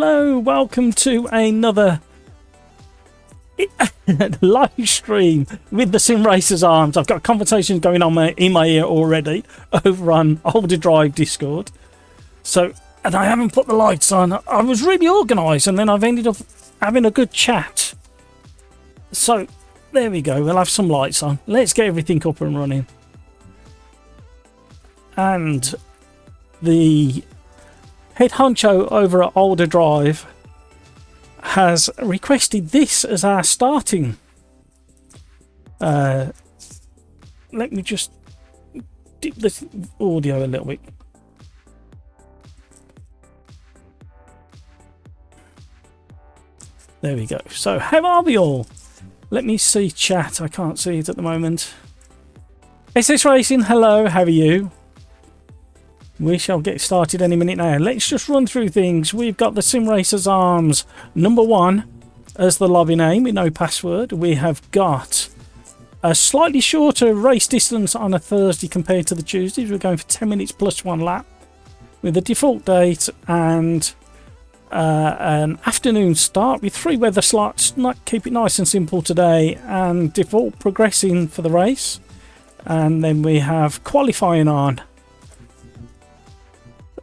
Hello, welcome to another live stream with the Sim Racers Arms. I've got conversations going on in my ear already over on OlderDrive Discord. So, and I haven't put the lights on. I was really organised and then I've ended up having a good chat. So, there we go. We'll have some lights on. Let's get everything up and running. And the head honcho over at OlderDrive has requested this as our starting. Let me just dip this audio a little bit. There we go. So how are we all? Let me see chat. I can't see it at the moment. SS Racing, hello, how are you? We shall get started any minute now. Let's just run through things. We've got the Sim Racers Arms #1 as the lobby name with no password. We have got a slightly shorter race distance on a Thursday compared to the Tuesdays. We're going for 10 minutes plus 1 lap with a default date and an afternoon start with 3 weather slots. Keep it nice and simple today, and default progressing for the race. And then we have qualifying on.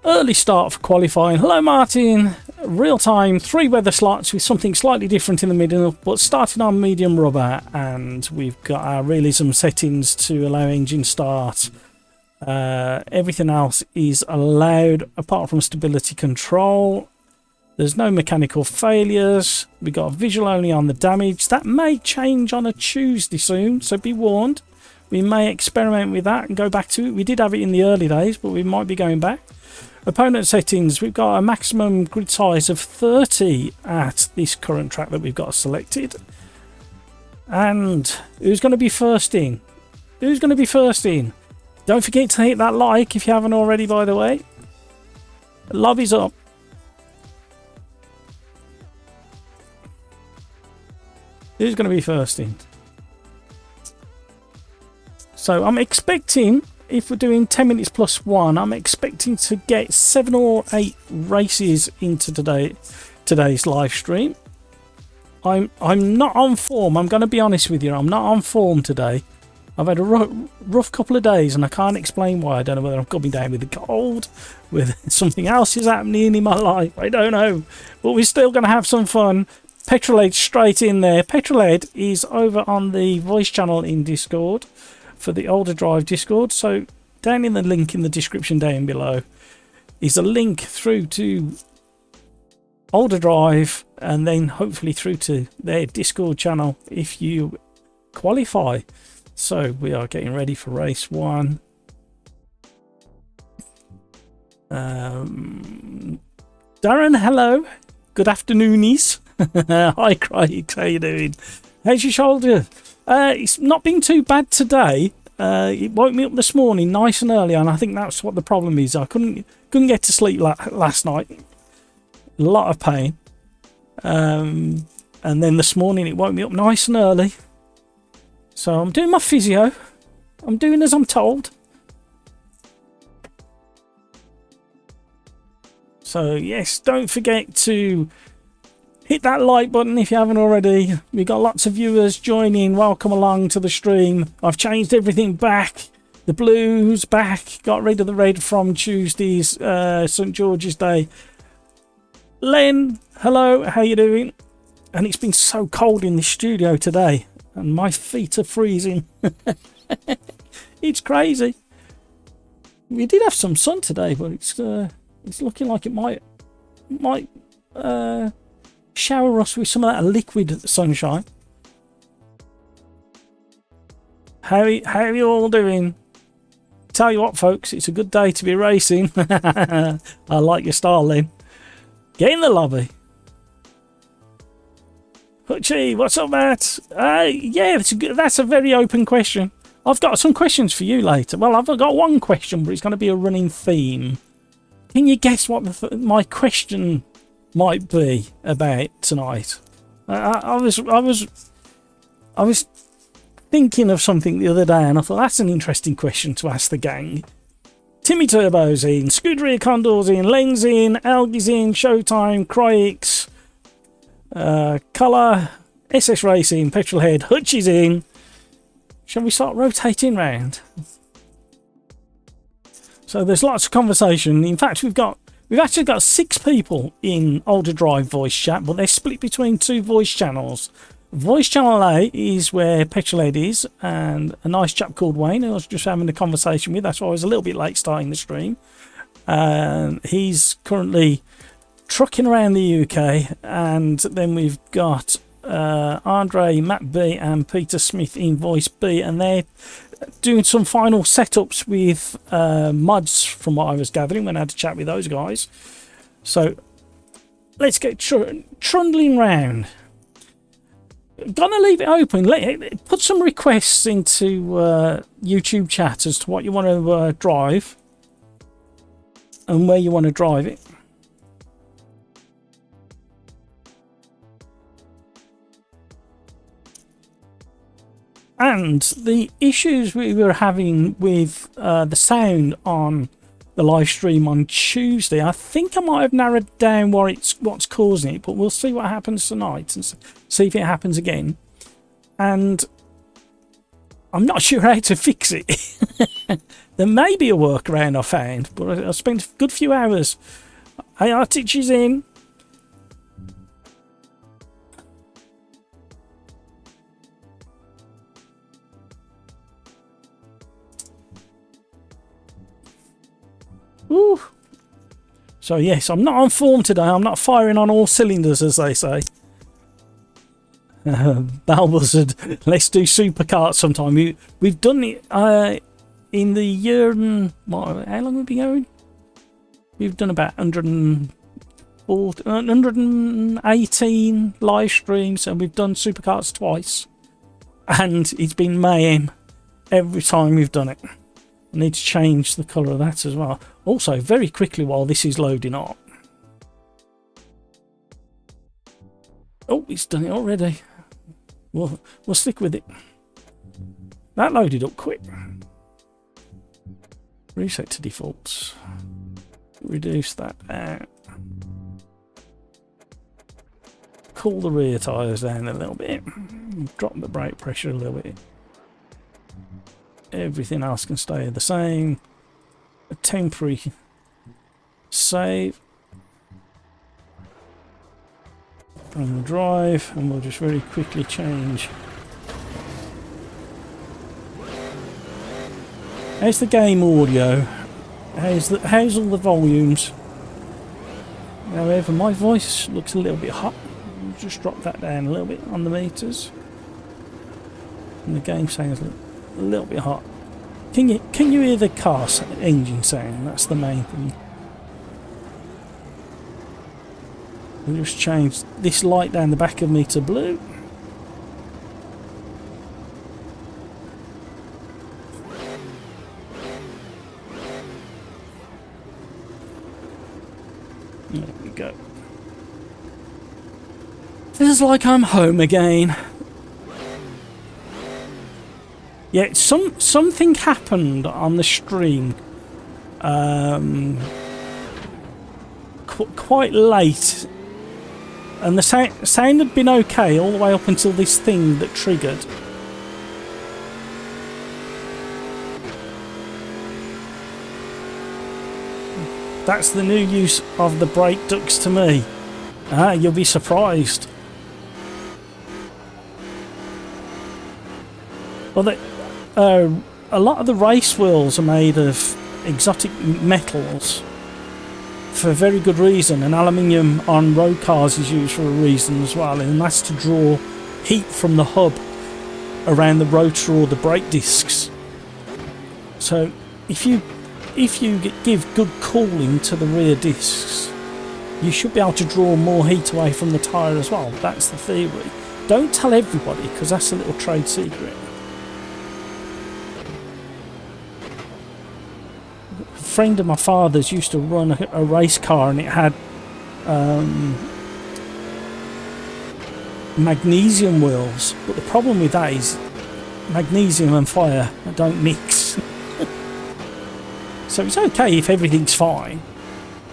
Early start for qualifying. Hello Martin. Real time 3 weather slots with something slightly different in the middle, but starting on medium rubber, and we've got our realism settings to allow engine start. Everything else is allowed apart from stability control. There's no mechanical failures. We got visual only on the damage. That may change on a Tuesday soon, so be warned. We may experiment with that and go back to it. We did have it in the early days, but we might be going back. Opponent settings, we've got a maximum grid size of 30 at this current track that we've got selected. And who's going to be first in? Who's going to be first in? Don't forget to hit that like if you haven't already, by the way. Lobby's up. Who's going to be first in? So I'm expecting, if we're doing 10 minutes plus 1, I'm expecting to get 7 or 8 races into today's live stream. I'm not on form. I'm going to be honest with you. I'm not on form today. I've had a rough couple of days and I can't explain why. I don't know whether I'm coming down with a cold, whether something else is happening in my life. I don't know. But we're still going to have some fun. Petrolhead straight in there. Petrolhead is over on the voice channel in Discord for the OlderDrive Discord. So down in the link in the description down below is a link through to OlderDrive and then hopefully through to their Discord channel if you qualify. So we are getting ready for race 1. Darren, hello. Good afternoonies. Hi Craig, how you doing? How's your shoulder? It's not been too bad today. It woke me up this morning nice and early, and I think that's what the problem is. I couldn't get to sleep last night. A lot of pain. And then this morning it woke me up nice and early. So I'm doing my physio. I'm doing as I'm told. So yes, don't forget to hit that like button if you haven't already. We've got lots of viewers joining. Welcome along to the stream. I've changed everything back. The blue's back. Got rid of the red from Tuesday's St. George's Day. Len, hello. How you doing? And it's been so cold in the studio today. And my feet are freezing. It's crazy. We did have some sun today, but it's looking like it might shower us with some of that liquid sunshine. How are you all doing? Tell you what, folks, it's a good day to be racing. I like your style, Lynn. Get in the lobby. Hutchie, what's up, Matt? Yeah, that's a very open question. I've got some questions for you later. Well, I've got one question, but it's going to be a running theme. Can you guess what my question might be about tonight? I was thinking of something the other day, and I thought that's an interesting question to ask the gang. Timmy Turbo's in, Scuderia Condor's in, Len's in, Algi's in, Showtime, Cryx, Colour, SS Racing, Petrolhead, Hutch is in. Shall we start rotating round? So there's lots of conversation. In fact, we've actually got 6 people in OlderDrive voice chat, but they're split between 2 voice channels. Voice channel A is where Petrolhead is, and a nice chap called Wayne, who I was just having a conversation with. That's why I was a little bit late starting the stream. He's currently trucking around the UK, and then we've got Andre, Matt B and Peter Smith in voice B, and they're doing some final setups with mods from what I was gathering when I had to chat with those guys. So let's get trundling round. Gonna leave it open. Put some requests into YouTube chat as to what you want to drive and where you want to drive it. And the issues we were having with the sound on the live stream on Tuesday, I think I might have narrowed down what's causing it, but we'll see what happens tonight and see if it happens again. And I'm not sure how to fix it. There may be a workaround I found, but I spent a good few hours. Hey, Artich is in. Woo. So yes, I'm not on form today. I'm not firing on all cylinders, as they say. Balbuzzard, let's do supercarts sometime. We've done it in the year and what, how long have we been going? We've done about 118 live streams, and we've done supercarts twice, and it's been mayhem every time we've done it. I need to change the colour of that as well. Also, very quickly while this is loading up. Oh, it's done it already. We'll stick with it. That loaded up quick. Reset to defaults. Reduce that out. Cool the rear tyres down a little bit. Drop the brake pressure a little bit. Everything else can stay the same. A temporary save. From the drive, and we'll just very quickly change. How's the game audio? How's all the volumes? However, my voice looks a little bit hot. I'll just drop that down a little bit on the meters. And the game sounds a little bit hot. Can you hear the car engine sound? That's the main thing. We'll just change this light down the back of me to blue. There we go. Feels like I'm home again. Yeah, something happened on the stream quite late, and the sound had been okay all the way up until this thing that triggered. That's the new use of the brake ducts to me. You'll be surprised. Well, a lot of the race wheels are made of exotic metals for a very good reason, and aluminium on road cars is used for a reason as well, and that's to draw heat from the hub around the rotor or the brake discs. So if you give good cooling to the rear discs, you should be able to draw more heat away from the tyre as well. That's the theory. Don't tell everybody, because that's a little trade secret. A friend of my father's used to run a race car, and it had magnesium wheels, but the problem with that is magnesium and fire don't mix. So it's okay if everything's fine.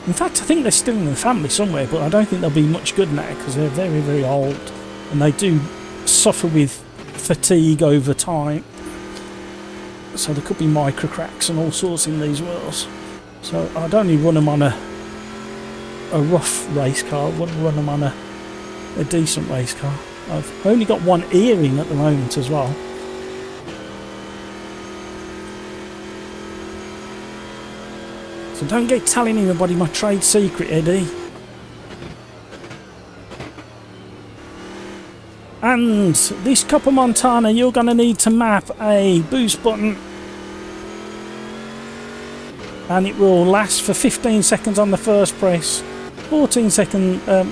In fact, I think they're still in the family somewhere, but I don't think they'll be much good now because they're very, very old and they do suffer with fatigue over time. So there could be micro cracks and all sorts in these wheels. So I'd only run them on a rough race car. I wouldn't run them on a decent race car. I've only got one earring at the moment as well. So don't get telling anybody my trade secret, Eddie. And this Copper Montana, you're going to need to map a boost button. And it will last for 15 seconds on the first press, 14 seconds on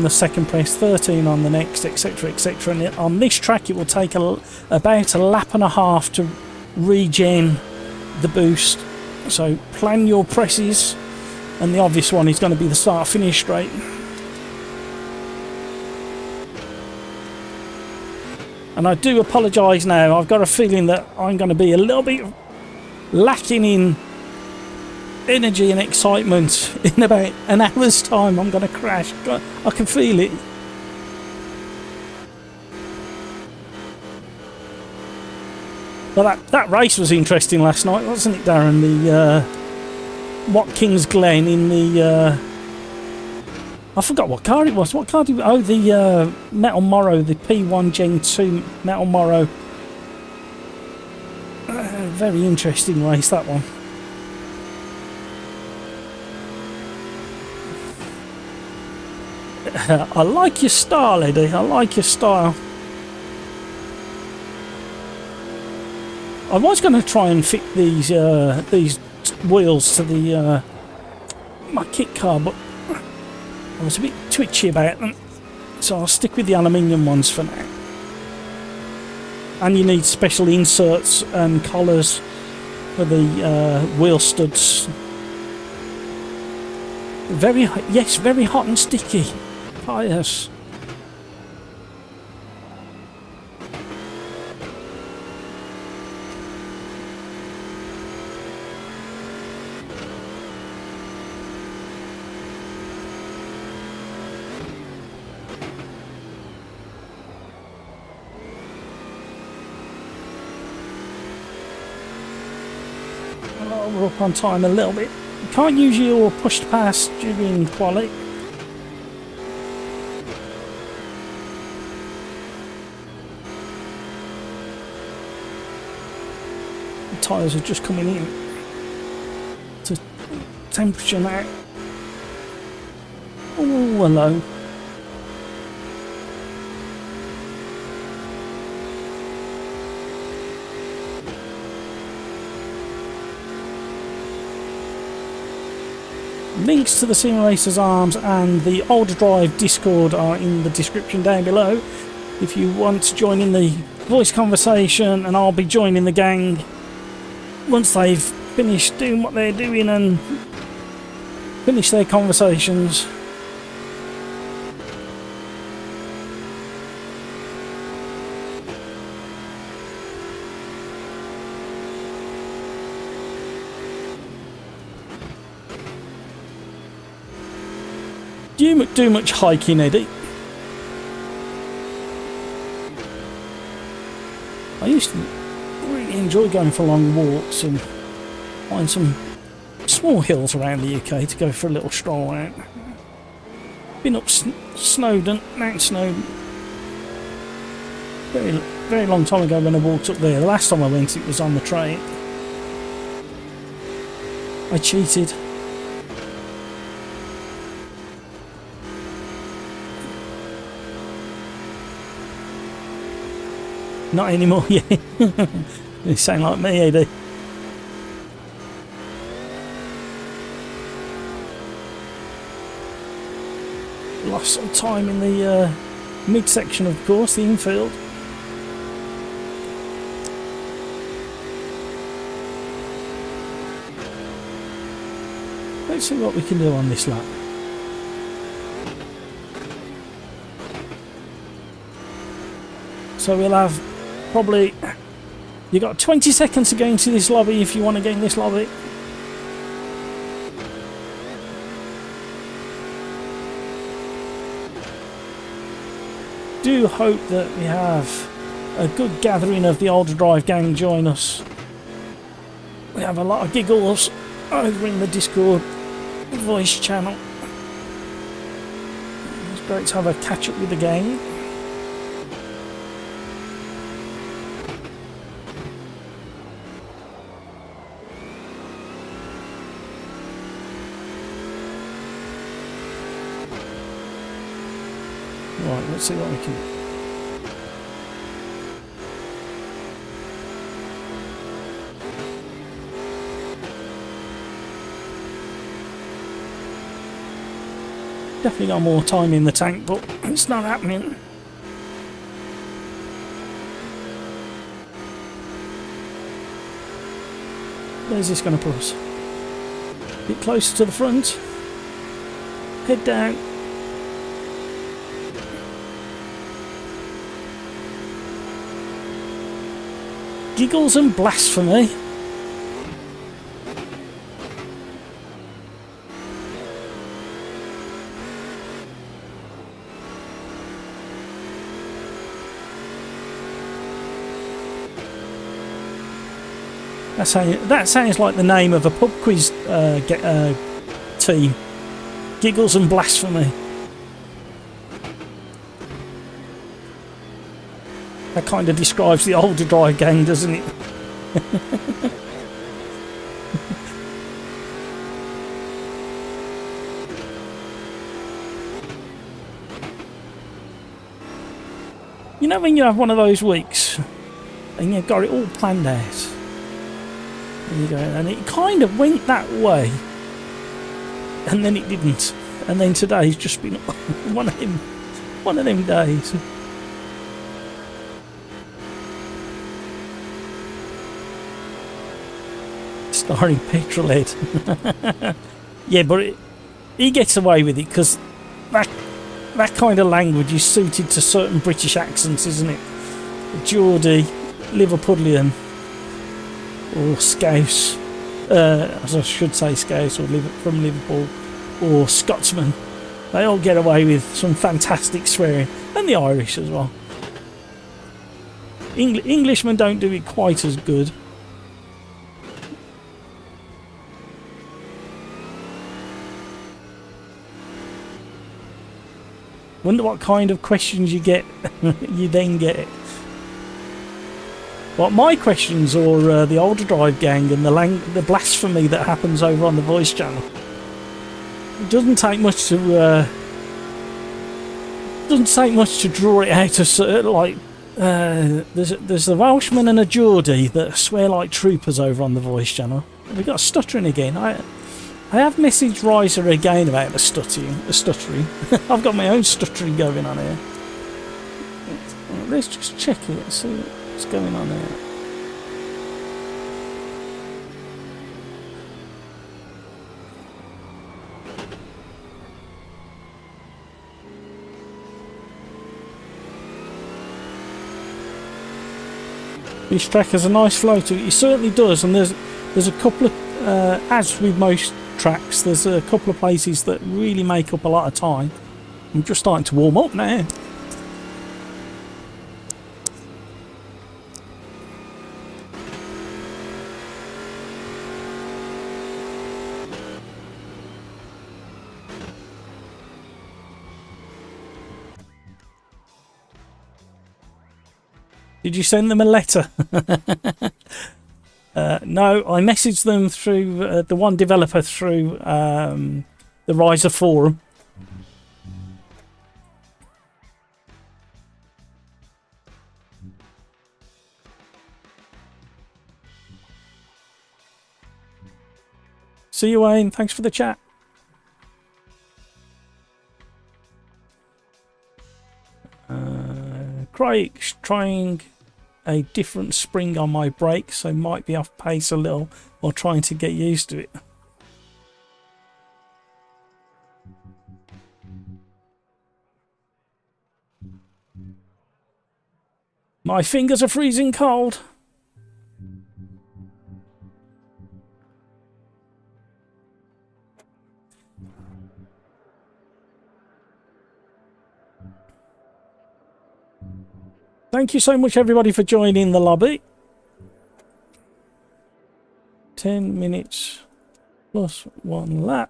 the second press, 13 on the next, etc, etc. And on this track it will take about a lap and a half to regen the boost. So plan your presses, and the obvious one is going to be the start-finish straight. And I do apologise now, I've got a feeling that I'm going to be a little bit lacking in energy and excitement. In about an hour's time I'm going to crash. I can feel it. But that race was interesting last night, wasn't it, Darren? The Watkins Glen in the I forgot what car it was. What car did oh, the Metal Morrow, the P1 Gen 2 Metal Morrow. Very interesting race, that one. I like your style, Eddie. I like your style. I was going to try and fit these wheels to the my kit car, but I was a bit twitchy about them, so I'll stick with the aluminium ones for now. And you need special inserts and collars for the wheel studs. Very hot and sticky. Oh yes. We're up on time a little bit. You can't use your pushed past during quali. The tyres are just coming in to temperature now. Oh, hello. Links to the Sim Racers arms and the OlderDrive Discord are in the description down below if you want to join in the voice conversation, and I'll be joining the gang once they've finished doing what they're doing and finish their conversations. Do you do much hiking, Eddie? I used to really enjoy going for long walks and find some small hills around the UK to go for a little stroll out. Been up Snowdon, Mount Snowdon. Very long time ago when I walked up there. The last time I went it was on the train. I cheated. Not anymore, yeah. You sound like me, Eddie. Lost some time in the midsection, of course, the infield. Let's see what we can do on this lap. So we'll have probably You got 20 seconds to go into this lobby if you want to get in this lobby. Do hope that we have a good gathering of the OlderDrive gang join us. We have a lot of giggles over in the Discord voice channel. It's great to have a catch up with the gang. Right, let's see what we can do. Definitely got more time in the tank, but it's not happening. Where's this going to put us? A bit closer to the front. Head down. Giggles and blasphemy. That sounds like the name of a pub quiz team. Giggles and blasphemy. That kind of describes the OlderDrive gang, doesn't it? You know when you have one of those weeks and you've got it all planned out, and you go, and it kind of went that way, and then it didn't, and then today's just been one of them days. Starring Petrolhead. Yeah, but he gets away with it because that kind of language is suited to certain British accents, isn't it? Geordie, Liverpudlian, or Scouse, as I should say Scouse, or from Liverpool, or Scotsman. They all get away with some fantastic swearing, and the Irish as well. Englishmen don't do it quite as good. Wonder what kind of questions you get. You then get it. What my questions or the OlderDrive gang and the blasphemy that happens over on the voice channel. It doesn't take much to draw it out of like. There's a Welshman and a Geordie that swear like troopers over on the voice channel. We got stuttering again. I have messaged Riser again about the stuttering. I've got my own stuttering going on here. Let's just check it, see what's going on there. This track has a nice flow to it. It certainly does, and there's a couple of as with most tracks, there's a couple of places that really make up a lot of time. I'm just starting to warm up now. Did you send them a letter? No, I messaged them through the one developer through the Riser forum. See you, Wayne. Thanks for the chat. Craig's trying a different spring on my brake, so might be off pace a little while trying to get used to it. My fingers are freezing cold. thank you so much everybody for joining the lobby. 10 minutes plus 1 lap.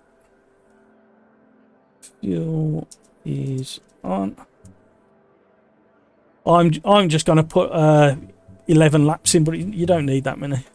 Fuel is on. I'm just going to put 11 laps in, but you don't need that many.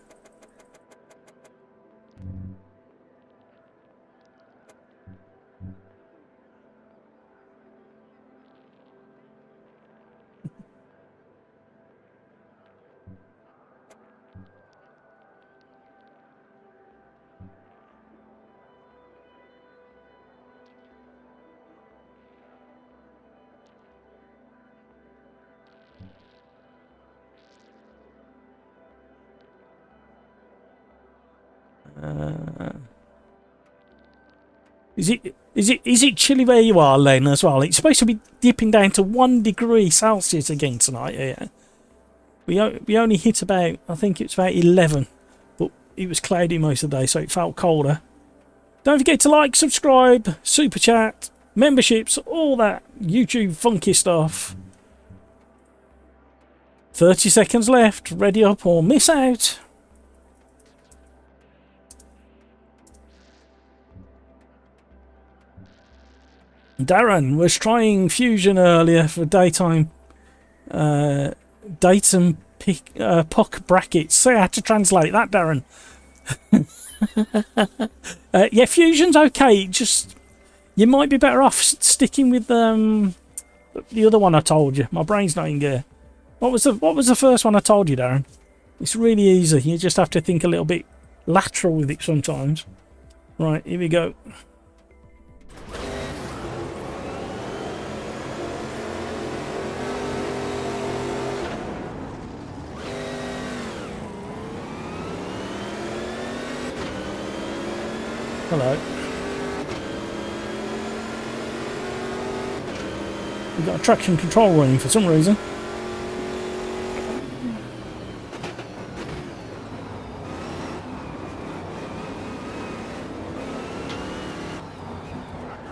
Is it chilly where you are, Len, as well? It's supposed to be dipping down to 1 degree Celsius again tonight. Yeah, we only hit about, I think it's about 11, but it was cloudy most of the day, so it felt colder. Don't forget to like, subscribe, super chat, memberships, all that YouTube funky stuff. 30 seconds left. Ready up or miss out. Darren was trying Fusion earlier for daytime datum puck brackets. So I had to translate that, Darren. Yeah, Fusion's okay. Just you might be better off sticking with the other one I told you. My brain's not in gear. What was the first one I told you, Darren? It's really easy. You just have to think a little bit lateral with it sometimes. Right, here we go. Hello. We've got a traction control running for some reason.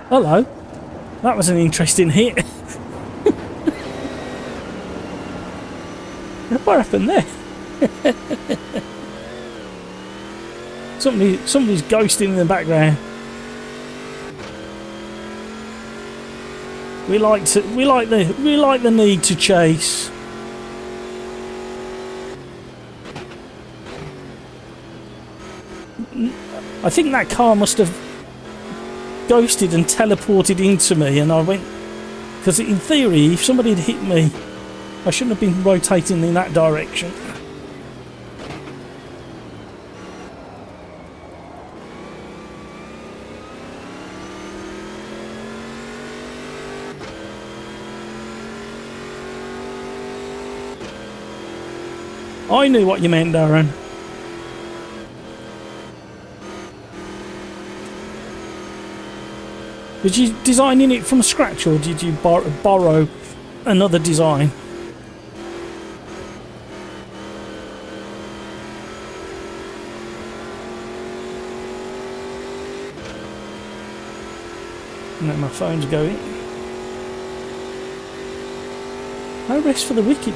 Hello. That was an interesting hit. What happened there? Somebody's ghosting in the background. We like the need to chase. I think that car must have ghosted and teleported into me, and I went, because in theory, if somebody had hit me, I shouldn't have been rotating in that direction. I knew what you meant, Darren. Was you designing it from scratch, or did you borrow another design? Now my phone's going. No rest for the wicked.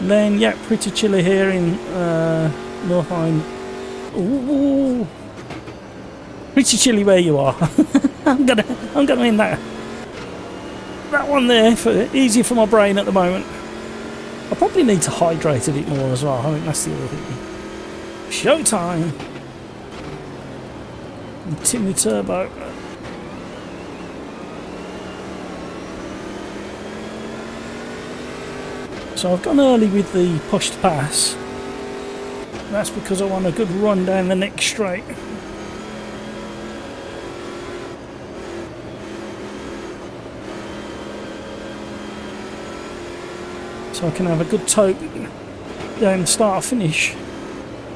Then, yeah, pretty chilly here in Northeim. Ooh, pretty chilly where you are. I'm gonna end that one there for easy for my brain at the moment. I probably need to hydrate a bit more as well. I think that's the other thing. Showtime. And Timmy Turbo. So I've gone early with the push to pass. That's because I want a good run down the next straight. So I can have a good tote down start finish.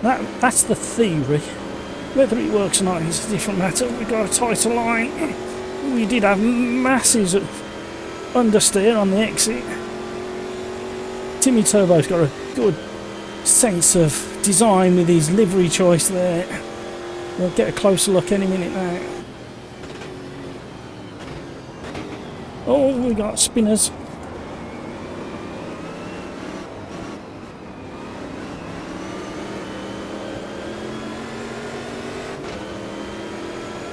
That's the theory. Whether it works or not is a different matter. We've got a tighter line. We did have masses of understeer on the exit. Timmy Turbo's got a good sense of design with his livery choice there. We'll get a closer look any minute now. Oh, we got spinners.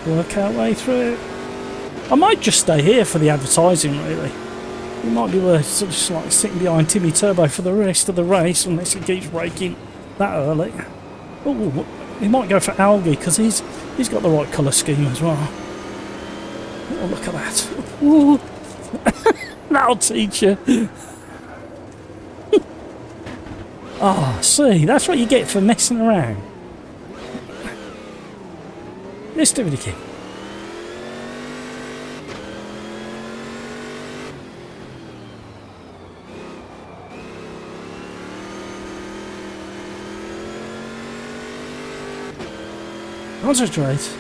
Work our way through it. I might just stay here for the advertising, really. It might be worth sort of just like sitting behind Timmy Turbo for the rest of the race unless he keeps braking that early. Oh, he might go for Algae because he's got the right colour scheme as well. Oh, look at that. Ooh. That'll teach you. Oh, see, that's what you get for messing around. Let's do it again. Concentrate.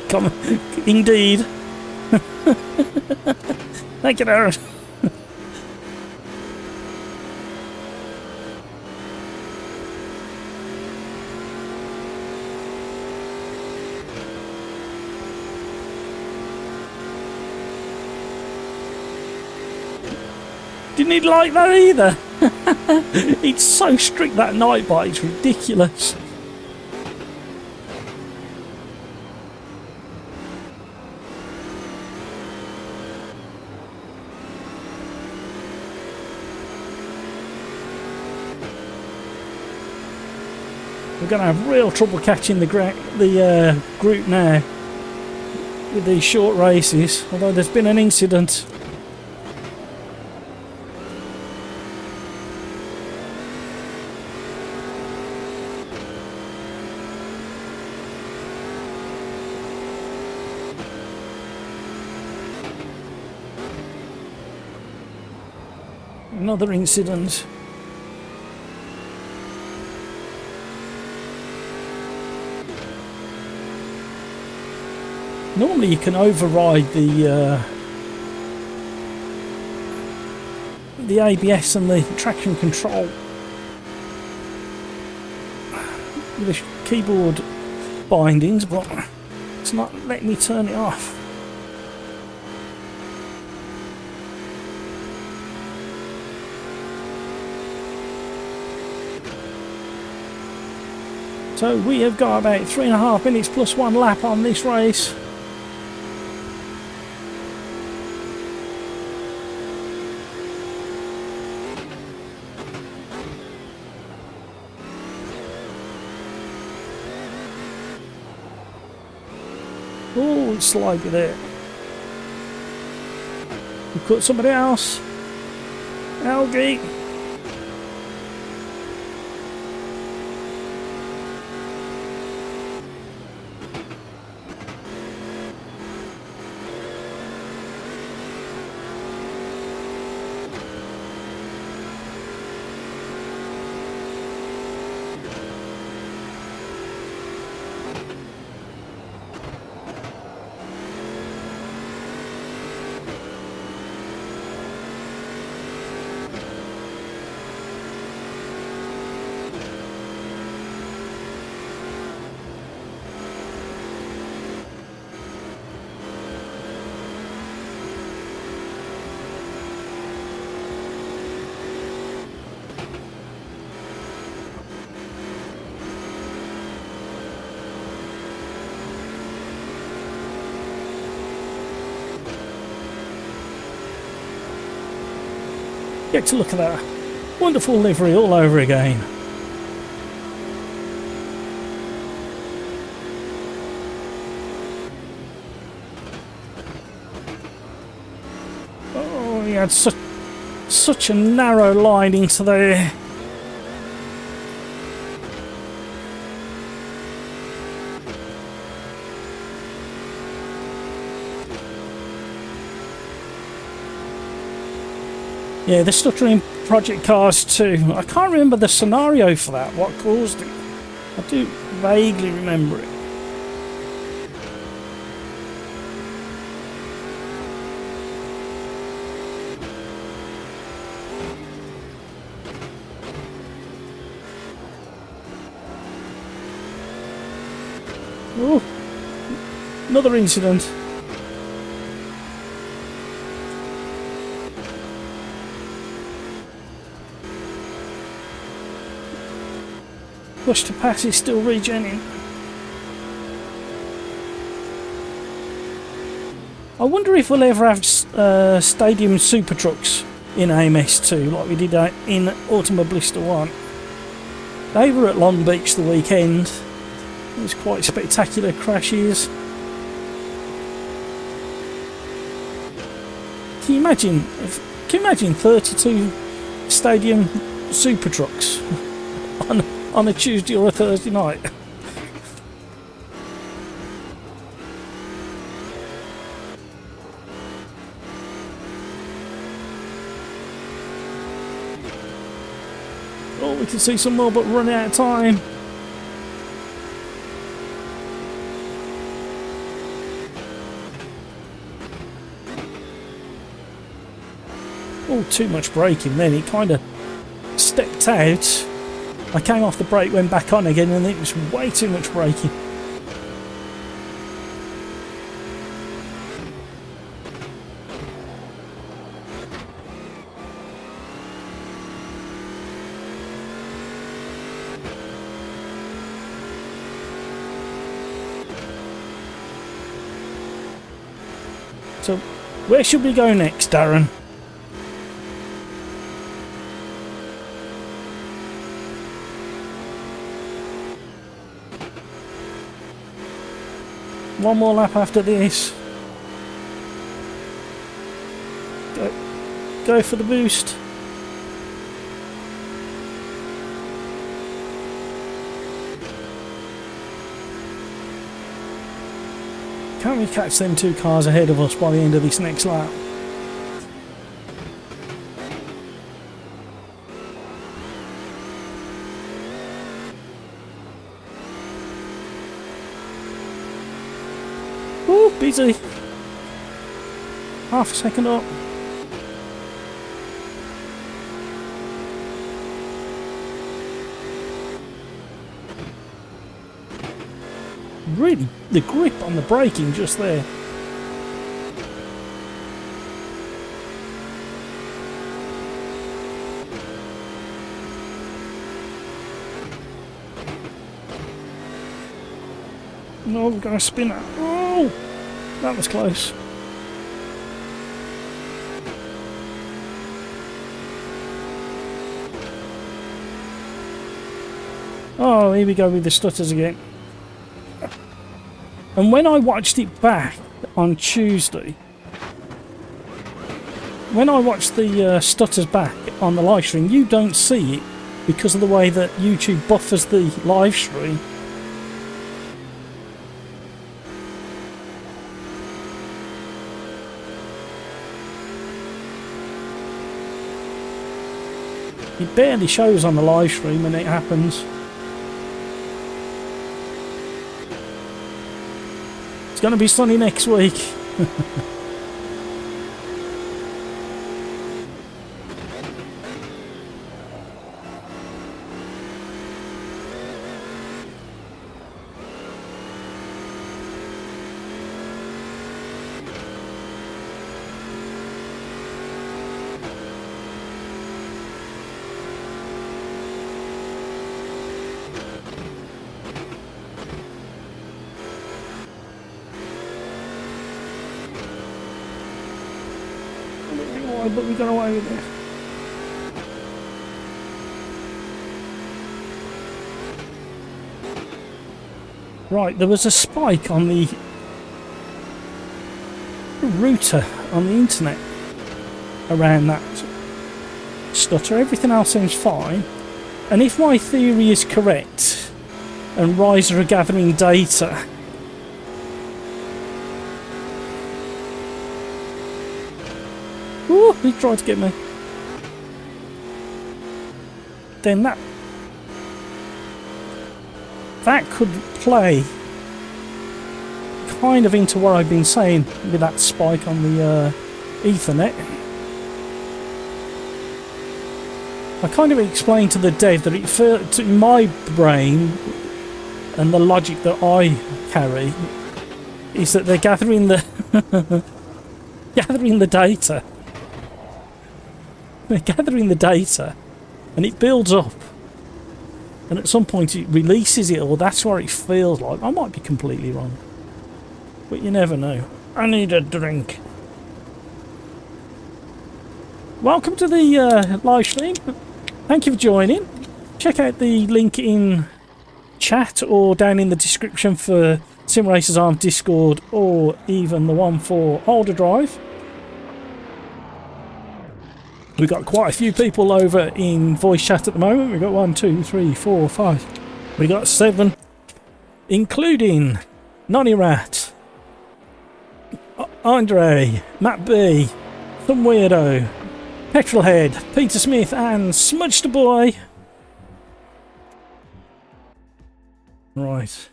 Come, indeed. Thank you, Darren. Didn't he like that either? It's so strict, that night bite, it's ridiculous. We're going to have real trouble catching the group now with these short races, although there's been an incident. Another incident. Normally you can override the ABS and the traction control with the keyboard bindings, but it's not letting me turn it off. So we have got about 3.5 minutes plus 1 lap on this race. Oh, it's slidey there. We cut somebody else. Algae. Get to look at that wonderful livery all over again. Oh, he had such a narrow line into there. Yeah, the stuttering Project Cars 2. I can't remember the scenario for that, what caused it. I do vaguely remember it. Oh, another incident. Push to pass is still regenning. I wonder if we'll ever have stadium super trucks in AMS2 like we did in Autumn of Blister 1. They were at Long Beach the weekend. It was quite spectacular crashes. Can you imagine 32 stadium super trucks on a Tuesday or a Thursday night? Oh, we can see some more, but we're running out of time. Oh, too much braking then. It kind of stepped out. I came off the brake, went back on again, and it was way too much braking. So, where should we go next, Darren? One more lap after this. Go for the boost. Can we catch them two cars ahead of us by the end of this next lap? Ooh, busy. Half a second up. Really, the grip on the braking just there. No, we're going to spin it. Oh, that was close. Oh, here we go with the stutters again. And when I watched it back on Tuesday, when I watched the stutters back on the live stream, you don't see it because of the way that YouTube buffers the live stream. It barely shows on the live stream when it happens. It's going to be sunny next week. But we got away with it. Right, there was a spike on the router on the internet around that stutter. Everything else seems fine. And if my theory is correct, and Riser are gathering data, ooh, he tried to get me. then that could play kind of into what I've been saying with that spike on the Ethernet. I kind of explained to the dev that it felt in my brain, and the logic that I carry is that they're gathering the gathering the data. They're gathering the data, and it builds up, and at some point it releases it, or that's what it feels like. I might be completely wrong, but you never know. I need a drink. Welcome to the live stream. Thank you for joining. Check out the link in chat or down in the description for Sim Racers Arm Discord, or even the one for OlderDrive. We've got quite a few people over in voice chat at the moment. We've got 1, 2, 3, 4, 5. We got 7, including Nonny Rat, Andre, Matt B, Some Weirdo, Petrolhead, Peter Smith, and Smudge the Boy. Right.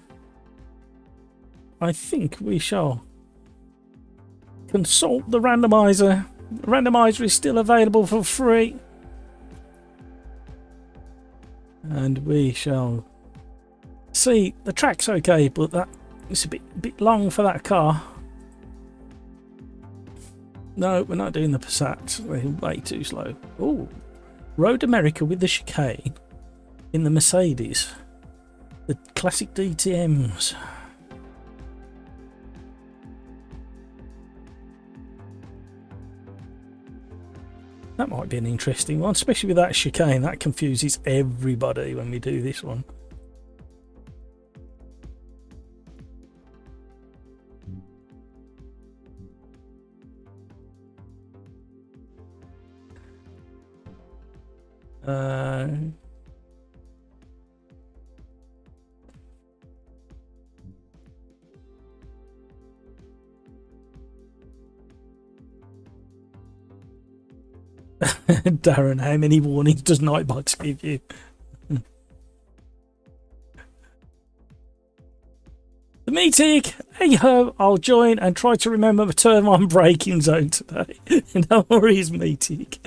I think we shall consult the randomizer. The randomizer is still available for free. And we shall see. The track's okay, but it's a bit long for that car. No, we're not doing the Passat. We're way too slow. Oh, Road America with the chicane in the Mercedes. The classic DTMs. That might be an interesting one, especially with that chicane. That confuses everybody when we do this one. Darren, how many warnings does Nightbox give you? The Meatig, hey ho, I'll join and try to remember to turn on braking zone today. No worries, Meatig.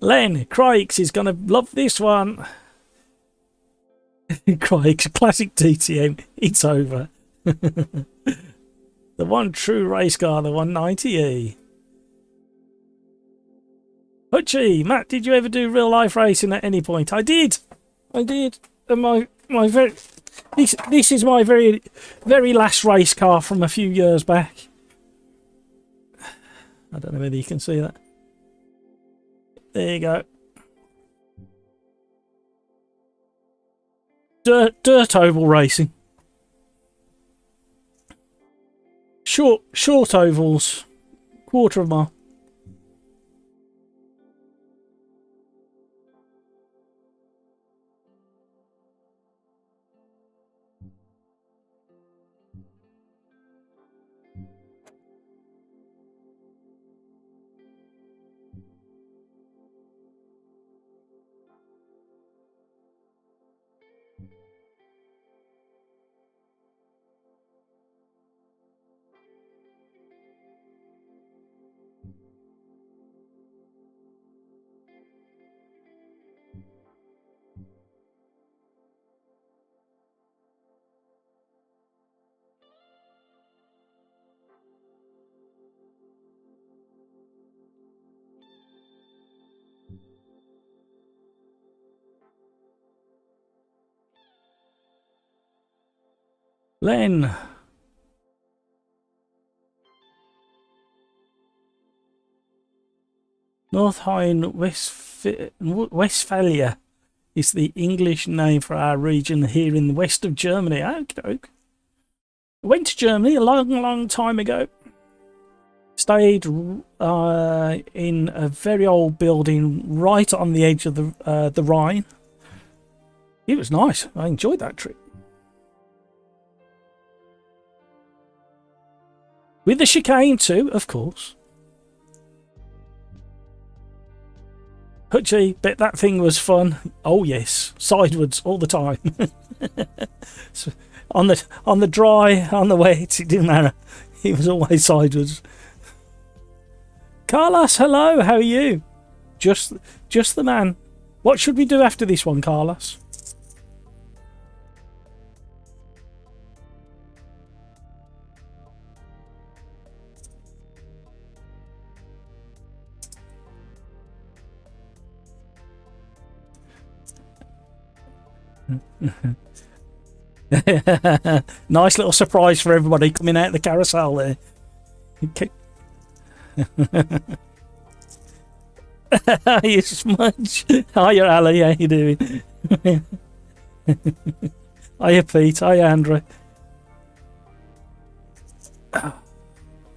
Len, Crikes is going to love this one. Crikes, classic DTM, it's over. The one true race car, the 190E. Hutchie, Matt, did you ever do real life racing at any point? I did. And my very this is my very last race car from a few years back. I don't know whether you can see that. There you go. Dirt oval racing. Short ovals, quarter of a mile. Len. North Rhine-Westphalia is the English name for our region here in the west of Germany. Okey-doke. I went to Germany a long time ago. Stayed in a very old building right on the edge of the Rhine. It was nice. I enjoyed that trip. With the chicane too, of course. Hutchie, bet that thing was fun. Oh yes, sideways all the time. So on the dry, on the wet, it didn't matter. He was always sideways. Carlos, hello, how are you? Just the man. What should we do after this one, Carlos? Nice little surprise for everybody coming out the carousel there. Okay. You smudge. Hiya, Ali. How you doing? Hiya, Pete. Hiya, Andrew.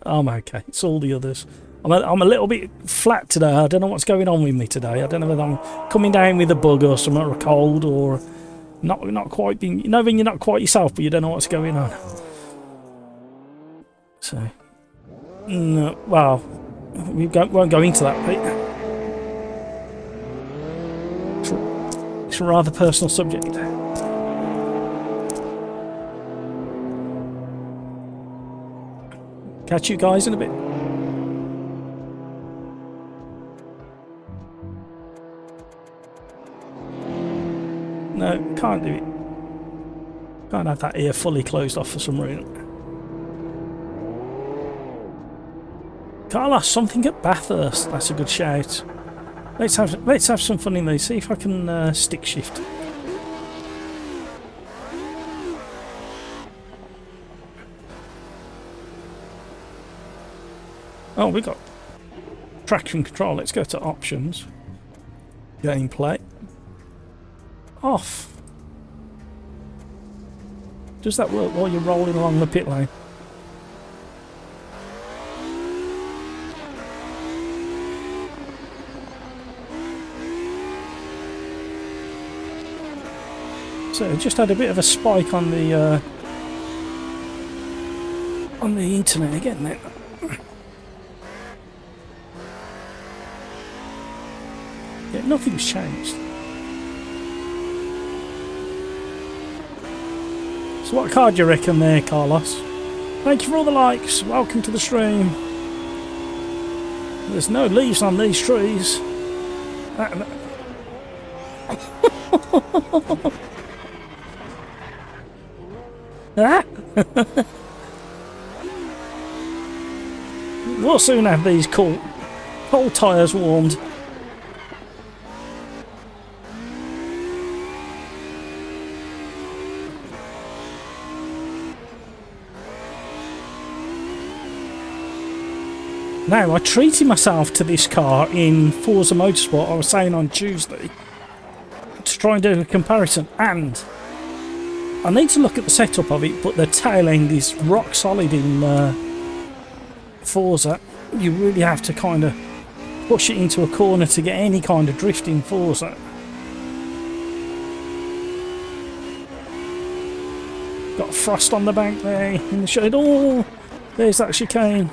I'm okay. It's all the others. I'm a little bit flat today. I don't know what's going on with me today. I don't know whether I'm coming down with a bug or something, or a cold, or not quite being. You know when you're not quite yourself, but you don't know what's going on. So, no, well, we won't go into that, Pete. It's a rather personal subject. Catch you guys in a bit. No, can't do it. Can't have that ear fully closed off for some reason. Carlos, something at Bathurst. That's a good shout. Let's have some fun in these. See if I can stick shift. Oh, we got traction control. Let's go to options. Gameplay. Off. Does that work while you're rolling along the pit lane? So it just had a bit of a spike on the internet again then. Yeah, nothing's changed. So what car do you reckon there, Carlos? Thank you for all the likes. Welcome to the stream. There's no leaves on these trees. We'll soon have these cold tyres warmed. Now, I treated myself to this car in Forza Motorsport, I was saying on Tuesday, to try and do a comparison, and I need to look at the setup of it, but the tail end is rock solid in Forza. You really have to kind of push it into a corner to get any kind of drift in Forza. Got frost on the bank there in the shade. Oh, there's that chicane.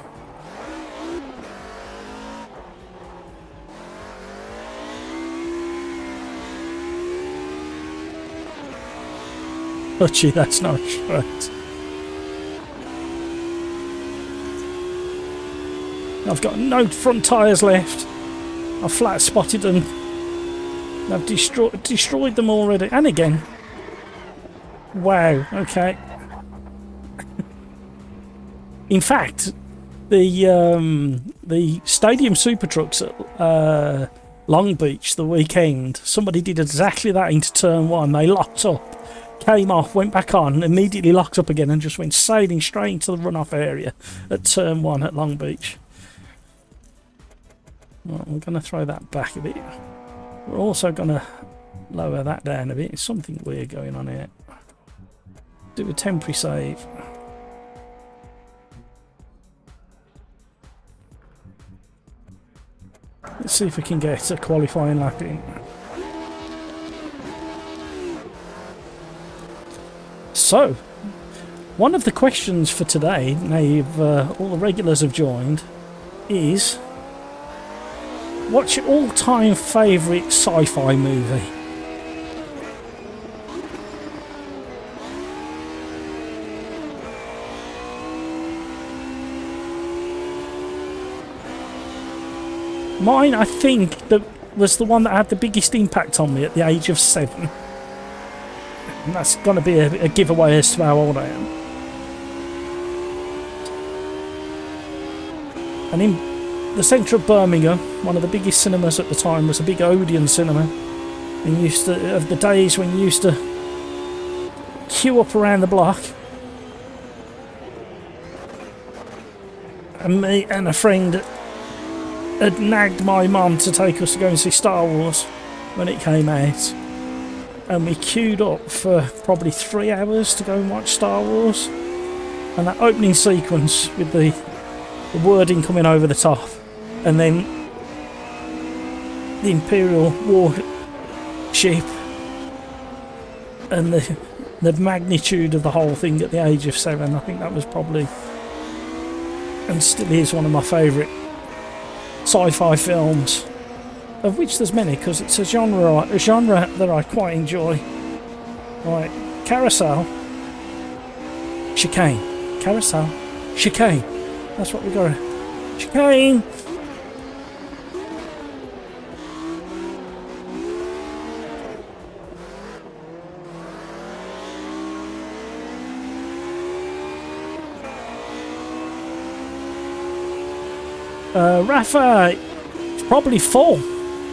Oh gee, that's not right. I've got no front tyres left. I've flat spotted them. I've destroyed them already. And again. Wow, okay. In fact, the Stadium Super Trucks at Long Beach the weekend, somebody did exactly that into turn one. They locked up. Came off, went back on, immediately locked up again and just went sailing straight into the runoff area at turn one at Long Beach. Well, we're going to throw that back a bit. We're also going to lower that down a bit. There's something weird going on here. Do a temporary save. Let's see if we can get a qualifying lap in. So, one of the questions for today, now all the regulars have joined, is what's your all-time favourite sci-fi movie? Mine, I think, that was the one that had the biggest impact on me at the age of 7. And that's going to be a giveaway as to how old I am. And in the centre of Birmingham, one of the biggest cinemas at the time was a big Odeon cinema. And used to, of the days when you used to queue up around the block. And me and a friend had nagged my mum to take us to go and see Star Wars when it came out. And we queued up for probably 3 hours to go and watch Star Wars. And that opening sequence with the wording coming over the top, and then the Imperial warship, and the magnitude of the whole thing at the age of 7, I think that was probably, and still is, one of my favourite sci-fi films, of which there's many, because it's a genre that I quite enjoy. Like Carousel, Chicane, Carousel, Chicane. That's what we got. Chicane. Rafa, it's probably full.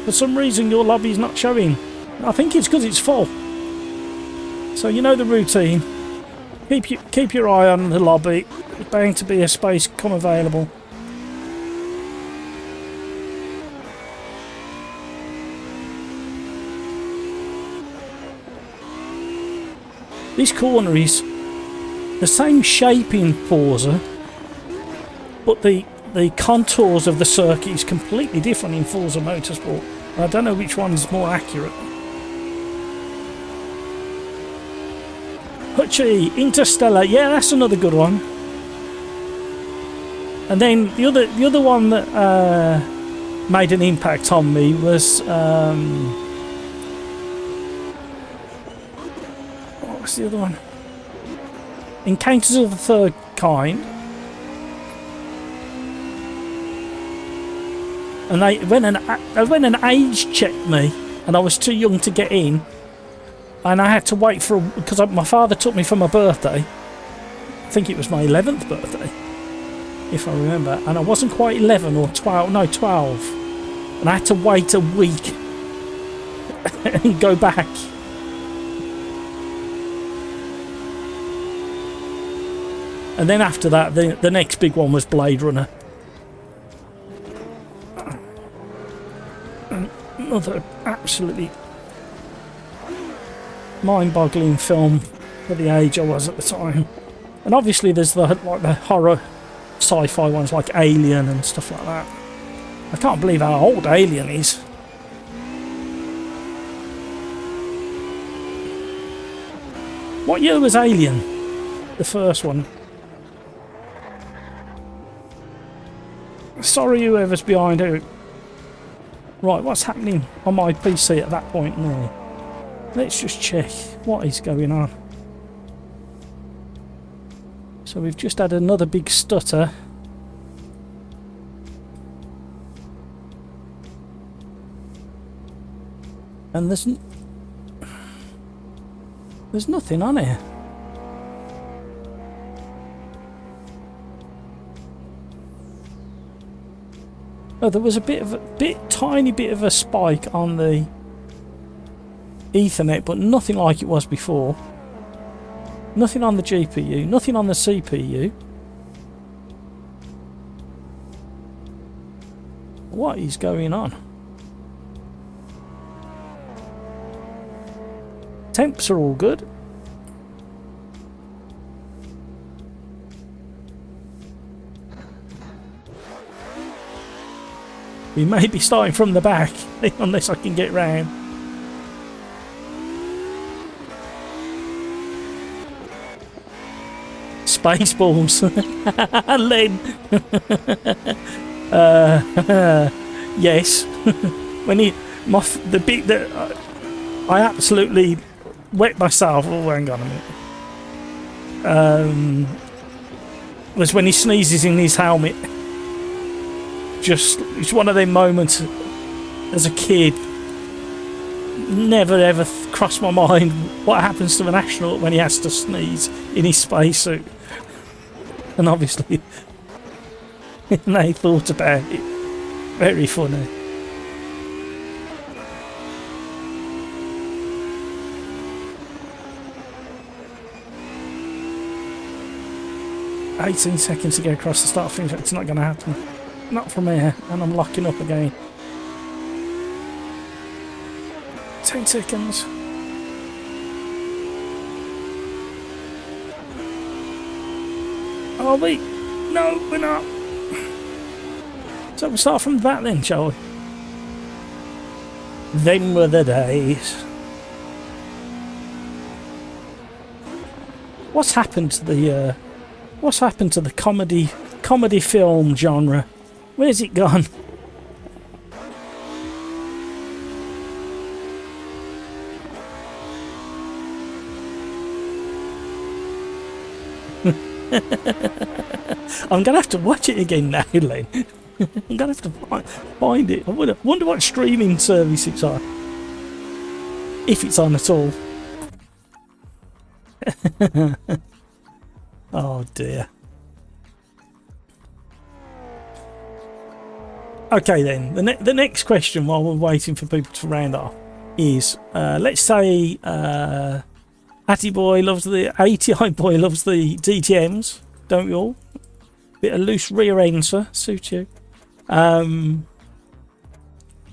For some reason your lobby's not showing. I think it's because it's full. So you know the routine. Keep your eye on the lobby. There's bound to be a space come available. This corner is the same shape in Forza, but the contours of the circuit is completely different in Forza Motorsport. I don't know which one's more accurate. Hutchie, Interstellar, yeah, that's another good one. And then the other one that made an impact on me was what was the other one? Encounters of the Third Kind. And they went and age checked me, and I was too young to get in, and I had to wait for because my father took me for my birthday. I think it was my 11th birthday, if I remember, and I wasn't quite 11 or 12, no 12, and I had to wait a week and go back. And then after that, the next big one was Blade Runner. Another absolutely mind-boggling film for the age I was at the time. And obviously there's the horror sci-fi ones like Alien and stuff like that. I can't believe how old Alien is. What year was Alien? The first one. Sorry whoever's behind it. Right, what's happening on my PC at that point now? Let's just check what is going on. So we've just had another big stutter. And there's nothing on here. Oh, there was tiny bit of a spike on the Ethernet, but nothing like it was before. Nothing on the GPU, nothing on the CPU. What is going on? Temps are all good. We may be starting from the back, unless I can get round. Spaceballs. Len. Yes. When the bit that I absolutely wet myself. Oh, hang on a minute. Was when he sneezes in his helmet. Just, it's one of them moments as a kid. Never ever crossed my mind what happens to an astronaut when he has to sneeze in his spacesuit. And obviously, they thought about it. Very funny. "18 seconds to get across the start finish." It's not going to happen. Not from here. And I'm locking up again. 10 seconds. Are we? No, we're not. So we'll start from that then, shall we? Them were the days. What's happened to the comedy film genre? Where's it gone? I'm gonna have to watch it again now, Len. I'm gonna have to find it. I wonder what streaming service it's on, if it's on at all. Oh dear. Okay then, the next question while we're waiting for people to round off is, let's say ATI boy loves the DTMs, don't we all? Bit of loose rear answer, suits you. 10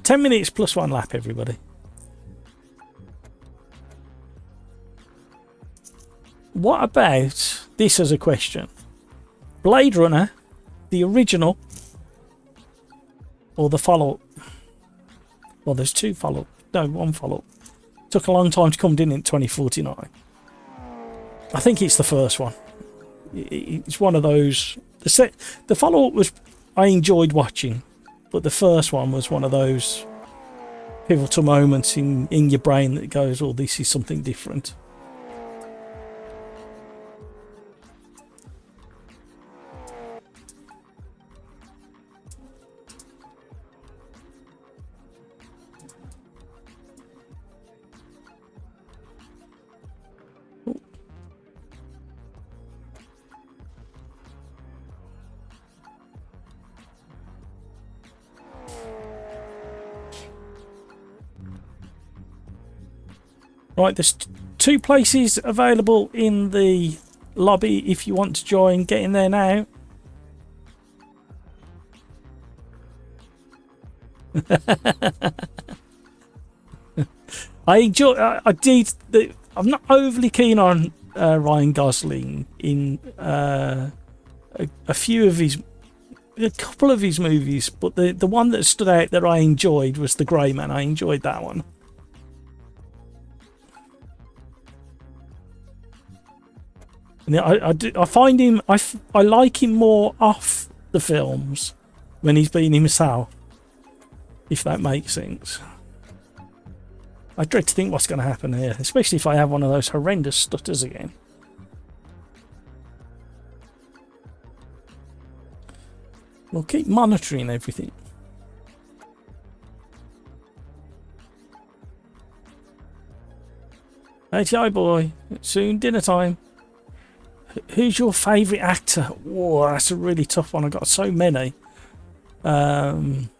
minutes plus 1 lap, everybody. What about this as a question? Blade Runner, the original, or the follow-up? Well, there's 2 follow-up. No, 1 follow-up. Took a long time to come in 2049. I think it's the first one. It's one of those. The follow-up was, I enjoyed watching, but the first one was one of those pivotal moments in your brain that goes, "Oh, this is something different." Right, there's 2 places available in the lobby if you want to join. Get in there now. I did. I'm not overly keen on Ryan Gosling in a couple of his movies, but the one that stood out that I enjoyed was The Grey Man. I enjoyed that one. And I find him. I like him more off the films when he's been himself, if that makes sense. I dread to think what's going to happen here, especially if I have one of those horrendous stutters again. We'll keep monitoring everything. ATI boy, soon dinner time. Who's your favourite actor? Whoa, that's a really tough one. I've got so many. In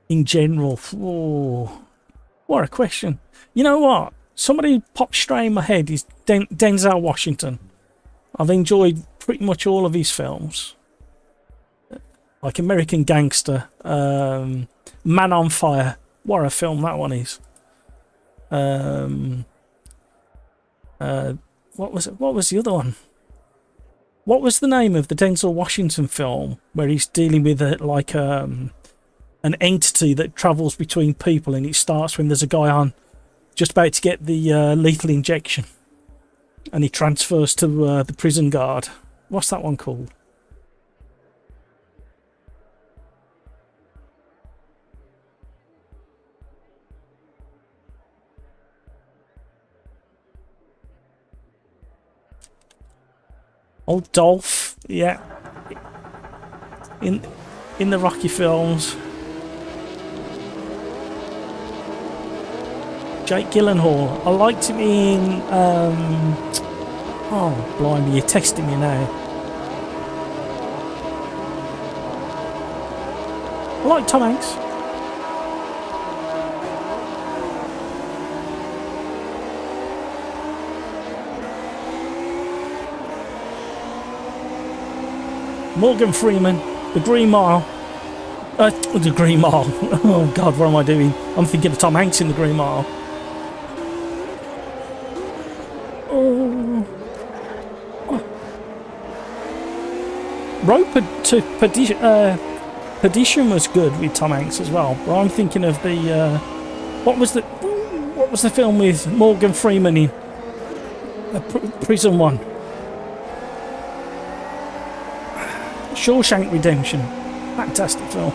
general, whoa, what a question. You know what? Somebody popped straight in my head is Denzel Washington. I've enjoyed pretty much all of his films. Like American Gangster, Man on Fire. What a film that one is. What was it? What was the other one? What was the name of the Denzel Washington film where he's dealing with an entity that travels between people, and it starts when there's a guy on just about to get the lethal injection, and he transfers to the prison guard. What's that one called? Oh, Dolph, yeah. In the Rocky films. Jake Gyllenhaal. I liked him in oh blimey, you're testing me now. I like Tom Hanks. Morgan Freeman, The Green Mile. The Green Mile. Oh God, what am I doing? I'm thinking of Tom Hanks in The Green Mile. Road to Perdition was good with Tom Hanks as well. But I'm thinking of the what was the film with Morgan Freeman in the prison one? Shawshank Redemption. Fantastic film.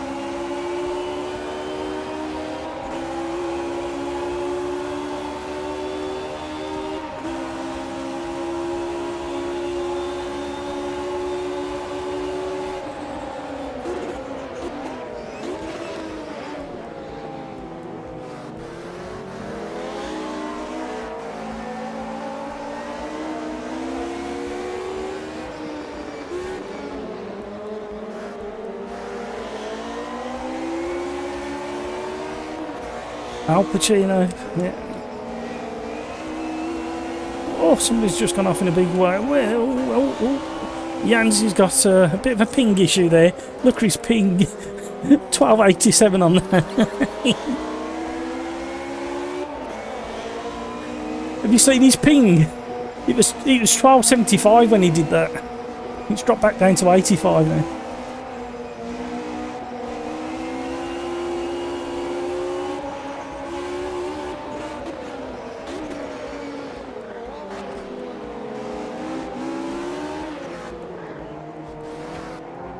Al Pacino, yeah. Oh, somebody's just gone off in a big way. Well, Yanzi's got a bit of a ping issue there. Look at his ping. 1287 on there. Have you seen his ping? It was 1275 when he did that. It's dropped back down to 85 now.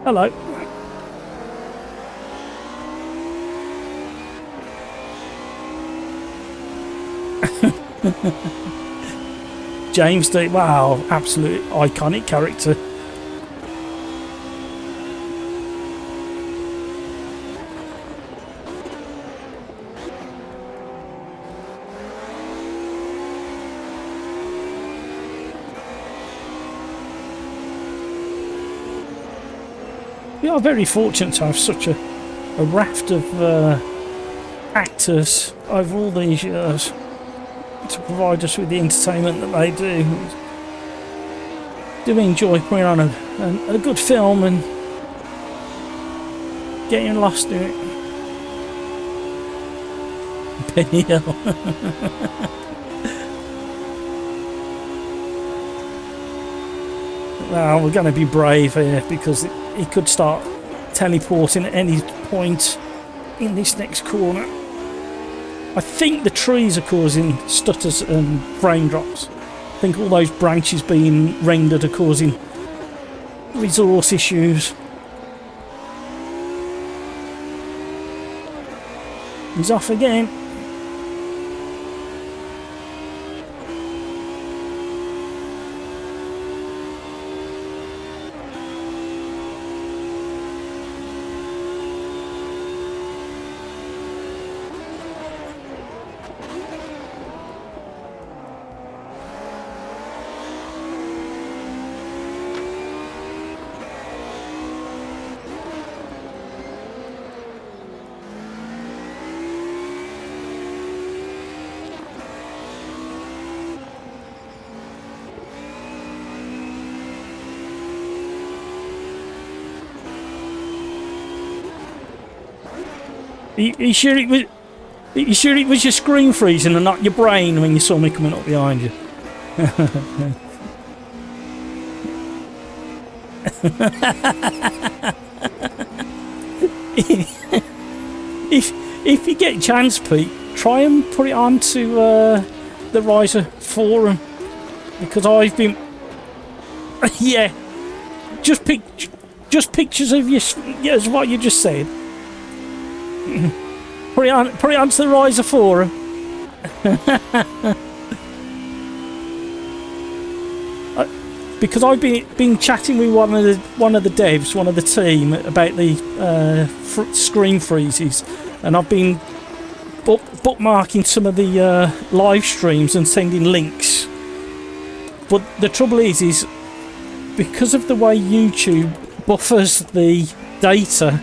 Hello. James D. Wow, absolute iconic character. We are very fortunate to have such a raft of actors over all these years to provide us with the entertainment that they do. Do enjoy putting on a good film and getting lost in it. Benny Hill. Well, we're going to be brave here because he could start teleporting at any point in this next corner. I think the trees are causing stutters and frame drops. I think all those branches being rendered are causing resource issues. He's off again. You sure it was? You sure it was your screen freezing and not your brain when you saw me coming up behind you? if you get a chance, Pete, try and put it onto the Riser forum because I've been yeah, just pictures of you as what you just said. Put it onto the Riser forum. because I've been chatting with one of the devs, one of the team, about the screen freezes, and I've been bookmarking some of the live streams and sending links. But the trouble is because of the way YouTube buffers the data,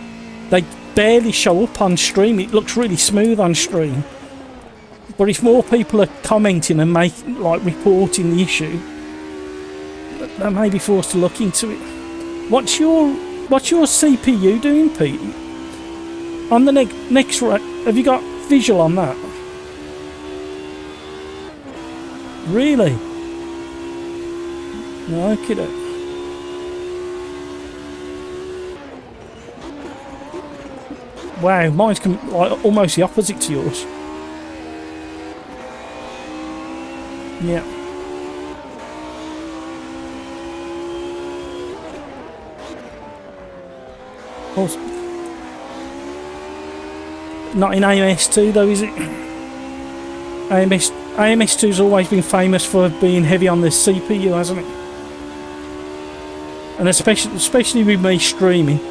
they barely show up on stream. It looks really smooth on stream. But if more people are commenting and reporting the issue, they may be forced to look into it. What's your CPU doing, Pete? On the next rack, have you got visual on that? Really? No, kiddo. Wow, mine's almost the opposite to yours. Yeah. Well, not in AMS2 though, is it? AMS2's always been famous for being heavy on the CPU, hasn't it? And especially with me streaming.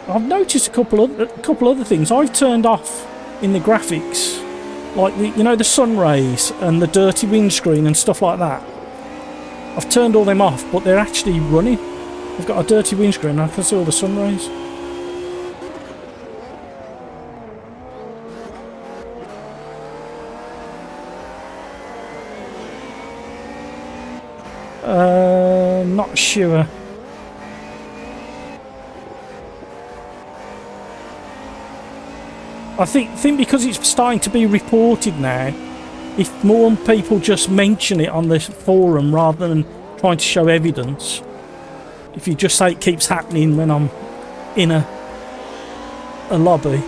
I've noticed a couple other things I've turned off in the graphics, like the sun rays and the dirty windscreen and stuff like that. I've turned all them off, but they're actually running. I've got a dirty windscreen and I can see all the sun rays. Not sure. I think because it's starting to be reported now, if more people just mention it on the forum rather than trying to show evidence, if you just say it keeps happening when I'm in a lobby.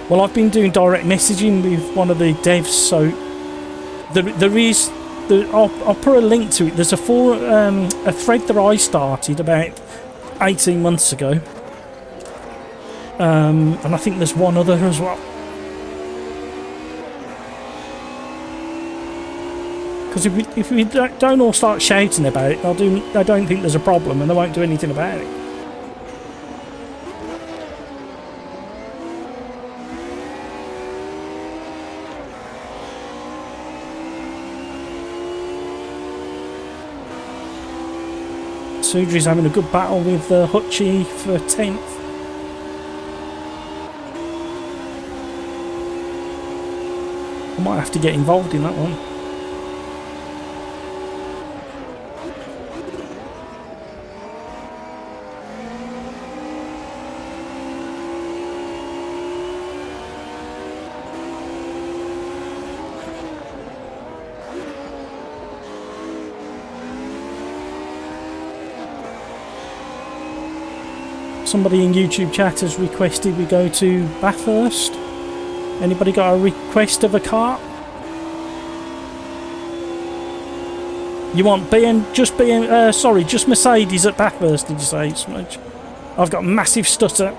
Well, I've been doing direct messaging with one of the devs, so I'll put a link to it. There's a thread that I started about 18 months ago, and I think there's one other as well. Because if we don't all start shouting about it, they don't think there's a problem and they won't do anything about it. Sudri's having a good battle with Hutchie for 10th. I might have to get involved in that one. Somebody in YouTube chat has requested we go to Bathurst. Anybody got a request of a car? You want just Mercedes at Bathurst, did you say, Smudge? I've got a massive stutter.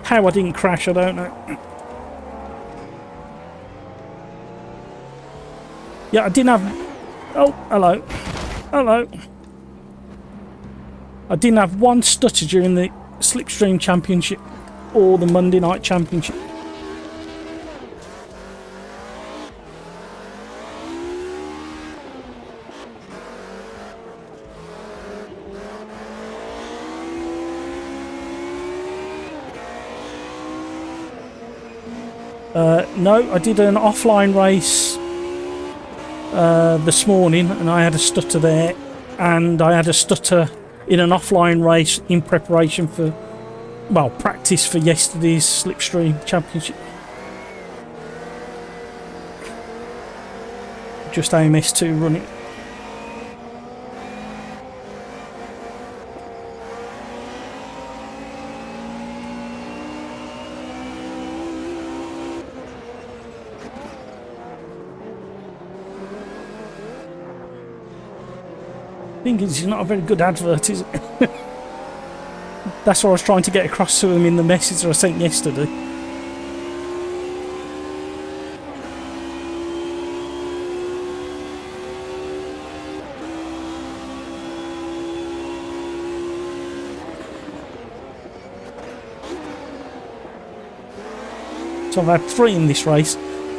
How I didn't crash, I don't know. Yeah, I didn't have... Oh, hello. Hello. I didn't have one stutter during the Slipstream Championship or the Monday Night Championship. No, I did an offline race this morning and I had a stutter there, and I had a stutter in an offline race in preparation for, well, practice for yesterday's Slipstream Championship. Just AMS2 running. Thing is, it's not a very good advert, is it? That's what I was trying to get across to him in the message I sent yesterday. So I've had 3 in this race,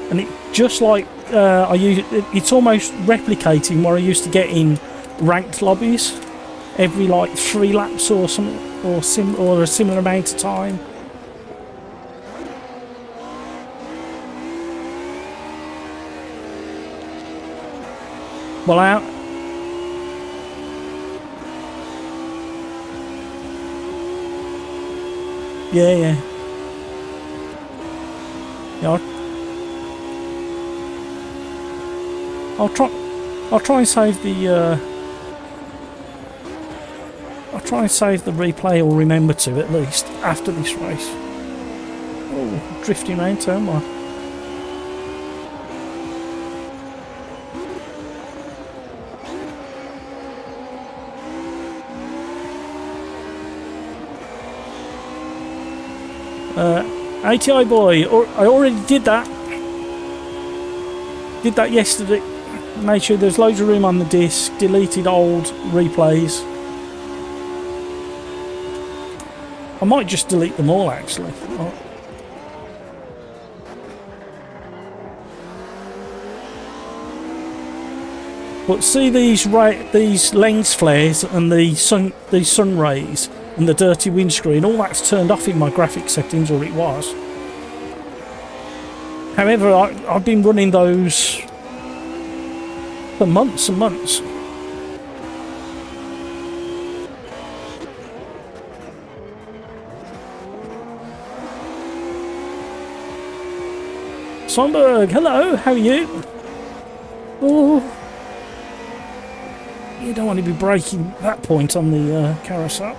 and it just like it's almost replicating what I used to get in ranked lobbies every like 3 laps or something, or a similar amount of time. Well, out. Yeah. Yeah, I'll try and save the replay, or remember to at least after this race. Oh, drifting around turn 1. ATI boy, I already did that. Did that yesterday. Made sure there's loads of room on the disc. Deleted old replays. I might just delete them all actually. But see these lens flares and these sun rays and the dirty windscreen, all that's turned off in my graphics settings, or it was. However, I've been running those for months and months. Sonberg, hello, how are you? Oh, you don't want to be breaking that point on the carousel.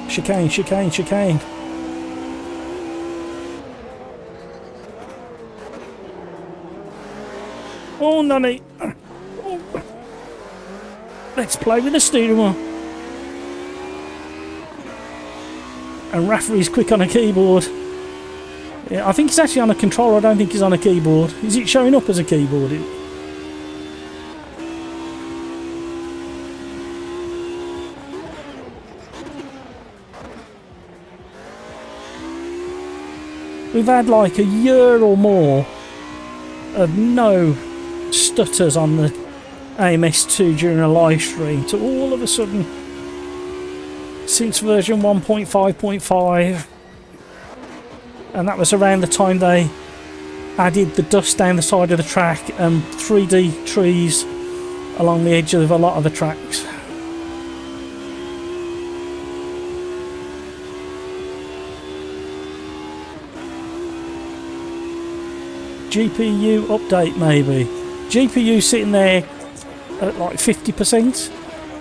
Chicane, chicane, chicane. Oh, nunny. Oh. Let's play with the steering wheel. And Rafferty's quick on a keyboard. Yeah, I think it's actually on a controller. I don't think he's on a keyboard. Is it showing up as a keyboard? We've had like a year or more of no stutters on the AMS2 during a live stream, to all of a sudden, since version 1.5.5, and that was around the time they added the dust down the side of the track and 3D trees along the edge of a lot of the tracks. GPU update maybe. GPU sitting there at like 50%.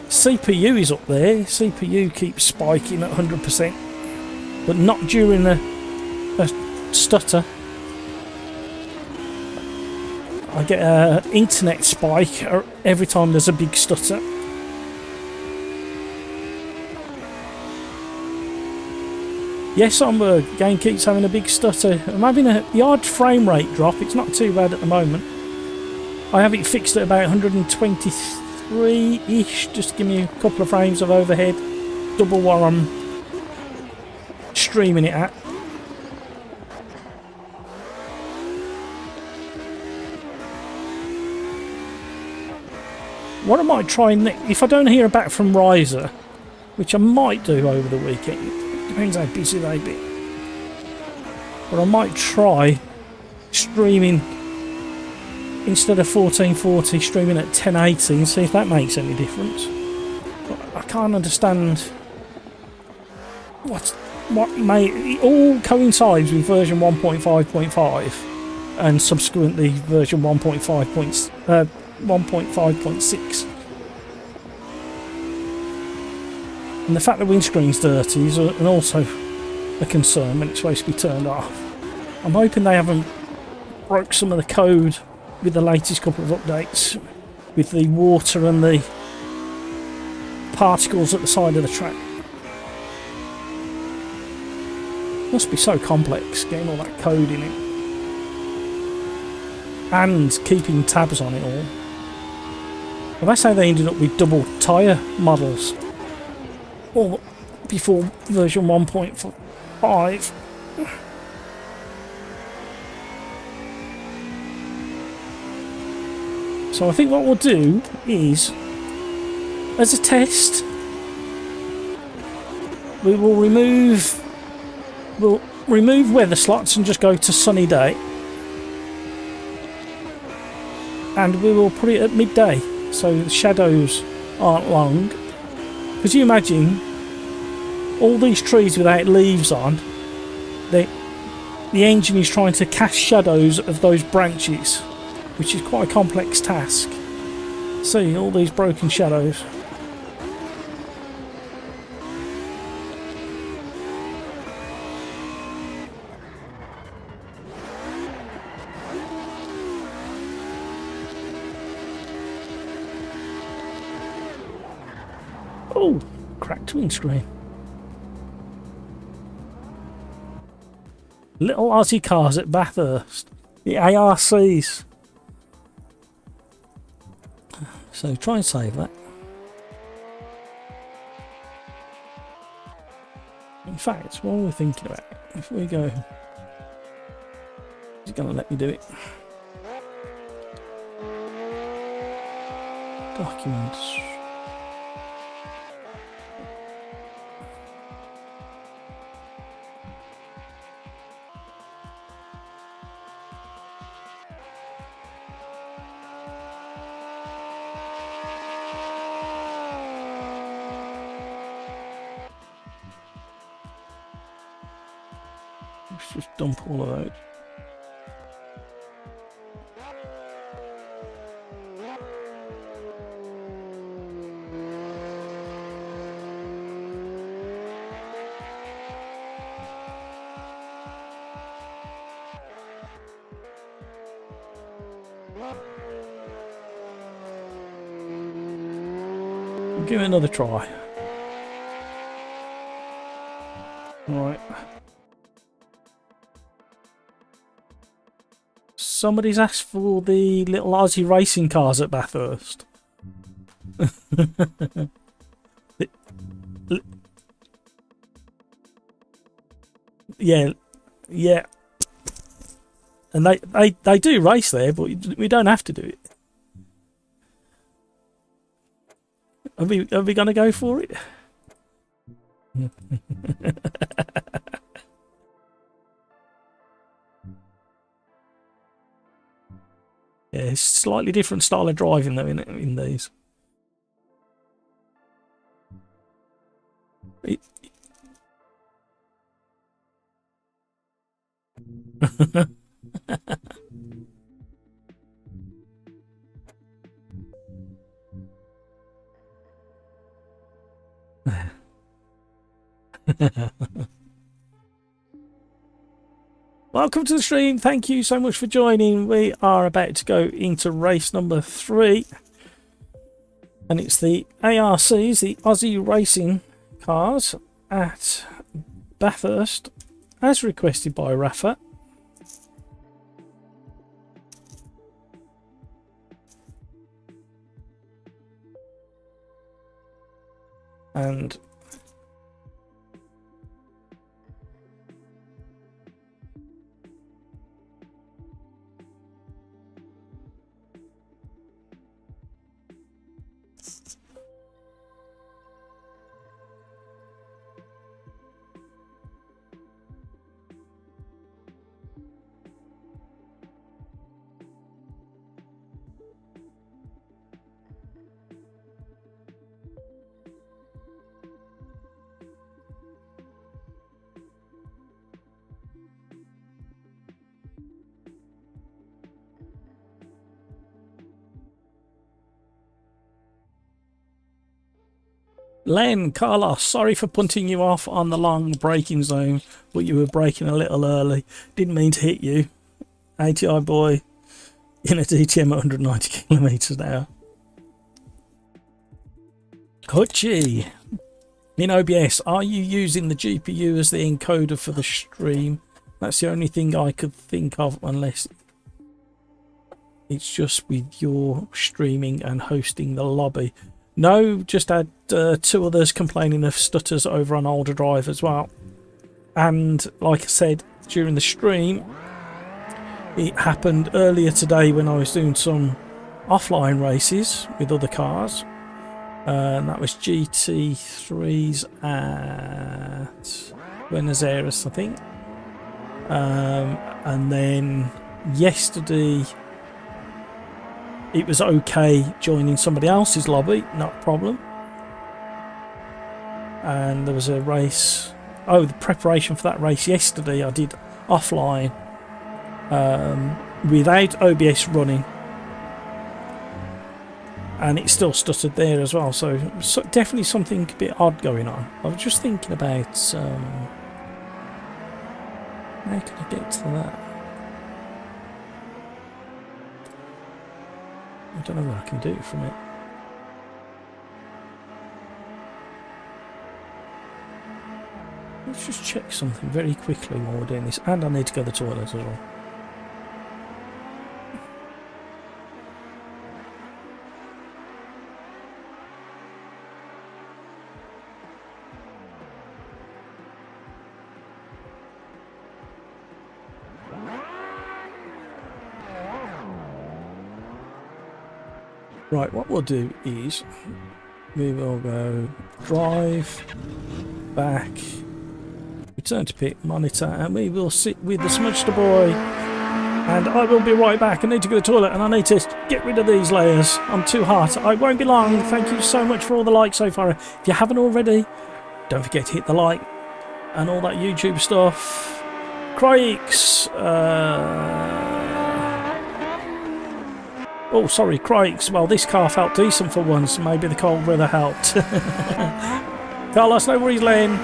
CPU is up there. CPU keeps spiking at 100%, but not during a stutter. I get an internet spike every time there's a big stutter. Yes, the game keeps having a big stutter. I'm having the odd frame rate drop. It's not too bad at the moment. I have it fixed at about 123-ish, just to give me a couple of frames of overhead. Double what I'm streaming it at. What I might try next, if I don't hear back from Riser, which I might do over the weekend, depends how busy they be, but I might try streaming, instead of 1440, streaming at 1080 and see if that makes any difference. But I can't understand what it all coincides with version 1.5.5 and subsequently version 1.5.6. And the fact that windscreen's dirty is also a concern when it's supposed to be turned off. I'm hoping they haven't broke some of the code with the latest couple of updates. with the water and the particles at the side of the track. Must be so complex getting all that code in it and keeping tabs on it all. Well, that's how they ended up with double tyre models, or before version 1.5. So I think what we'll do is, as a test, we'll remove weather slots and just go to sunny day, and we will put it at midday so the shadows aren't long. Could you imagine all these trees without leaves on? The engine is trying to cast shadows of those branches, which is quite a complex task. See all these broken shadows. Oh, cracked windscreen. Little Aussie cars at Bathurst. The ARCs. So try and save that. In fact, what we're thinking about, if we go, he's going to let me do it. Documents. Let's just dump all of those. Give it another try. Right. Somebody's asked for the little Aussie racing cars at Bathurst. Yeah, yeah. And they do race there, but we don't have to do it. Are we going to go for it? Yeah, it's slightly different style of driving though in these. Welcome to the stream. Thank you so much for joining. We are about to go into race number 3, and it's the ARCs, the Aussie racing cars at Bathurst, as requested by Rafa. And Len, Carlos, sorry for punting you off on the long braking zone, but you were braking a little early. Didn't mean to hit you. ATI boy in a DTM at 190 kilometers an hour. Hutchie, in OBS, are you using the GPU as the encoder for the stream? That's the only thing I could think of, unless it's just with your streaming and hosting the lobby. No, just had 2 others complaining of stutters over on OlderDrive as well. And like I said, during the stream, it happened earlier today when I was doing some offline races with other cars. And that was GT3s at Buenos Aires, I think. And then yesterday it was okay joining somebody else's lobby, not a problem. And there was a race, the preparation for that race yesterday I did offline without OBS running, and it still stuttered there as well, so definitely something a bit odd going on. I was just thinking about how can I get to that? I don't know what I can do from it. Let's just check something very quickly while we're doing this, and I need to go to the toilet as well. Right, what we'll do is we will go drive, back, return to pit, monitor, and we will sit with the Smudgester boy. And I will be right back. I need to go to the toilet and I need to get rid of these layers. I'm too hot. I won't be long. Thank you so much for all the likes so far. If you haven't already, don't forget to hit the like and all that YouTube stuff. Crikes. Oh, sorry, crikes. Well, this car felt decent for once. Maybe the cold weather helped. Carlos, no worries, Len.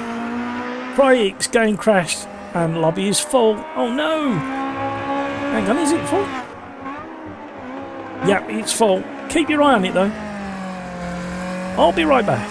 Crikes, game crashed and lobby is full. Oh, no. Hang on, is it full? Yep, it's full. Keep your eye on it, though. I'll be right back.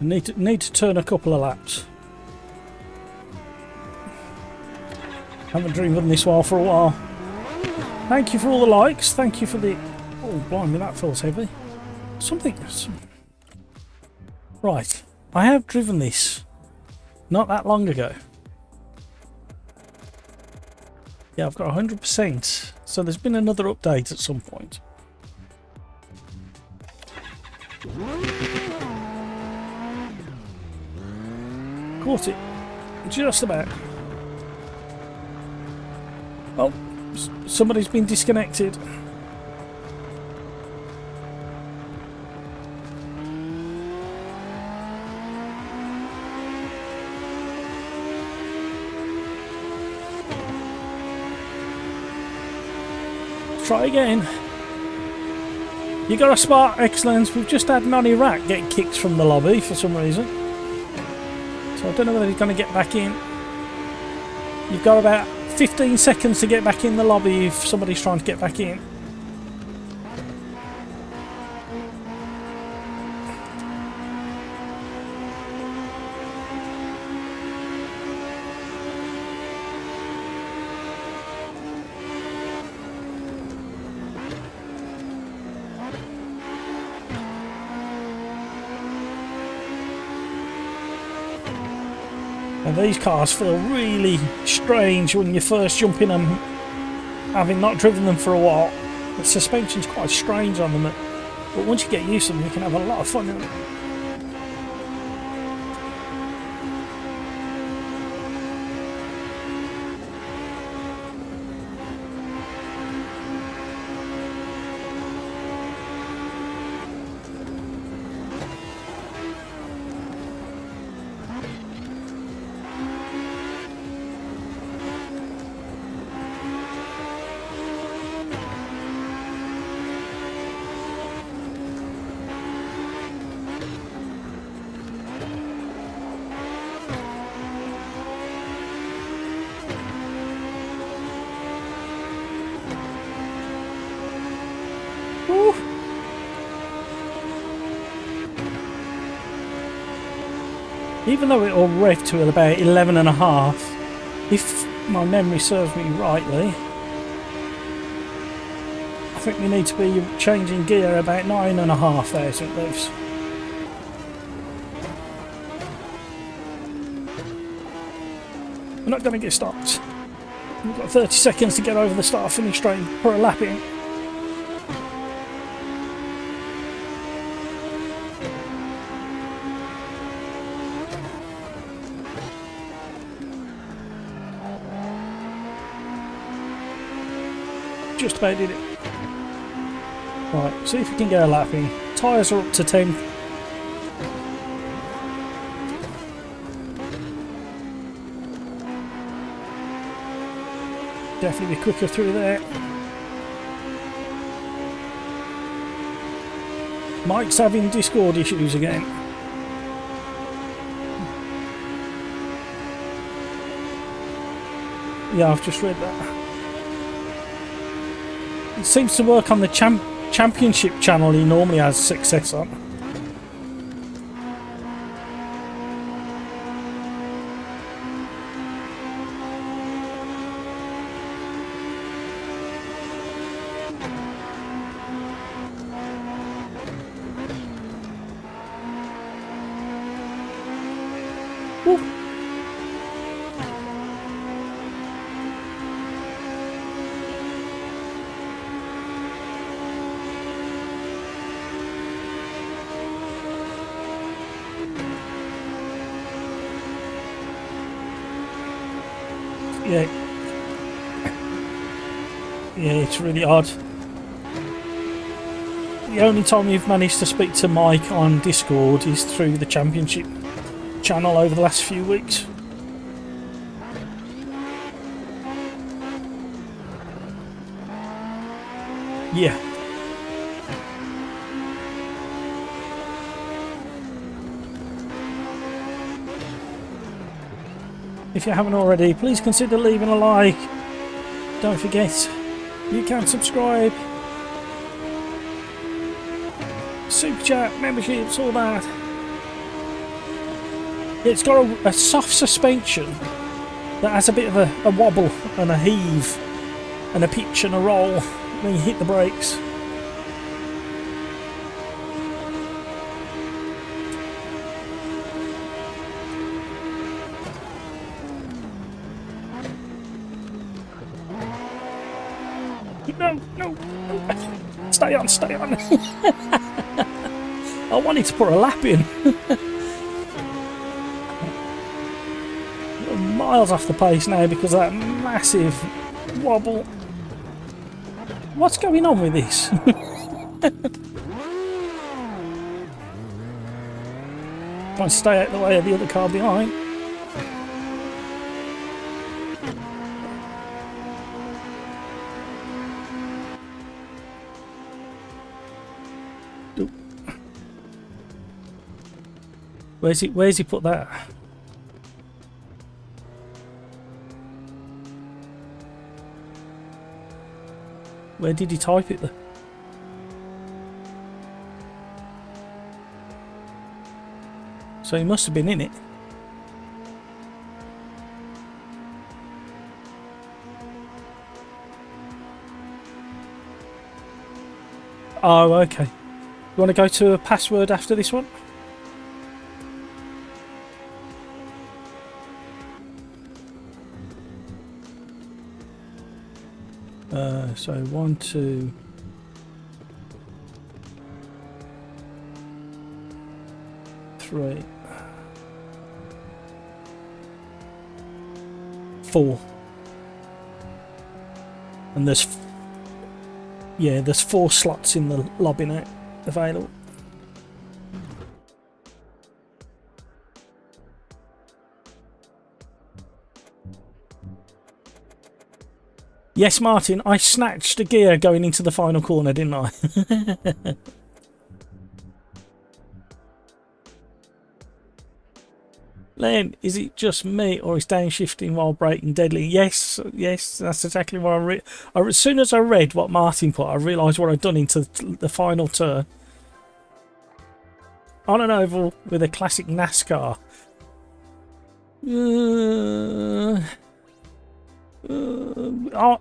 Need to turn a couple of laps. Haven't driven this while for a while. Thank you for all the likes. Thank you for the... Oh, blimey, that feels heavy. Right, I have driven this not that long ago. Yeah, I've got 100%. So there's been another update at some point. Caught it. Just about. Oh, somebody's been disconnected. Try again. You got a spot. Excellent. We've just had Nonny Rat get kicked from the lobby for some reason. So I don't know whether he's going to get back in. You've got about 15 seconds to get back in the lobby if somebody's trying to get back in. And these cars feel really strange when you first jump in them, having not driven them for a while. The suspension's quite strange on them, but once you get used to them, you can have a lot of fun in them. Even though it will rev to about 11.5, if my memory serves me rightly, I think we need to be changing gear about 9,500 revs. We're not going to get stopped. We've got 30 seconds to get over the start-finish straight, put a lap in. Just about did it. Right, see if we can get a lap in. Tyres are up to 10. Definitely be quicker through there. Mike's having Discord issues again. Yeah, I've just read that. It seems to work on the championship channel he normally has success on. Woo. Yeah. Yeah, it's really odd. The only time you've managed to speak to Mike on Discord is through the championship channel over the last few weeks. Yeah. If you haven't already, please consider leaving a like. Don't forget, you can subscribe. Super chat, memberships, all that. It's got a soft suspension that has a bit of a wobble and a heave and a pitch and a roll when you hit the brakes. No, no, no. Stay on, stay on. I wanted to put a lap in. Miles off the pace now because of that massive wobble. What's going on with this? Trying to stay out of the way of the other car behind. Where's he put that? Where did he type it? So he must have been in it. Oh, okay. You want to go to a password after this one? So 1, 2, 3, 4, and there's 4 slots in the lobby now available. Yes, Martin, I snatched a gear going into the final corner, didn't I? Len, is it just me or is downshifting while braking deadly? Yes, that's exactly what as soon as I read what Martin put, I realised what I'd done into the final turn. On an oval with a classic NASCAR.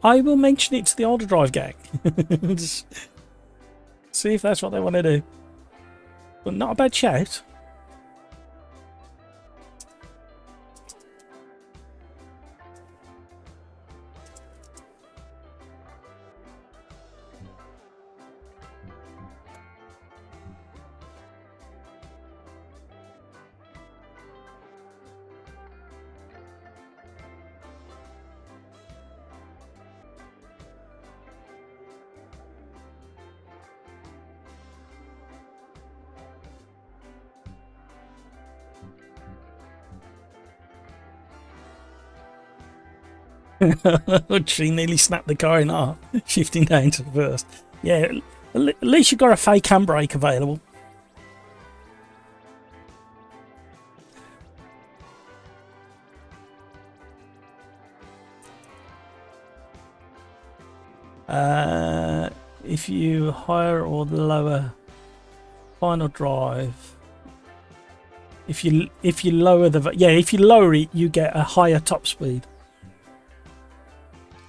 I will mention it to the OlderDrive gang. Just see if that's what they want to do. But not a bad shout. She nearly snapped the car in half, shifting down to the first. Yeah, at least you've got a fake handbrake available. If you higher or lower final drive, if you lower if you lower it, you get a higher top speed.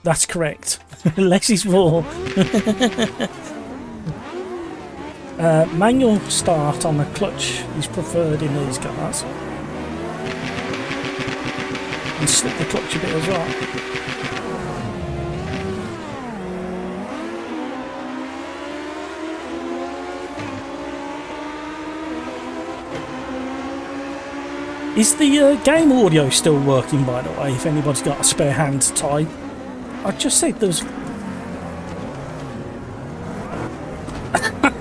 That's correct. Less is more. Manual start on the clutch is preferred in these cars. And slip the clutch a bit as well. Is the game audio still working, by the way, if anybody's got a spare hand to type? I just said there's...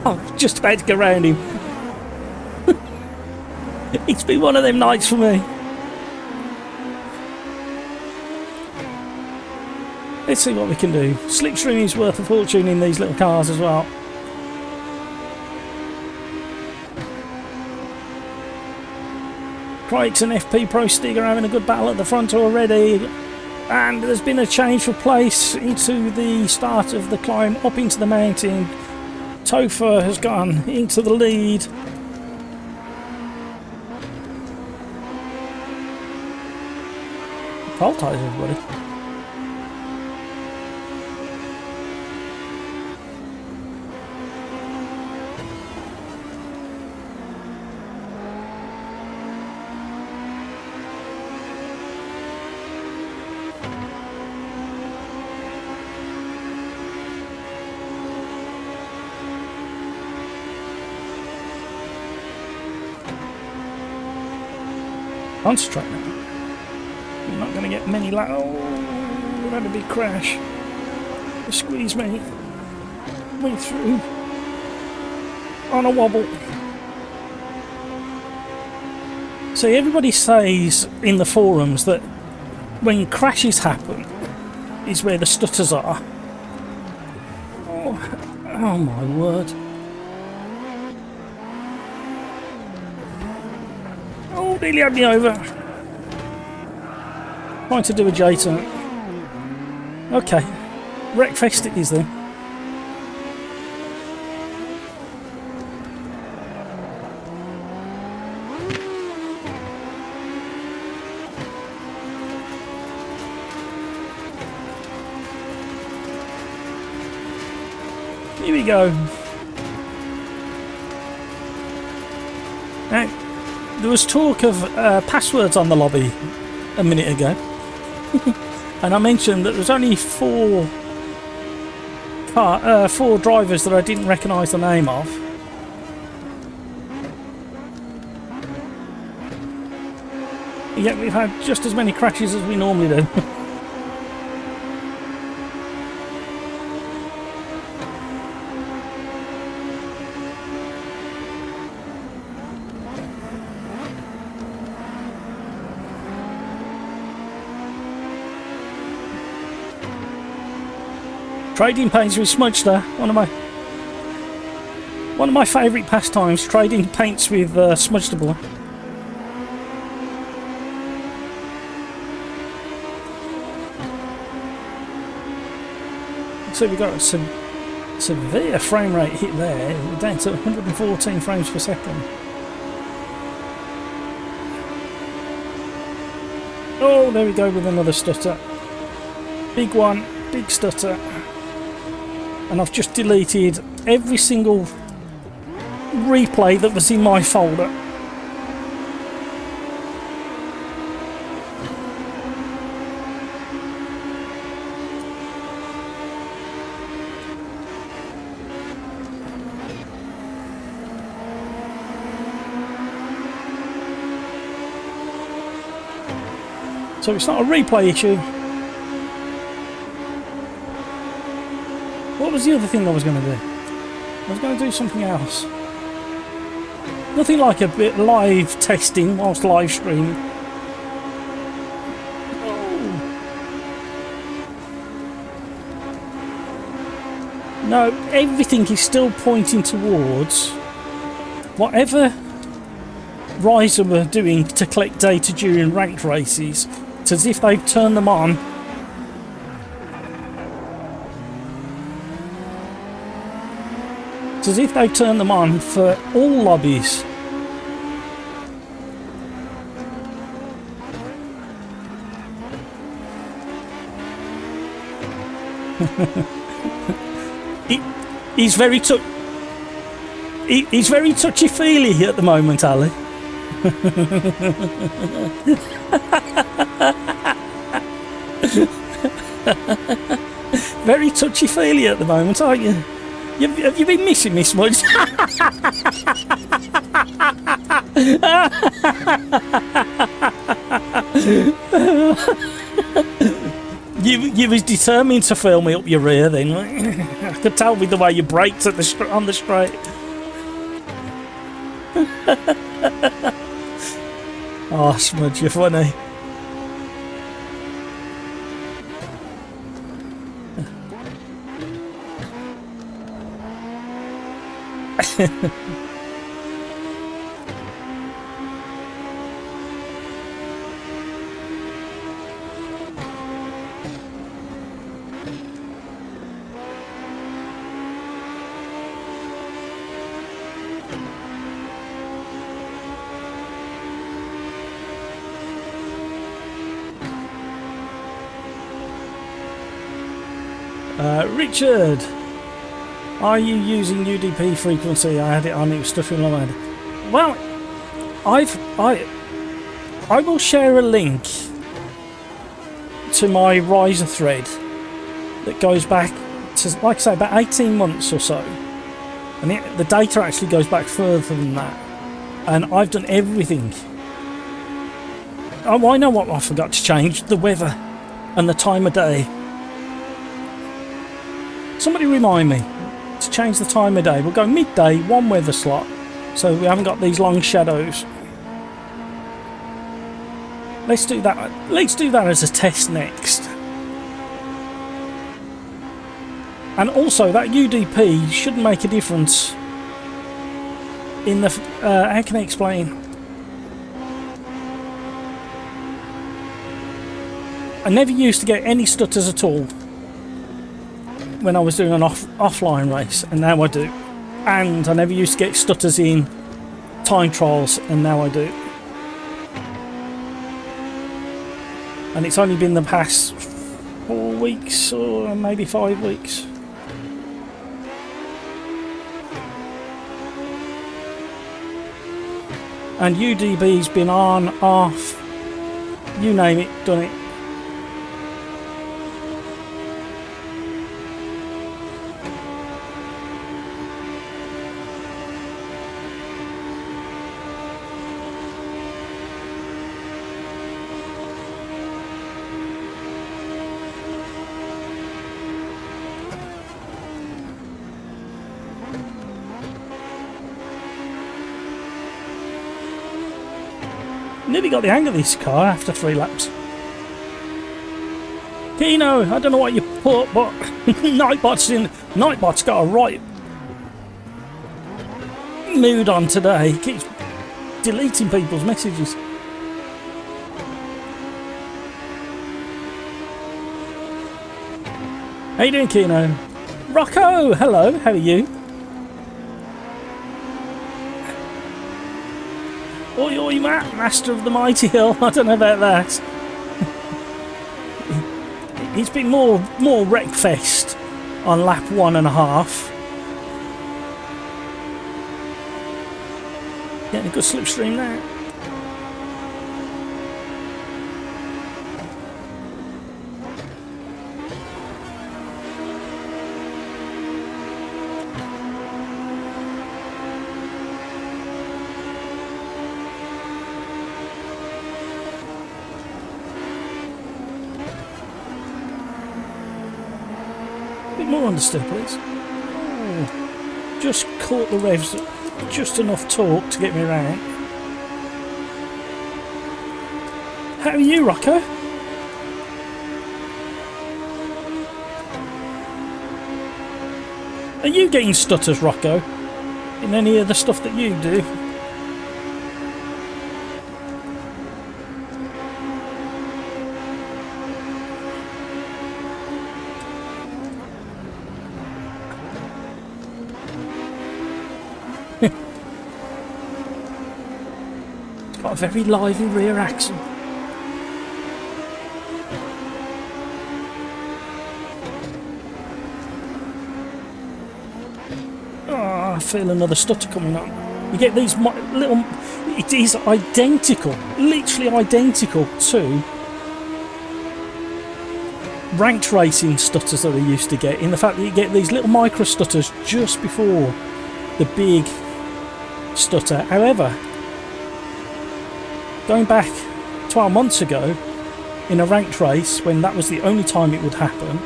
I'm just about to go around him. It's been one of them nights for me. Let's see what we can do. Slipstream is worth a fortune in these little cars as well. Crates and FP Pro Stig are having a good battle at the front already. And there's been a change of place into the start of the climb up into the mountain. Topher has gone into the lead. Hold tight, everybody. Concentrate now. You're not going to get many oh, we had a big crash. They squeezed me through on a wobble. So everybody says in the forums that when crashes happen is where the stutters are. Oh my word. Oh, nearly had me over. Trying to do a J-turn. Okay. Wreckfest it is then. Here we go. Now, there was talk of passwords on the lobby a minute ago. And I mentioned that there's only four drivers that I didn't recognise the name of. Yet we've had just as many crashes as we normally do. Trading paints with Smudgster, one of my favourite pastimes. Trading paints with Smudgster boy. So we got some severe frame rate hit there. We're down to 114 frames per second. Oh, there we go with another stutter. Big one, big stutter. And I've just deleted every single replay that was in my folder. So it's not a replay issue. What was the other thing I was going to do? I was going to do something else. Nothing like a bit live testing whilst live streaming. Oh. No, everything is still pointing towards whatever Riser were doing to collect data during ranked races. It's as if they've turned them on. It's as if they turn them on for all lobbies. He's very touchy-feely at the moment, Ali. Very touchy-feely at the moment, aren't you? Have you been missing me, Smudge? You was determined to fill me up your rear then. I could tell with the way you braked at on the straight. Oh, Smudge, you're funny. Richard, are you using UDP frequency? I had it on, it was stuff in my head. Well, I will share a link to my riser thread that goes back to, like I say, about 18 months or so, and the data actually goes back further than that, and I've done everything. Oh, I know what I forgot to change: the weather and the time of day. Somebody remind me to change the time of day. We'll go midday, one weather slot, so we haven't got these long shadows. Let's do that. Let's do that as a test next. And also, that UDP shouldn't make a difference in the. How can I explain? I never used to get any stutters at all when I was doing an offline race, and now I do. And I never used to get stutters in time trials, and now I do. And it's only been the past 4 weeks or maybe 5 weeks. And UDB's been on, off, you name it, done it. Nearly got the hang of this car after 3 laps. Kino, I don't know what you put, but Nightbot's got a right mood on today. He keeps deleting people's messages. How you doing, Kino? Rocco, hello, how are you? Oi, oi, Matt, master of the mighty hill. I don't know about that. It's been more wreckfest on lap 1.5. Getting a good slipstream now. More understeer, please. Oh, just caught the revs, just enough torque to get me around. How are you, Rocco? Are you getting stutters, Rocco, in any of the stuff that you do? Got a very lively rear axle. Oh, I feel another stutter coming up. You get these little... It is identical, literally identical to ranked racing stutters that I used to get, in the fact that you get these little micro stutters just before the big stutter. However, going back 12 months ago in a ranked race, when that was the only time it would happen,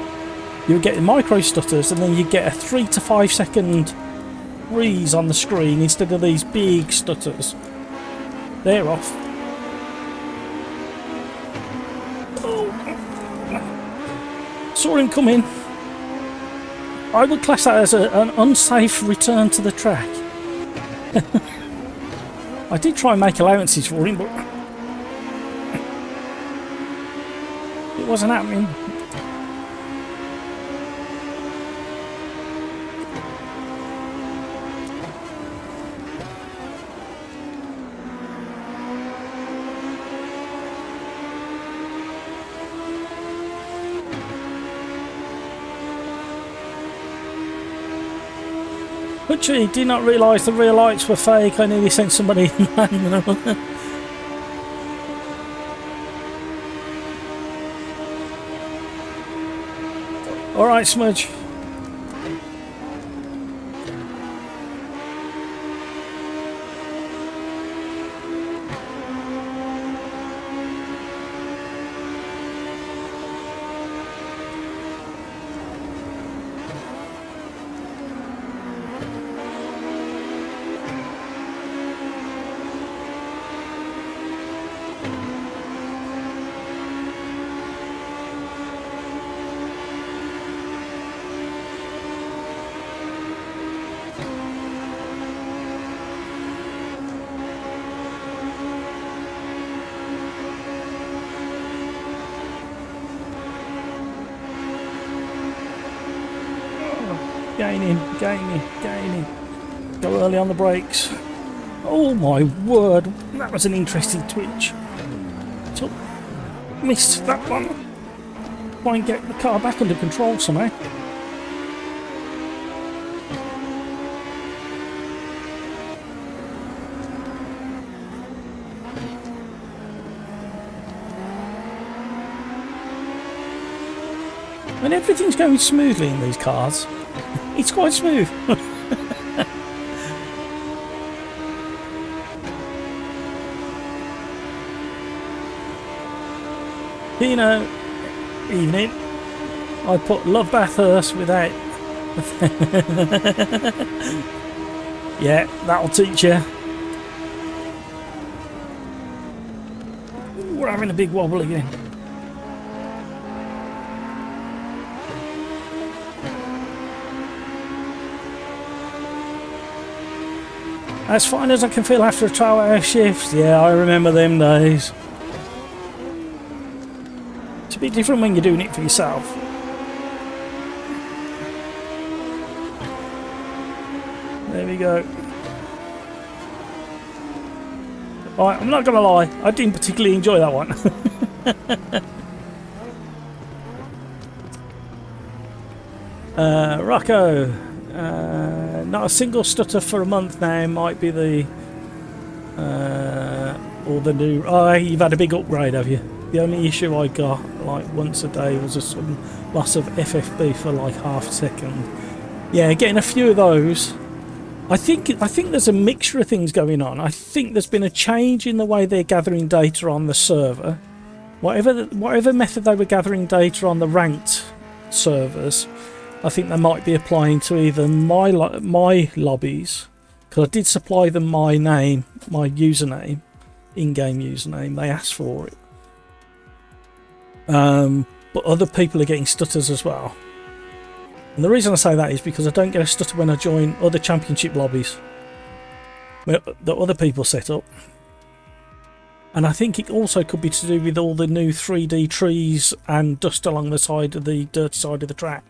you would get micro stutters, and then you'd get a 3 to 5 second breeze on the screen instead of these big stutters. They're off. Oh. Saw him come in. I would class that as an unsafe return to the track. I did try and make allowances for him, but it wasn't happening. Butchie, did not realise the real lights were fake. I nearly sent somebody in manual. Alright, Smudge. Gaining. Go early on the brakes. Oh my word, that was an interesting twitch. So, missed that one. Try and get the car back under control somehow. When everything's going smoothly in these cars, it's quite smooth. Pino, evening. I put Love Bathurst without. Yeah, that'll teach you. We're having a big wobble again. As fine as I can feel after a 12-hour shift. Yeah, I remember them days. It's a bit different when you're doing it for yourself. There we go. Alright, I'm not going to lie. I didn't particularly enjoy that one. Rocco. Not a single stutter for a month now. Might be the or the new. Oh, you've had a big upgrade, have you? The only issue I got like once a day was a sudden loss of FFB for like half a second. Yeah, getting a few of those. I think there's a mixture of things going on. I think there's been a change in the way they're gathering data on the server. Whatever method they were gathering data on the ranked servers, I think they might be applying to either my lobbies, because I did supply them my name, my username, in-game username. They asked for it. But other people are getting stutters as well. And the reason I say that is because I don't get a stutter when I join other championship lobbies that other people set up. And I think it also could be to do with all the new 3D trees and dust along the side of the dirty side of the track.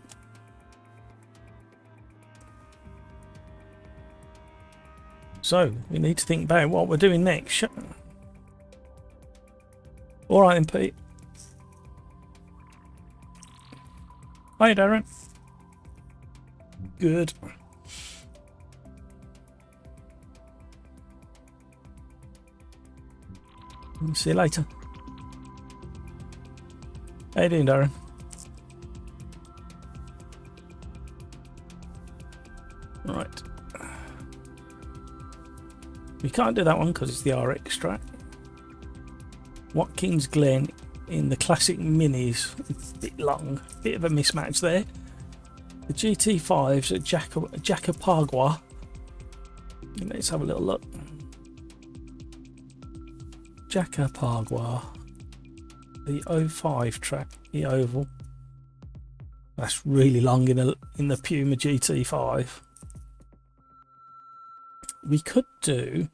So, we need to think about what we're doing next. Alright then, Pete. Hi, Darren. Good. See you later. How you doing, Darren? Right. We can't do that one because it's the RX track. Watkins Glen in the classic minis. A bit long. Bit of a mismatch there. The GT5's at Jacapagua. Let's have a little look. Jacapagua. The 05 track, the oval. That's really long in the Puma GT5. We could do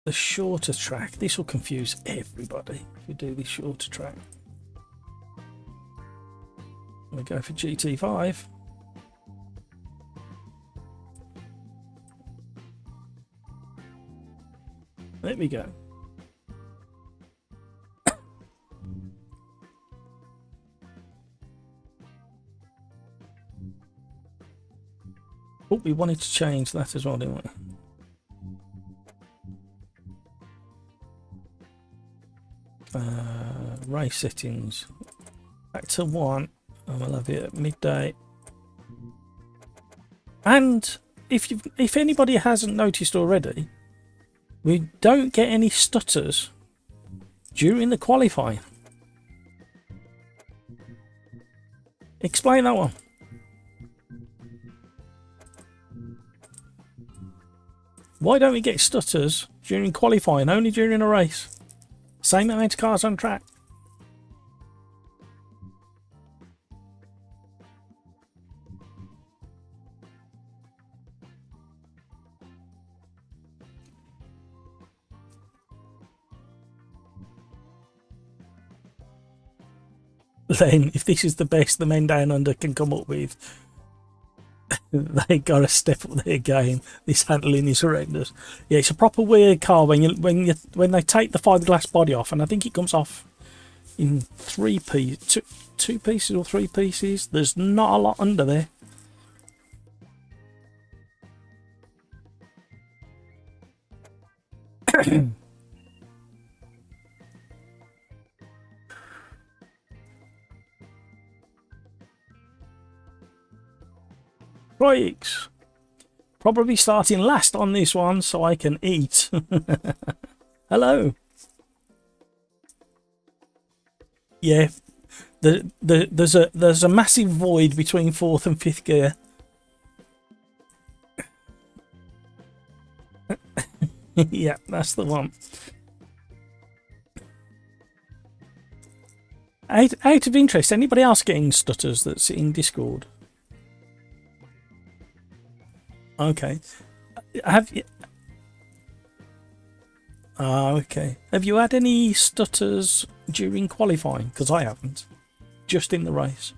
the shorter track. This will confuse everybody if we do the shorter track. We go for GT5. There we go. we wanted to change that as well, didn't we? Race settings. Back to 1. And we'll have it at midday. And if anybody hasn't noticed already, we don't get any stutters during the qualifying. Explain that one. Why don't we get stutters during qualifying, only during a race? Same amount of cars on track. Then, if this is the best the men down under can come up with, they gotta step up their game. This handling is horrendous. Yeah, it's a proper weird car when they take the fiberglass body off, and I think it comes off in 2 pieces or 3 pieces. There's not a lot under there. Right, probably starting last on this one so I can eat. Hello. Yeah, there's a massive void between 4th and 5th gear. Yeah, that's the one. Out of interest, anybody else getting stutters that's in Discord? Okay. Have you? Okay. Have you had any stutters during qualifying? Because I haven't. Just in the race.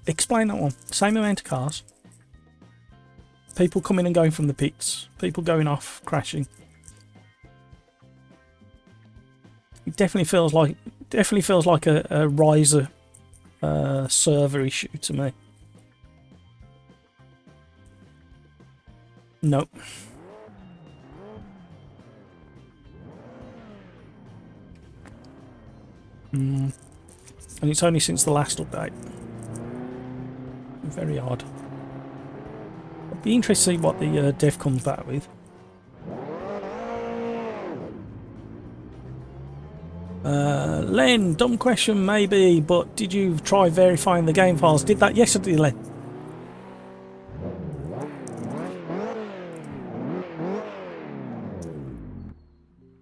Explain that one. Same amount of cars. People coming and going from the pits. People going off, crashing. It definitely feels like a riser server issue to me. Nope. And it's only since the last update. Very odd. I'd be interested to see what the dev comes back with. Len, dumb question maybe, but did you try verifying the game files? Did that yesterday, Len?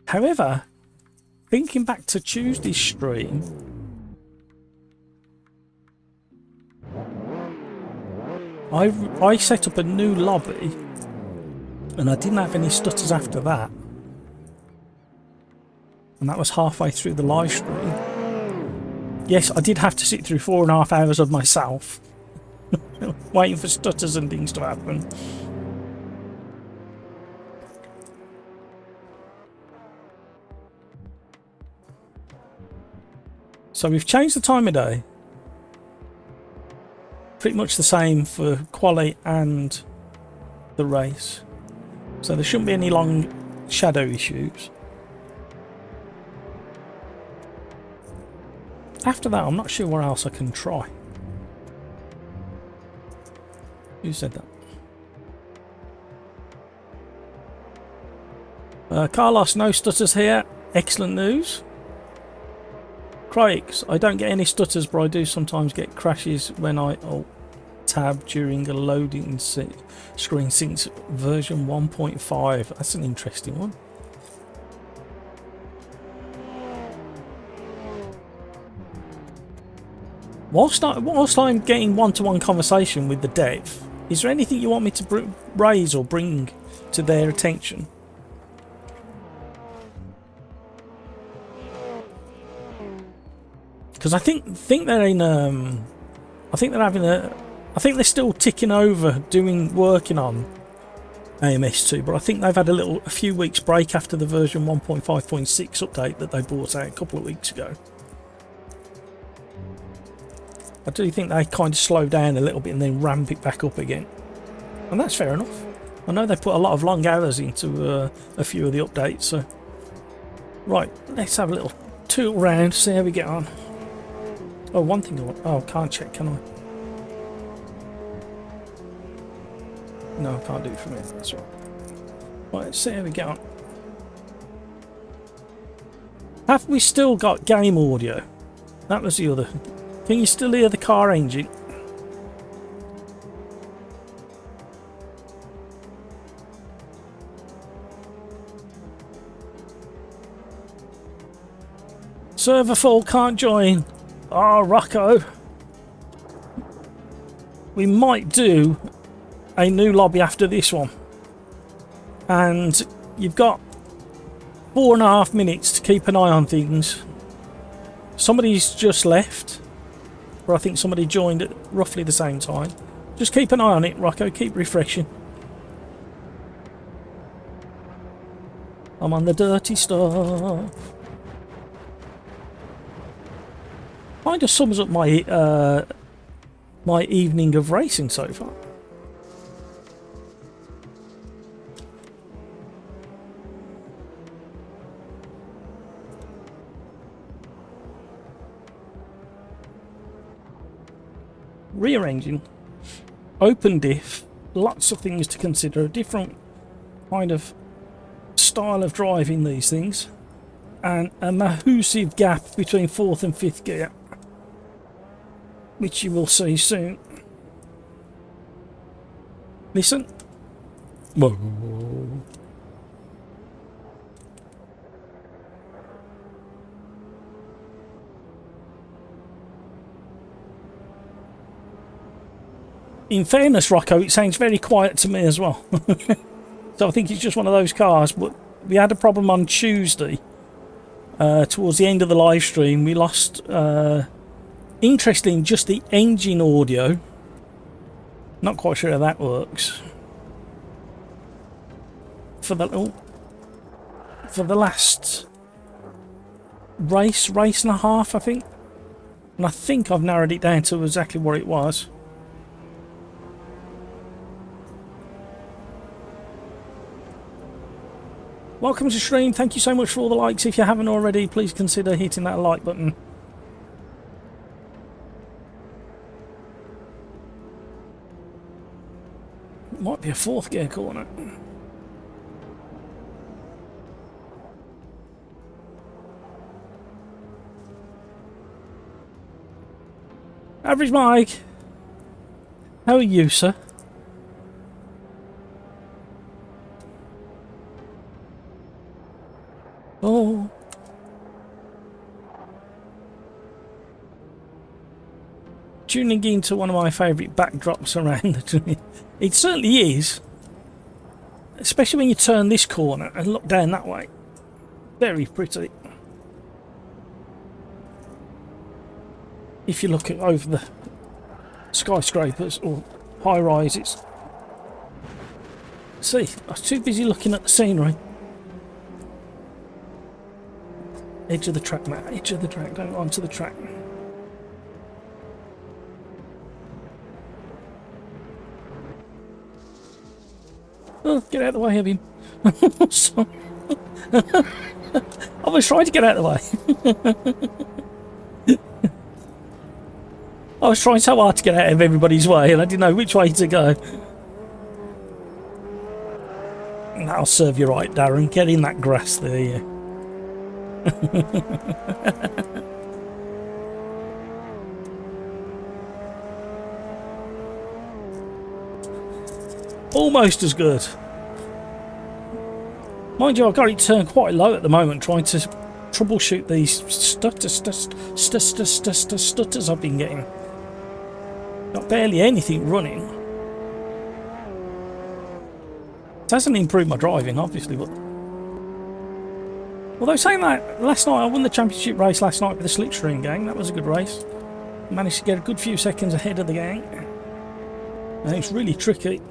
However, thinking back to Tuesday's stream, I set up a new lobby and I didn't have any stutters after that. And that was halfway through the live stream. Yes, I did have to sit through 4.5 hours of myself waiting for stutters and things to happen. So we've changed the time of day. Pretty much the same for quali and the race. So there shouldn't be any long shadow issues. After that, I'm not sure where else I can try. Who said that? Carlos, no stutters here. Excellent news. Crikes, I don't get any stutters, but I do sometimes get crashes when I alt-tab during a loading screen since version 1.5. That's an interesting one. Whilst I'm getting one-to-one conversation with the dev, is there anything you want me to raise or bring to their attention? Because I think they're in I think they're still ticking over working on AMS2, but I think they've had a few weeks break after the version 1.5.6 update that they brought out a couple of weeks ago. I do think they kind of slow down a little bit and then ramp it back up again. And that's fair enough. I know they put a lot of long hours into a few of the updates, so... Right, let's have a little tool round, see how we get on. Oh, one thing I want... Oh, I can't check, can I? No, I can't do it from here, that's right. Right, let's see how we get on. Have we still got game audio? That was the other. Can you still hear the car engine? Server full, can't join. Oh, Rocco. We might do a new lobby after this one. And you've got 4.5 minutes to keep an eye on things. Somebody's just left. Or I think somebody joined at roughly the same time. Just keep an eye on it, Rocco. Keep refreshing. I'm on the dirty stuff. Kind of sums up my my evening of racing so far. Rearranging, open diff, lots of things to consider, a different kind of style of driving these things, and a massive gap between 4th and 5th gear, which you will see soon. Listen. Whoa. In fairness, Rocco, it sounds very quiet to me as well. So I think it's just one of those cars. But we had a problem on Tuesday. Towards the end of the live stream, we lost, interestingly, just the engine audio. Not quite sure how that works. For the last race and a half, I think. And I think I've narrowed it down to exactly what it was. Welcome to stream. Thank you so much for all the likes. If you haven't already, please consider hitting that like button. It might be a 4th gear corner. Average Mike. How are you, sir? Oh. Tuning into one of my favourite backdrops around the tree. It certainly is. Especially when you turn this corner and look down that way. Very pretty. If you look at over the skyscrapers or high rises. See, I was too busy looking at the scenery. Edge of the track, Matt. Edge of the track. Don't go onto the track. Oh, get out of the way of him. Sorry. I was trying to get out of the way. I was trying so hard to get out of everybody's way and I didn't know which way to go. That'll serve you right, Darren. Get in that grass there, yeah. Almost as good. Mind you, I've got it turned quite low at the moment, trying to troubleshoot these stutters I've been getting. Got barely anything running. It hasn't improved my driving, obviously, but... Although saying that, last night I won the championship race last night with the Slipstream gang. That was a good race. Managed to get a good few seconds ahead of the gang. And it's really tricky.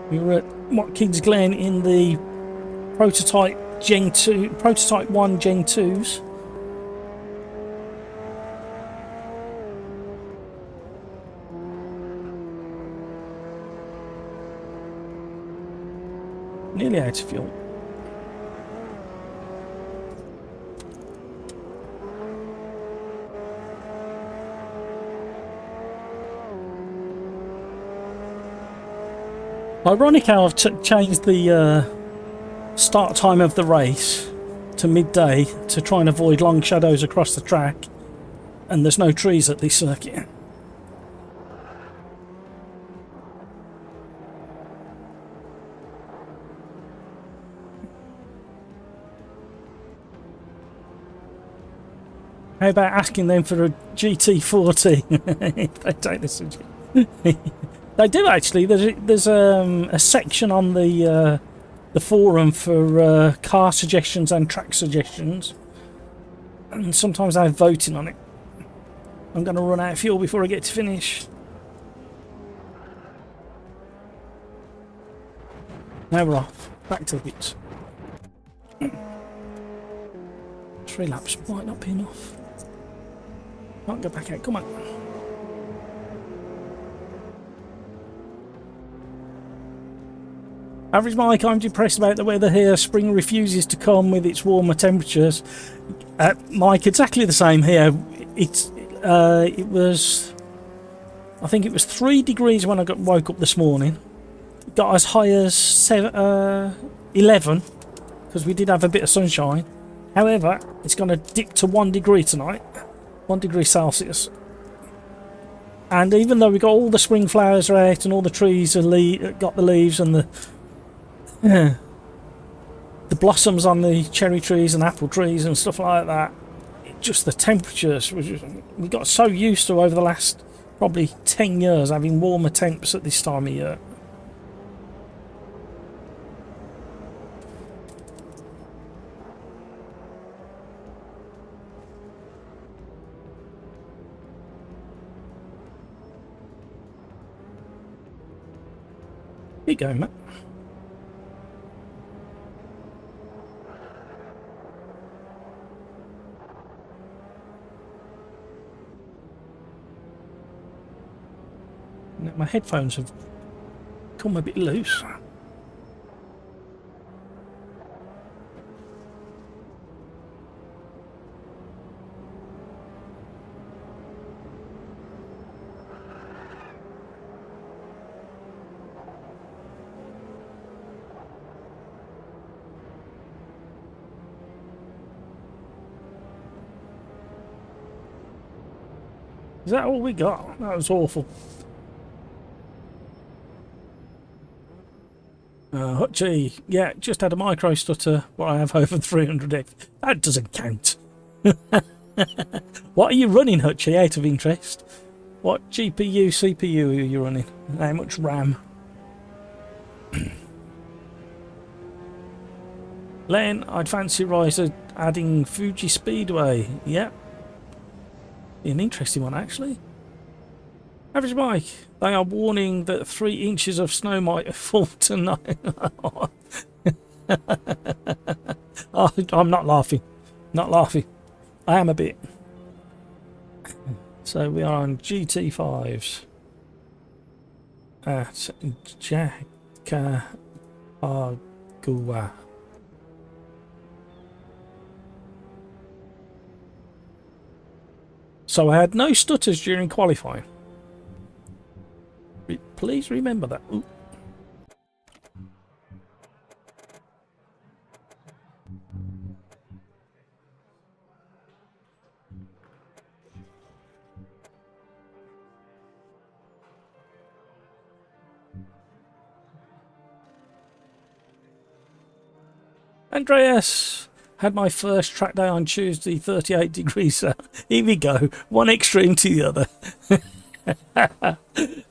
We were at Watkins Glen in the prototype Gen 2, prototype 1 Gen 2's. Nearly out of fuel. Ironic how I've changed the start time of the race to midday to try and avoid long shadows across the track, and there's no trees at this circuit. How about asking them for a GT40 if they take this? They do actually. There's a section on the forum for car suggestions and track suggestions, and sometimes they're voting on it. I'm going to run out of fuel before I get to finish. Now we're off. Back to the pits. 3 laps might not be enough. Can't go back out. Come on. Average Mike, I'm depressed about the weather here. Spring refuses to come with its warmer temperatures. Mike, exactly the same here. It was, I think it was 3 degrees when I woke up this morning. It got as high as 11 because we did have a bit of sunshine. However, it's going to dip to 1 degree tonight. 1 degree Celsius. And even though we got all the spring flowers out and all the trees are got the leaves and the blossoms on the cherry trees and apple trees and stuff like that, just the temperatures, we got so used to over the last probably 10 years having warmer temps at this time of year. Keep going, Matt. My headphones have come a bit loose. Is that all we got? That was awful. Hutchie, yeah, just had a micro stutter, but I have over 300F. That doesn't count. What are you running, Hutchie, out of interest? What GPU, CPU are you running? How much RAM? Len, I'd fancy Riser adding Fuji Speedway. Yeah. Be an interesting one, actually. Average Mike, they are warning that 3 inches of snow might fall tonight. Oh, I'm not laughing. Not laughing. I am a bit. So we are on GT5s at Jacaragua. So I had no stutters during qualifying. Please remember that. Ooh. Andreas, had my first track day on Tuesday, 38 degrees. Here we go, one extreme to the other.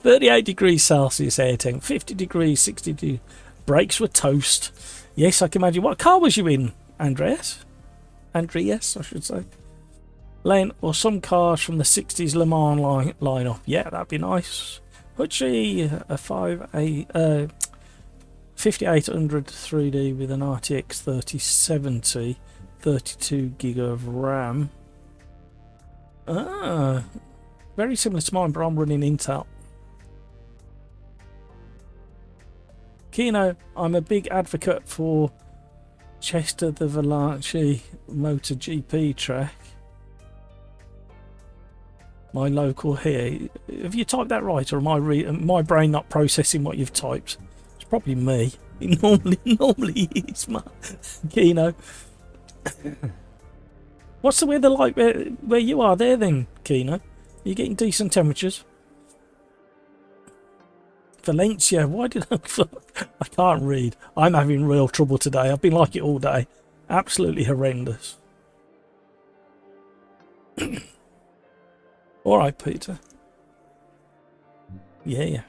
38 degrees Celsius air temp, 50 degrees, 60 degrees. Brakes were toast. Yes, I can imagine. What car was you in, Andreas? Andreas, I should say. Lane, or some cars from the 60s Le Mans lineup. Yeah, that'd be nice. Hutchie, a 5800 3D with an RTX 3070, 32 gig of RAM. Ah, very similar to mine, but I'm running Intel. Kino, I'm a big advocate for Chester the Valachi MotoGP track. My local here. Have you typed that right, or am my brain not processing what you've typed? It's probably me. It normally is, Kino. What's the weather like where you are there then, Kino? Are you getting decent temperatures? Valencia, why did I can't read. I'm having real trouble today. I've been like it all day. Absolutely horrendous. Alright, Peter. Yeah.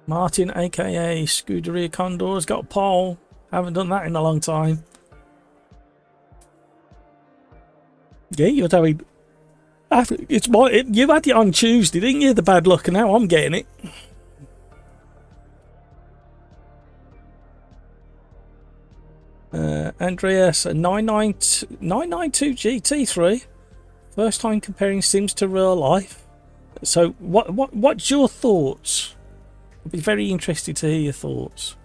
Martin, aka Scuderia Condor, has got a pole. Haven't done that in a long time. Yeah, you're having. You had it on Tuesday, didn't you? The bad luck, and now I'm getting it. Andreas, a 992 GT3. First time comparing Sims to real life. So, what's your thoughts? I'd be very interested to hear your thoughts.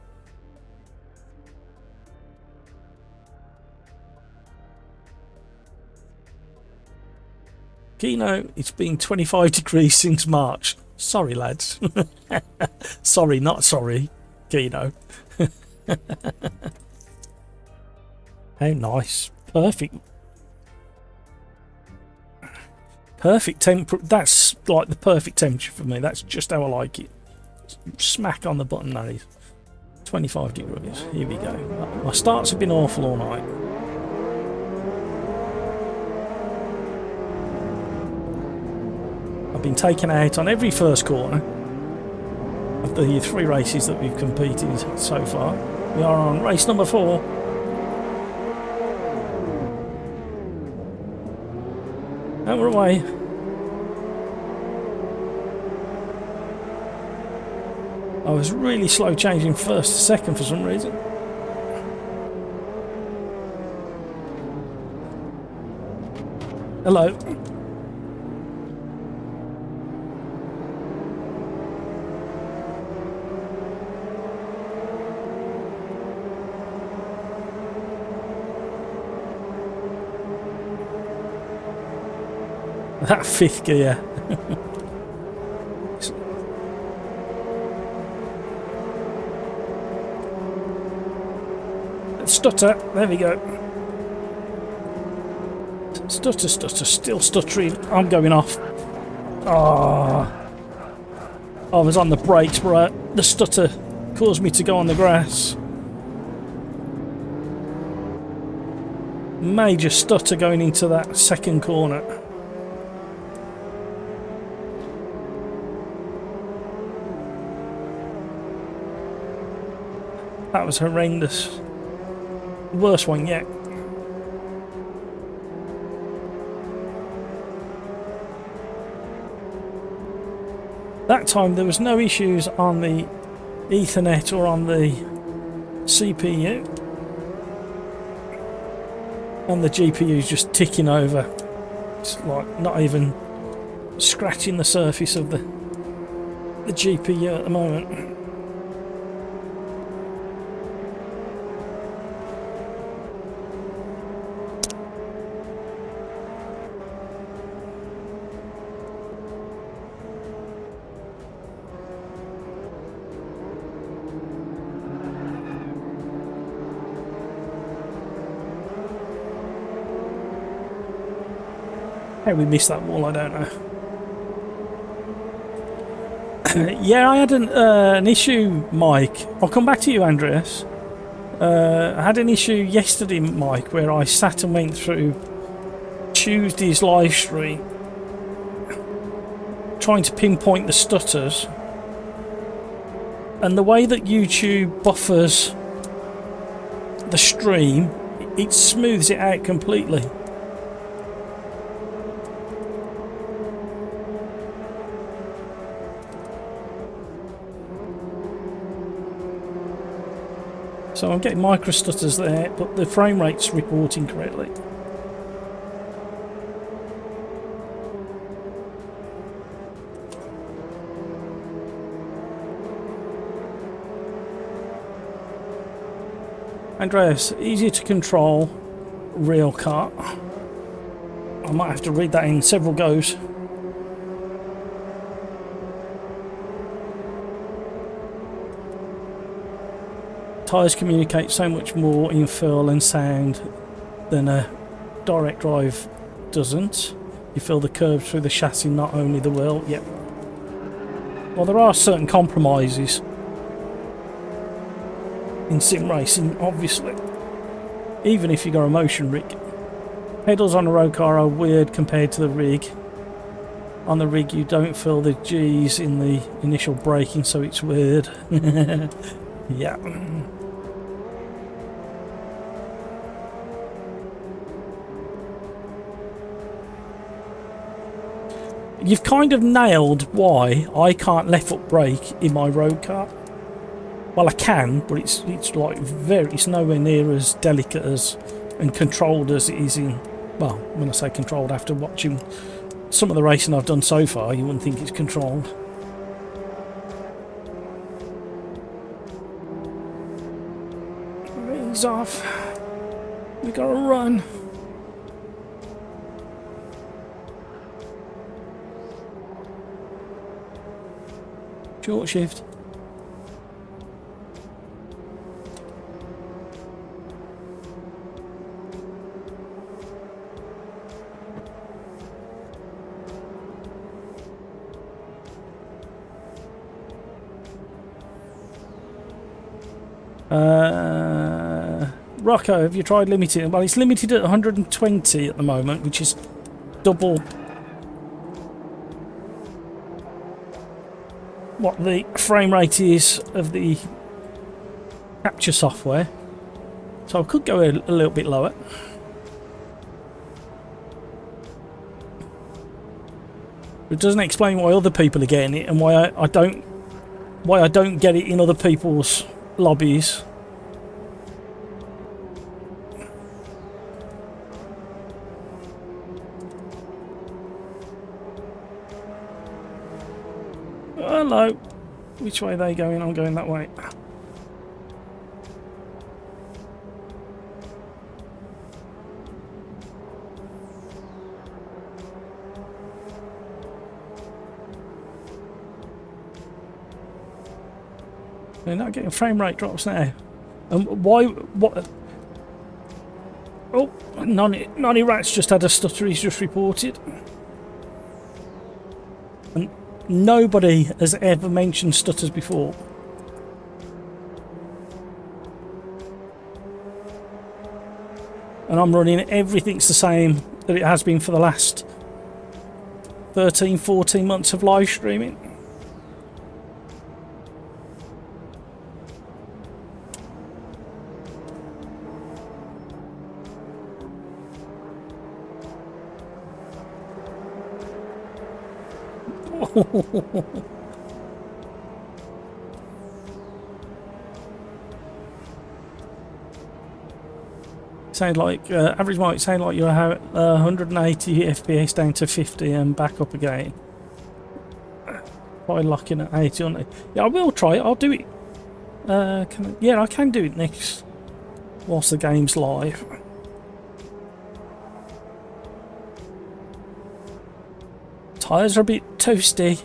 Kino, it's been 25 degrees since March. Sorry, lads. Sorry, not sorry, Kino. How nice. Perfect. Perfect temper. That's like the perfect temperature for me. That's just how I like it. Smack on the button, that is. 25 degrees. Here we go. My starts have been awful all night. I've been taken out on every first corner of the 3 races that we've competed so far. We are on race number 4. And we're away. I was really slow changing first to second for some reason. Hello. That 5th gear. Stutter, there we go. Stutter, still stuttering. I'm going off. Oh, I was on the brakes, but the stutter caused me to go on the grass. Major stutter going into that second corner. That was horrendous. Worst one yet. That time there was no issues on the Ethernet or on the CPU. And the GPU's just ticking over. It's like not even scratching the surface of the GPU at the moment. How we missed that wall, I don't know. Yeah, I had an issue, Mike. I'll come back to you, Andreas. I had an issue yesterday, Mike, where I sat and went through Tuesday's live stream trying to pinpoint the stutters, and the way that YouTube buffers the stream, it smooths it out completely. So I'm getting micro stutters there, but the frame rate's reporting correctly. Andreas, easier to control real car. I might have to read that in several goes. Tyres communicate so much more in feel and sound than a direct drive doesn't. You feel the curves through the chassis, not only the wheel. Yep. Well, there are certain compromises in sim racing, obviously. Even if you got a motion rig. Pedals on a road car are weird compared to the rig. On the rig you don't feel the G's in the initial braking, so it's weird. Yeah. You've kind of nailed why I can't left foot brake in my road car. Well, I can, but it's like it's nowhere near as delicate as and controlled as it is in. Well, when I say controlled, after watching some of the racing I've done so far, you wouldn't think it's controlled. Rings off. We gotta run. Short shift. Rocco, have you tried limiting? Well, it's limited at 120 at the moment, which is double what the frame rate is of the capture software. So I could go a little bit lower. It doesn't explain why other people are getting it and why I don't get it in other people's lobbies. Hello. Which way are they going? I'm going that way. They're not getting frame rate drops now. Why? What? Oh, Nonny Rat's just had a stutter. He's just reported. And nobody has ever mentioned stutters before. And I'm running everything's the same that it has been for the last 13, 14 months of live streaming. Sound like average might sound like you're 180 FPS down to 50 and back up again. By locking at 80 on it. Yeah, I will try it. I'll do it. Yeah, I can do it next whilst the game's live. Tyres are a bit toasty.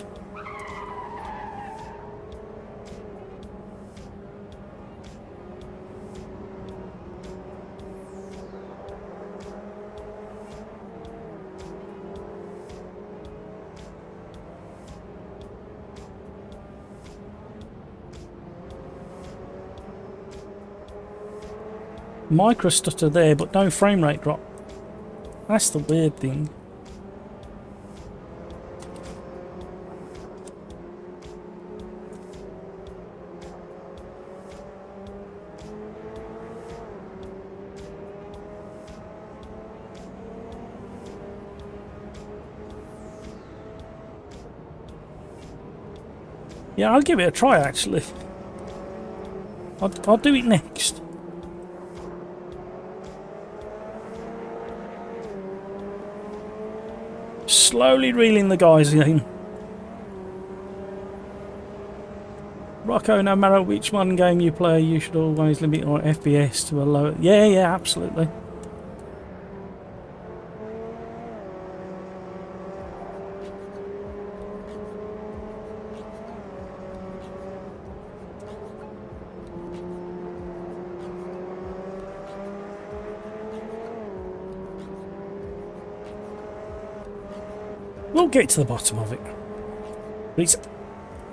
Micro stutter there, but no frame rate drop. That's the weird thing. Yeah, I'll give it a try actually. I'll do it next. Slowly reeling the guys in. Rocco, no matter which modern game you play, you should always limit your FPS to a low... Yeah, yeah, absolutely. We'll get to the bottom of it. But it's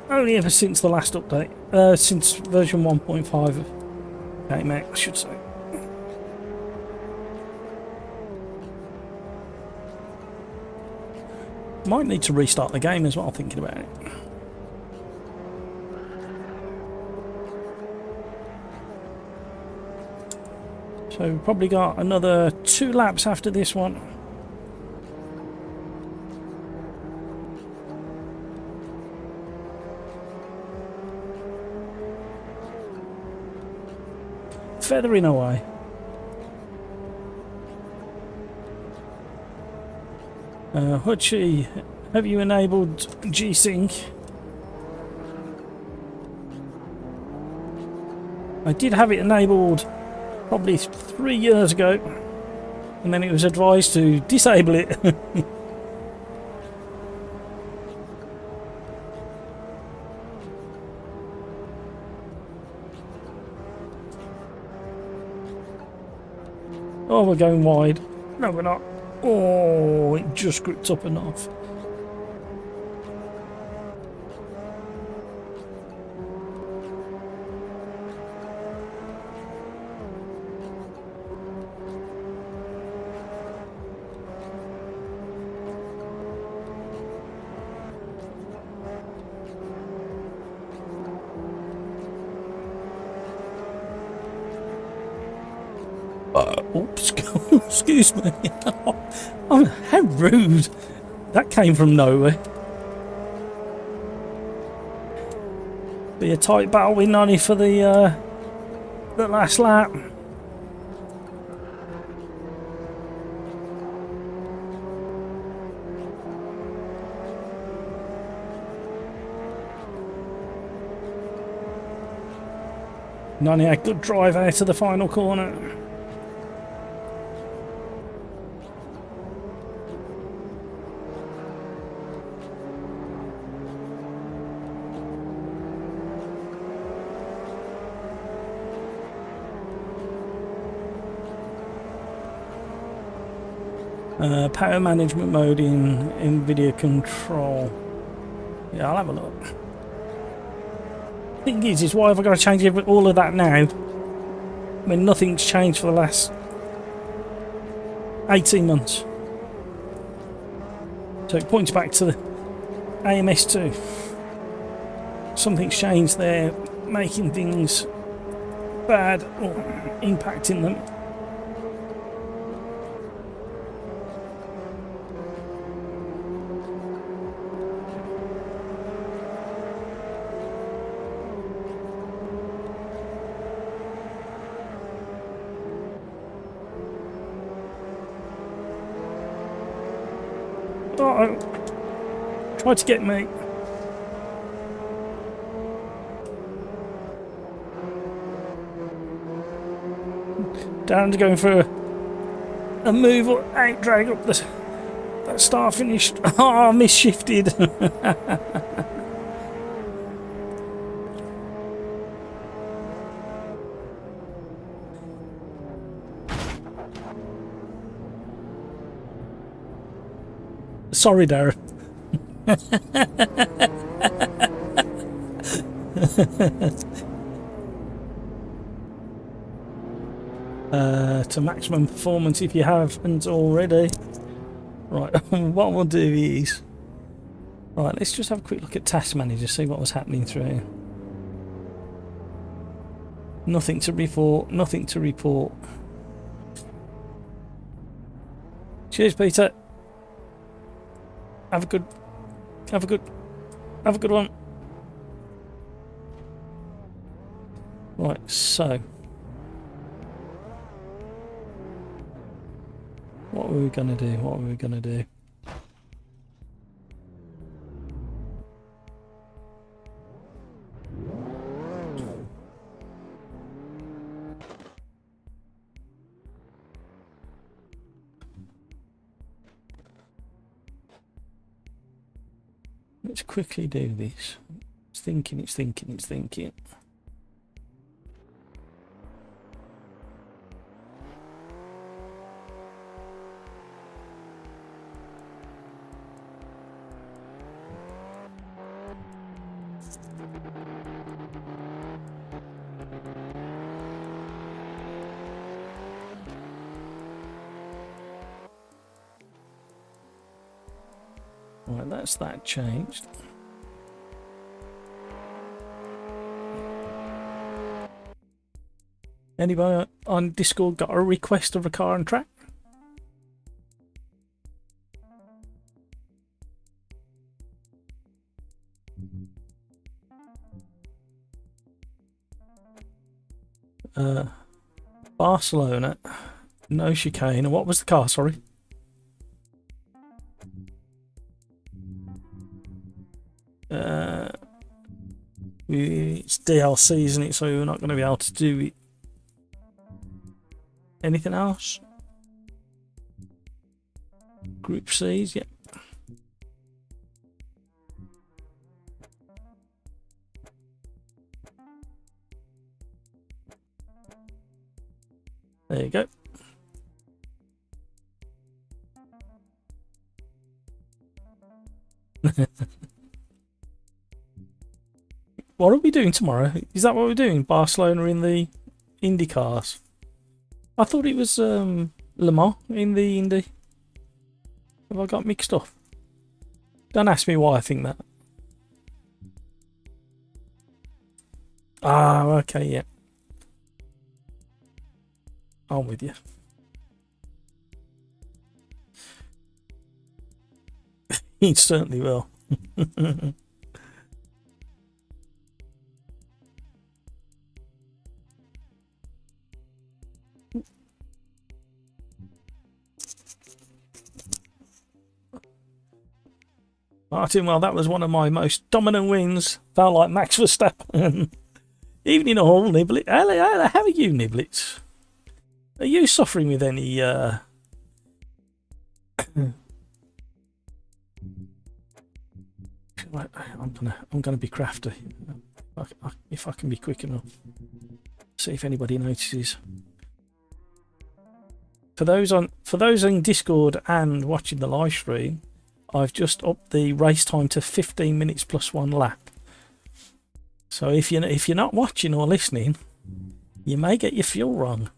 only ever since the last update, since version 1.5 of AMS, I should say. Might need to restart the game as well, thinking about it. So we've probably got another 2 laps after this one. Feathering away. Hutchie, have you enabled G-Sync? I did have it enabled probably 3 years ago, and then it was advised to disable it. Oh, we're going wide. No, we're not. Oh, it just gripped up enough. Oops, excuse me. Oh, how rude. That came from nowhere. Be a tight battle with Nonny for the last lap. Nonny had good drive out of the final corner. Power management mode in NVIDIA control. Yeah, I'll have a look. Thing is why have I got to change all of that now when nothing's changed for the last 18 months? So it points back to the AMS2. Something's changed there, making things bad or impacting them. Uh-oh. Try to get me. Darren's going for a move or out drag up that start finish. Oh, misshifted. Sorry, Darren. To maximum performance if you haven't already. Right, what we'll do is... Right, let's just have a quick look at Task Manager, see what was happening through here. Nothing to report, nothing to report. Cheers, Peter. Have a good one. Right, so what were we gonna do? Let's quickly do this. It's thinking, it's thinking, it's thinking. Right, that's that changed. Anybody on Discord got a request of a car and track? Barcelona, no chicane. And what was the car? Sorry. It's DLC, isn't it? So we're not going to be able to do it. Anything else? Group C's, yeah. There you go. What are we doing tomorrow? Is that what we're doing? Barcelona in the Indy cars? I thought it was Le Mans in the Indy. Have I got mixed up? Don't ask me why I think that. Ah, okay, yeah. I'm with you. He certainly will. Martin, well, that was one of my most dominant wins. Felt like Max Verstappen. Evening all, Niblet. Hello, how are you, Niblets? Are you suffering with any I'm gonna be crafty if I can be quick enough. See if anybody notices. For those on Discord and watching the live stream, I've just upped the race time to 15 minutes plus 1 lap. So if you're not watching or listening, you may get your fuel wrong.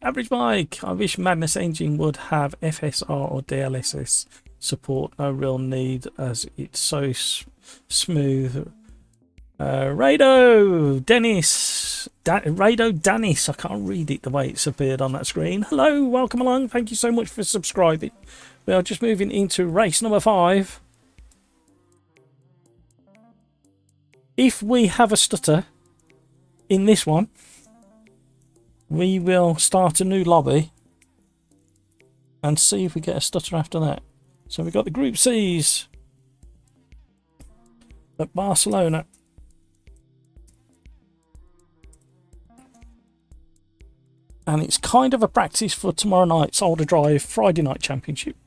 Average Mike, I wish Madness Engine would have FSR or DLSS support. No real need as it's so smooth. Rado Dennis, Rado Dennis, I can't read it the way it's appeared on that screen. Hello, welcome along. Thank you so much for subscribing. We are just moving into race number 5. If we have a stutter in this one, we will start a new lobby and see if we get a stutter after that. So we've got the Group C's at Barcelona. And it's kind of a practice for tomorrow night's OlderDrive Friday Night Championship.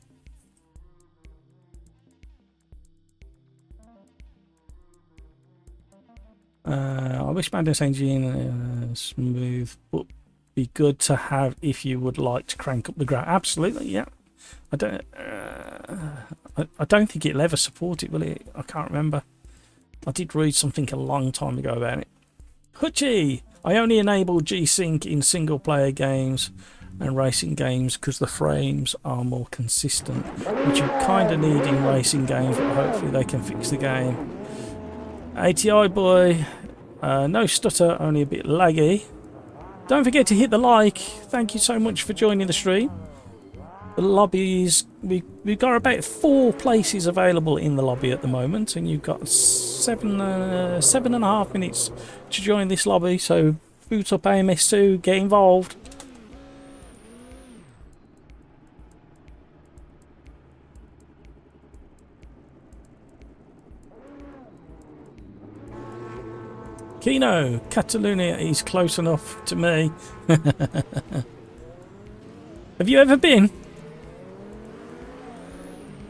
I wish Madness Engine smooth, but be good to have if you would like to crank up the graph. Absolutely, yeah. I don't think it'll ever support it, will it? I can't remember. I did read something a long time ago about it. Hutchie! I only enable G-Sync in single player games and racing games because the frames are more consistent, which you kind of need in racing games, but hopefully they can fix the game. ATI boy, no stutter, only a bit laggy. Don't forget to hit the like. Thank you so much for joining the stream. The lobbies, we've got about 4 places available in the lobby at the moment, and you've got 7.5 minutes to join this lobby. So boot up AMS2, get involved. Kino, Catalunya is close enough to me. Have you ever been?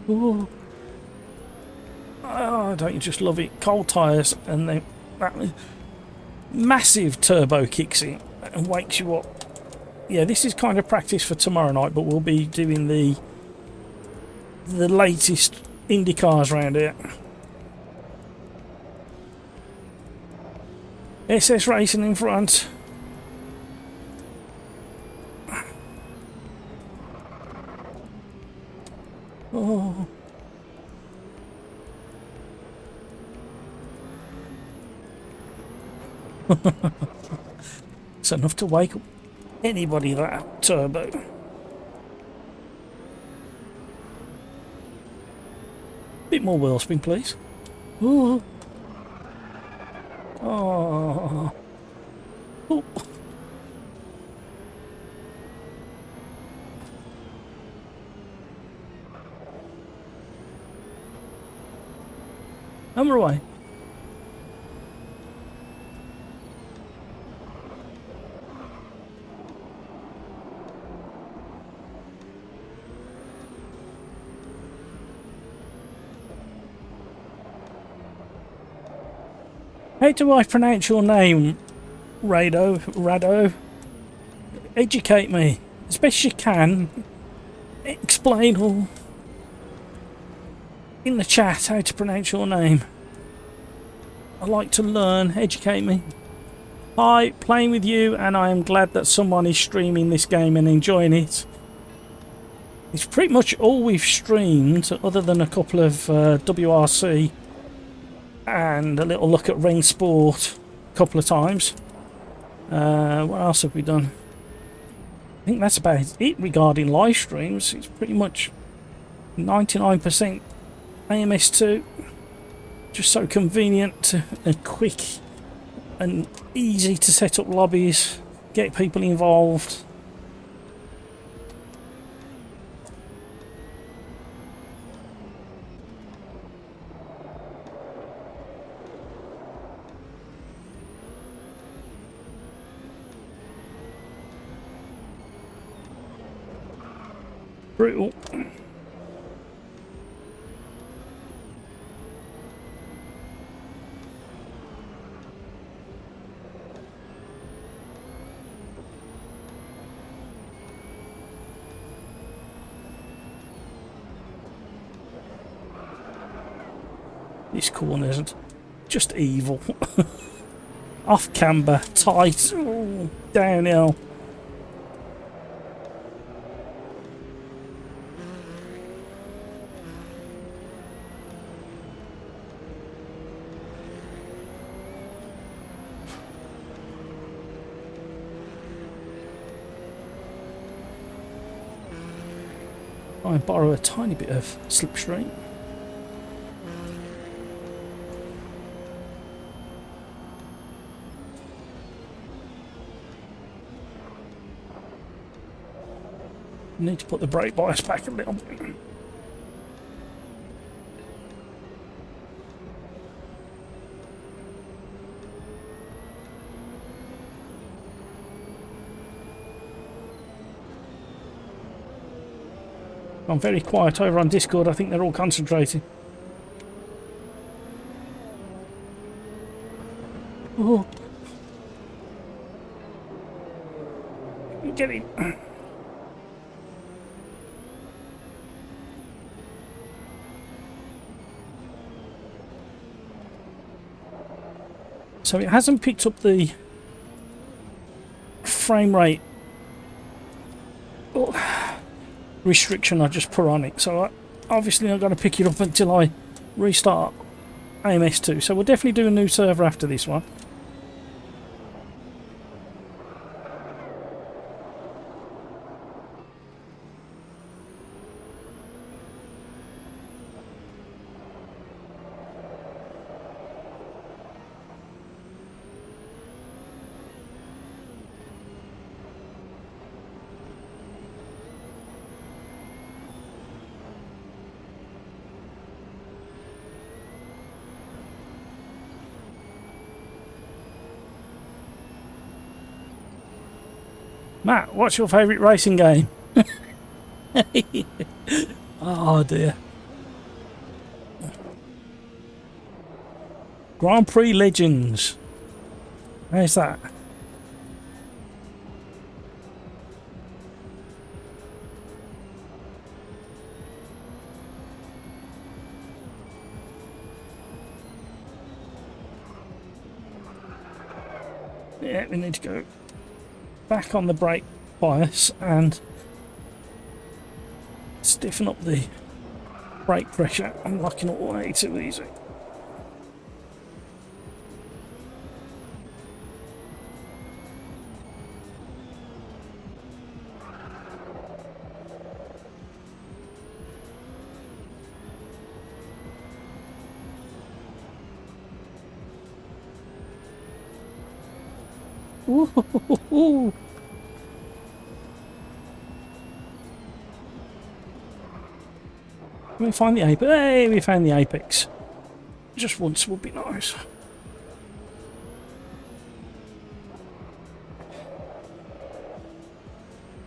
Ooh. Oh, don't you just love it? Cold tyres and then that massive turbo kicks in and wakes you up. Yeah, this is kind of practice for tomorrow night, but we'll be doing the latest Indy cars around here. SS Racing in front. Oh. It's enough to wake up anybody, that turbo. Bit more wheel spin, please. Ooh. Oh. Ooh. Hammer away. How do I pronounce your name, Rado? Educate me as best you can. Explain all in the chat how to pronounce your name. I like to learn. Educate me. Hi, playing with you, and I am glad that someone is streaming this game and enjoying it. It's pretty much all we've streamed, other than a couple of WRC and a little look at Ring Sport a couple of times. What else have we done? I think that's about it regarding live streams. It's pretty much 99% AMS2. Just so convenient and quick and easy to set up lobbies, get people involved. Brutal. This corner isn't just evil. Off camber, tight, ooh, downhill. I borrow a tiny bit of slipstream. Need to put the brake bias back a little bit. I'm very quiet over on Discord. I think they're all concentrating. Oh. Get him. So it hasn't picked up the frame rate restriction I just put on it, so obviously I'm going to pick it up until I restart AMS2. So we'll definitely do a new server after this one. Matt, what's your favourite racing game? Oh dear. Grand Prix Legends. How's that? Yeah, we need to go back on the brake bias and stiffen up the brake pressure. I'm locking it way too easy. Ooh. Can we find the apex? Hey, we found the apex. Just once would be nice.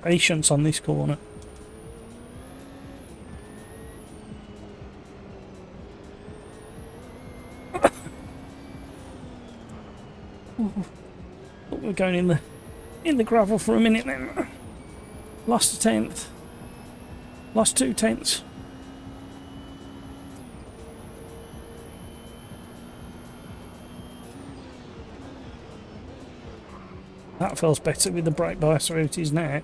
Patience on this corner. We're going in the gravel for a minute then. Lost a tenth. Lost 2 tenths. That feels better with the brake bias where it is now. I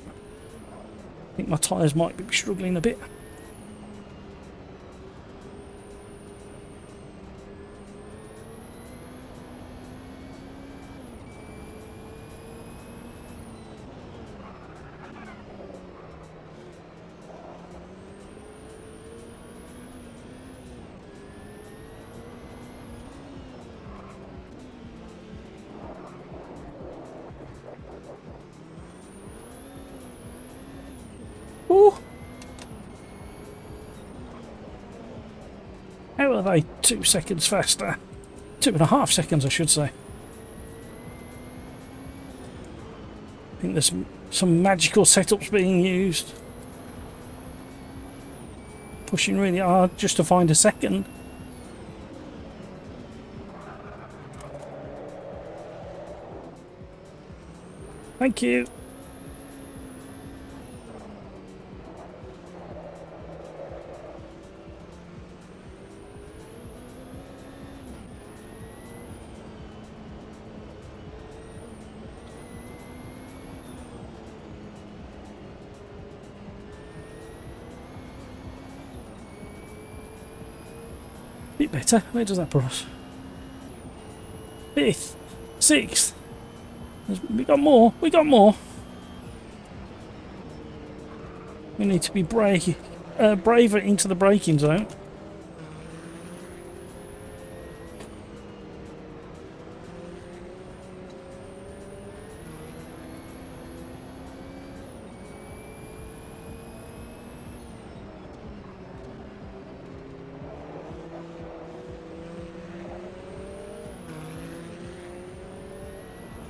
think my tyres might be struggling a bit. Ooh. How are they 2 seconds faster? 2.5 seconds, I should say. I think there's some magical setups being used. Pushing really hard just to find a second. Thank you. Bit better. Where does that put us? 5th, 6th. We got more. We got more. We need to be braver into the braking zone.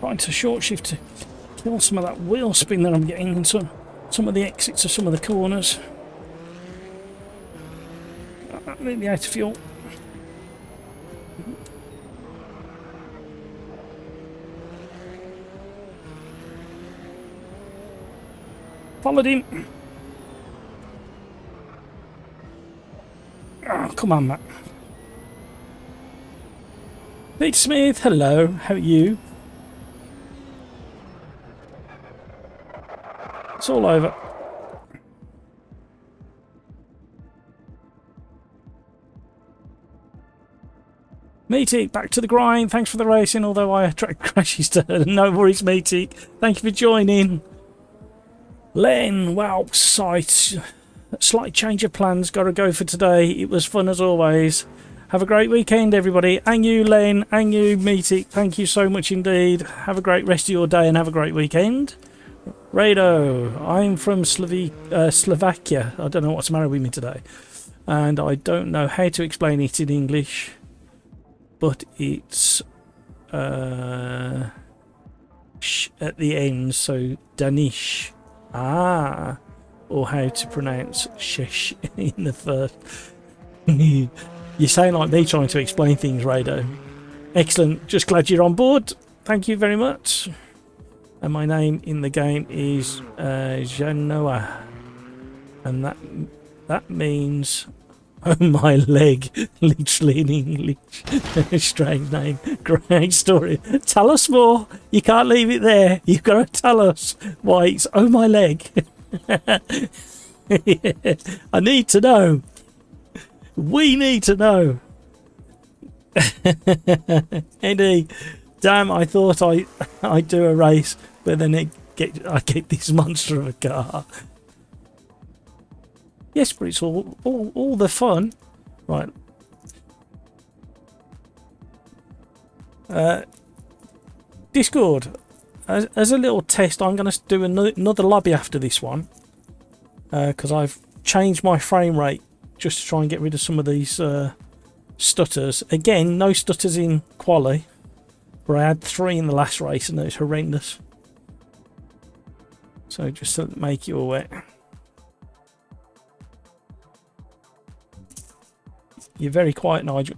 Trying to short shift to kill some of that wheel spin that I'm getting in some of the exits of some of the corners. Nearly out of fuel. Followed him. Oh, come on, Matt. Pete Smith, hello. How are you? It's all over. Meaty, back to the grind. Thanks for the racing, although I attract crashes to no worries, Meaty. Thank you for joining. Len, wow, slight change of plans. Got to go for today. It was fun as always. Have a great weekend, everybody. And you, Len, and you, Meaty. Thank you so much indeed. Have a great rest of your day and have a great weekend. Rado, I'm from Slovakia. I don't know what's the matter with me today. And I don't know how to explain it in English. But it's sh at the end, so Danish. Ah, or how to pronounce shish in the first. You sound like me trying to explain things, Rado. Excellent. Just glad you're on board. Thank you very much. And my name in the game is Janoa, and that means oh my leg, literally in English. Strange name. Great story. Tell us more. You can't leave it there. You've got to tell us why it's oh my leg. I need to know. We need to know. Eddie, damn! I thought I'd do a race, but then I get this monster of a car. Yes, but it's all the fun, right? Discord, as a little test, I'm going to do another lobby after this one, because I've changed my frame rate just to try and get rid of some of these stutters. Again, no stutters in quali, but I had 3 in the last race and it was horrendous. So just to make you aware. You're very quiet, Nigel.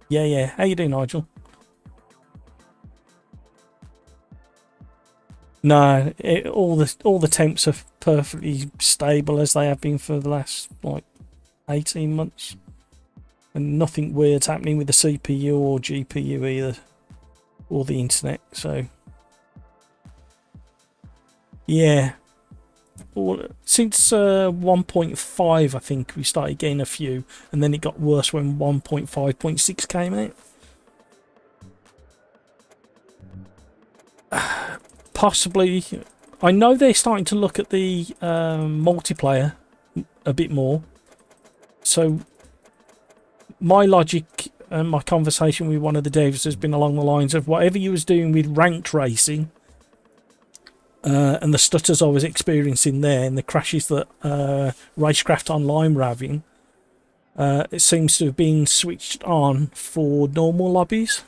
Yeah. How you doing, Nigel? No, all the temps are perfectly stable as they have been for the last like 18 months, and nothing weird's happening with the CPU or GPU either, or the internet. So yeah, since 1.5 I think we started getting a few, and then it got worse when 1.5.6 came out. Possibly, I know they're starting to look at the multiplayer a bit more. So my logic and my conversation with one of the devs has been along the lines of whatever you was doing with ranked racing and the stutters I was experiencing there and the crashes that Racecraft Online were having, it seems to have been switched on for normal lobbies.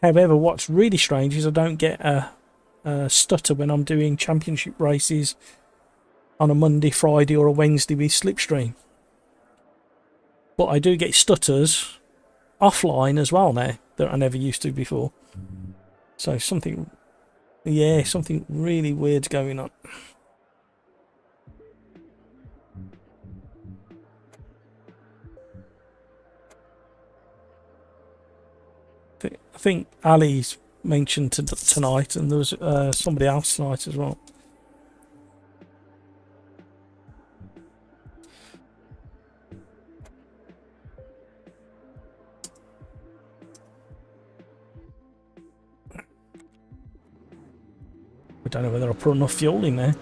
However, what's really strange is I don't get a stutter when I'm doing championship races on a Monday, Friday or a Wednesday with Slipstream. But I do get stutters offline as well now that I never used to before. So something really weird's going on. I think Ali's mentioned tonight, and there was somebody else tonight as well. I don't know whether I put enough fuel in there.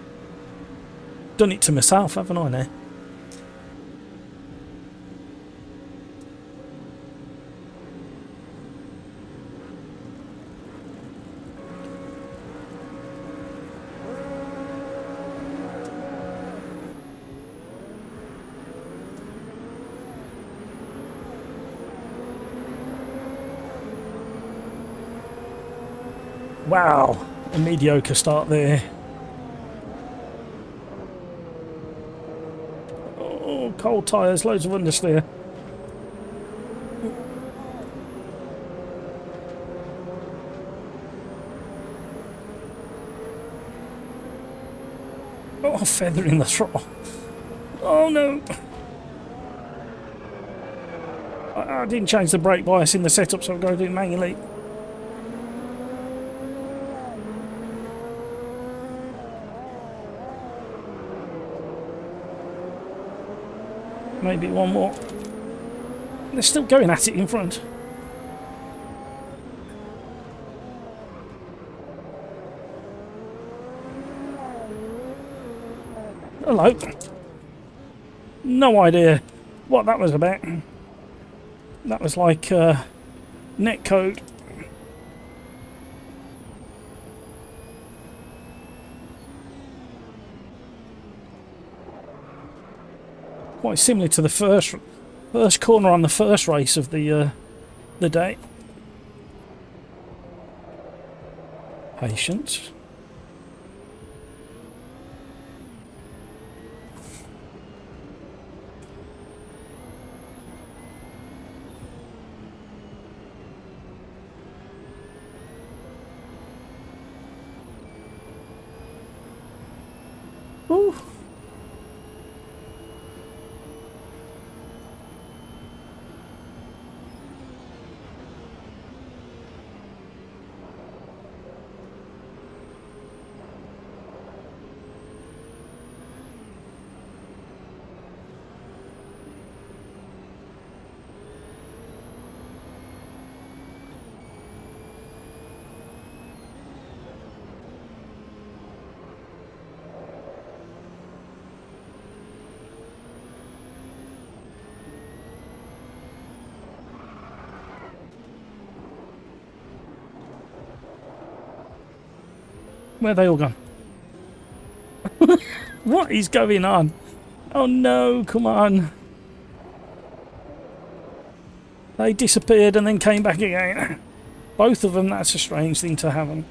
Done it to myself, haven't I now? Wow, a mediocre start there. Oh, cold tyres, loads of understeer. Oh, feather in the throttle. Oh no. I didn't change the brake bias in the setup, so I've got to do it manually. Maybe one more. They're still going at it in front. Hello. No idea what that was about. That was like netcode. Quite similar to the first corner on the first race of the day. Patience. go. Where are they all gone? What is going on? Oh no, come on. They disappeared and then came back again. Both of them, that's a strange thing to happen.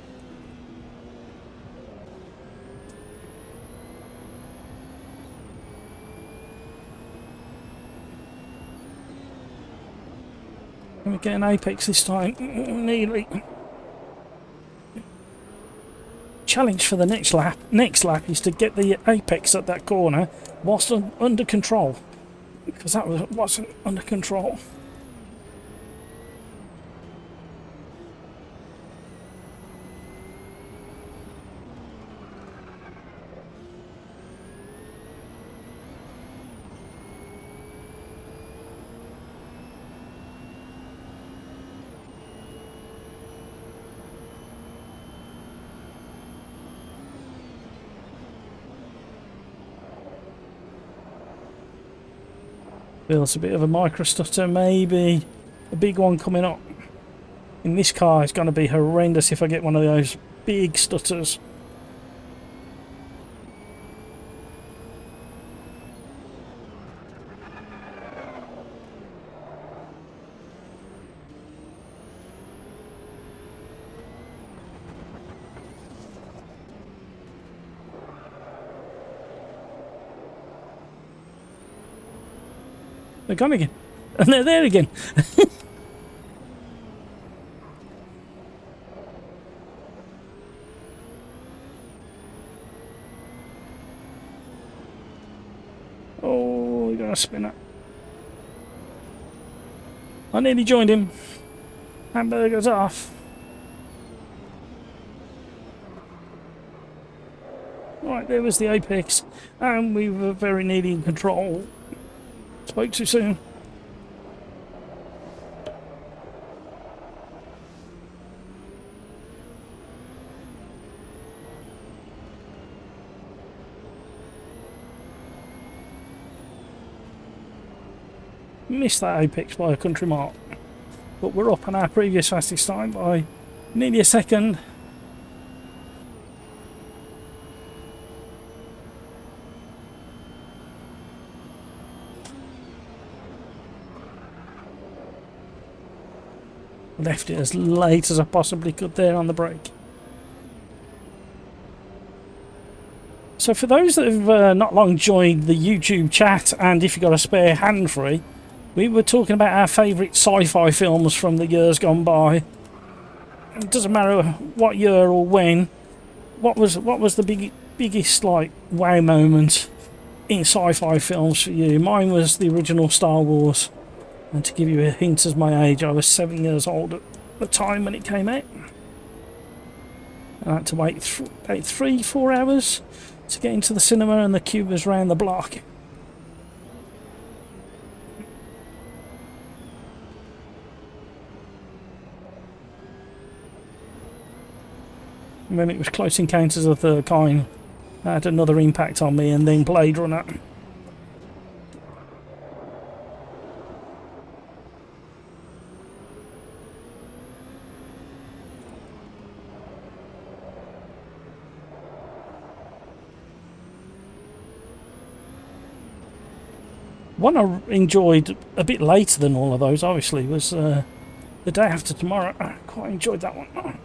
Can we get an apex this time? Nearly. Challenge for the next lap is to get the apex at that corner whilst under control, because that wasn't under control. Feels a bit of a micro stutter, maybe a big one coming up. In this car, it's going to be horrendous if I get one of those big stutters. They're gone again. And they're there again. Oh, we got a spinner. I nearly joined him. Hamburger's off. Right, there was the apex. And we were very nearly in control. Spoke too soon. Missed that apex by a country mark, but we're up on our previous fastest time by nearly a second. Left it as late as I possibly could there on the brake. So for those that have not long joined the YouTube chat, and if you've got a spare hand free, we were talking about our favourite sci-fi films from the years gone by. It doesn't matter what year or when. What was the biggest like wow moment in sci-fi films for you? Mine was the original Star Wars. And to give you a hint as my age, I was 7 years old at the time when it came out. I had to wait about 3-4 hours to get into the cinema, and the queue was round the block. And then it was Close Encounters of the Third Kind. That had another impact on me, and then Blade Runner. One I enjoyed a bit later than all of those, obviously, was The Day After Tomorrow. I quite enjoyed that one.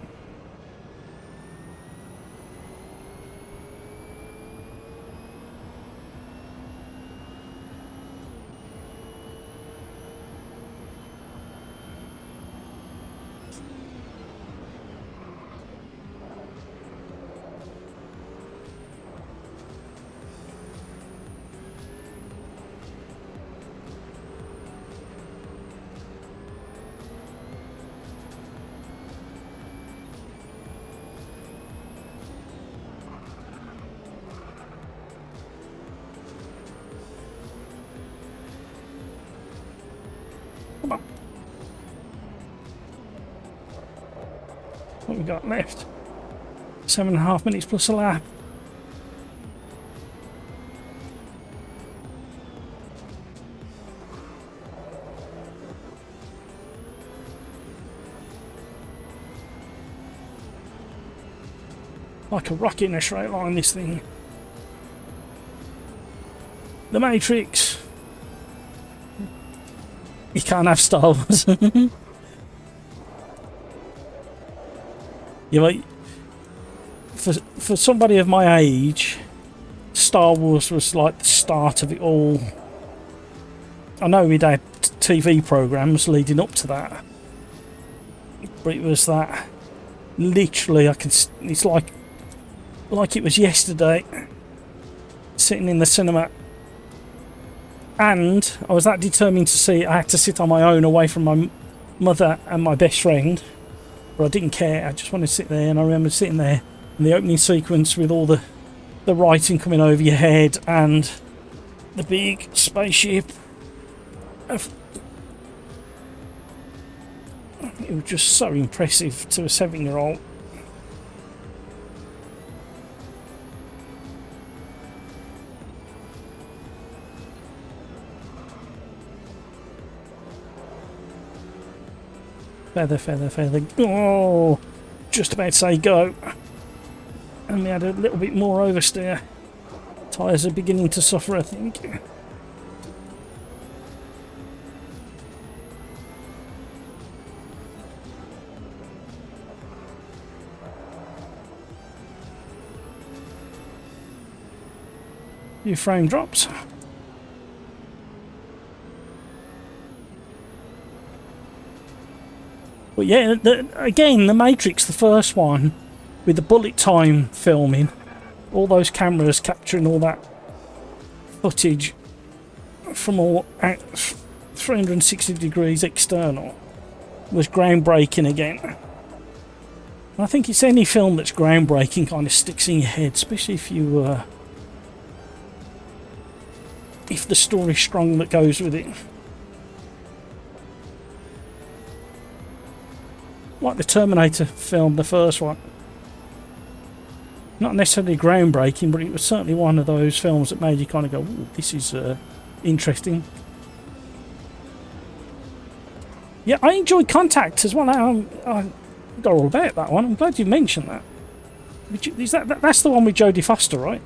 What we got left? 7.5 minutes plus a lap. Like a rocket in a straight line, this thing. The Matrix. You can't have Star Wars. You know, for somebody of my age, Star Wars was like the start of it all. I know we'd had TV programs leading up to that, but it was that literally it's like it was yesterday, sitting in the cinema, and I was that determined to see it. I had to sit on my own away from my mother and my best friend, but I didn't care. I just wanted to sit there, and I remember sitting there in the opening sequence with all the writing coming over your head and the big spaceship. It was just so impressive to a 7-year-old. Feather, feather, feather. Oh, just about to say go. And we had a little bit more oversteer. Tyres are beginning to suffer, I think. Few frame drops. But yeah, again, the Matrix, the first one, with the bullet time filming, all those cameras capturing all that footage from all 360 degrees external, was groundbreaking again. And I think it's any film that's groundbreaking kind of sticks in your head, especially if the story's strong that goes with it. Like the Terminator film, the first one. Not necessarily groundbreaking, but it was certainly one of those films that made you kind of go, ooh, this is interesting. Yeah, I enjoyed Contact as well. I got all about that one. I'm glad you mentioned that. That's the one with Jodie Foster, right?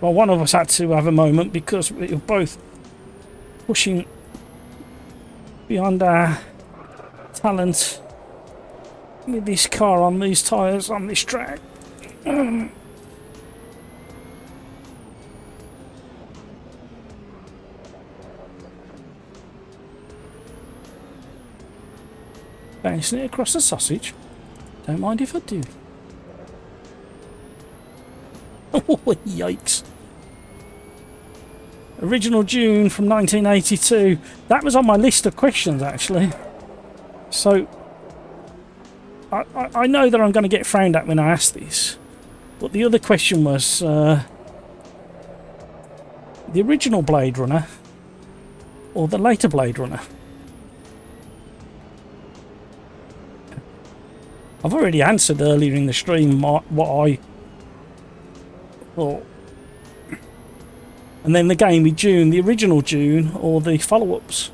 Well, one of us had to have a moment because we were both pushing beyond our talent with this car on these tyres on this track. Bouncing it across the sausage. Don't mind if I do. Oh, yikes. Original Dune from 1982. That was on my list of questions, actually. So, I know that I'm going to get frowned at when I ask this. But the other question was, the original Blade Runner or the later Blade Runner? I've already answered earlier in the stream what I thought. And then the game with Dune, the original Dune or the follow-ups?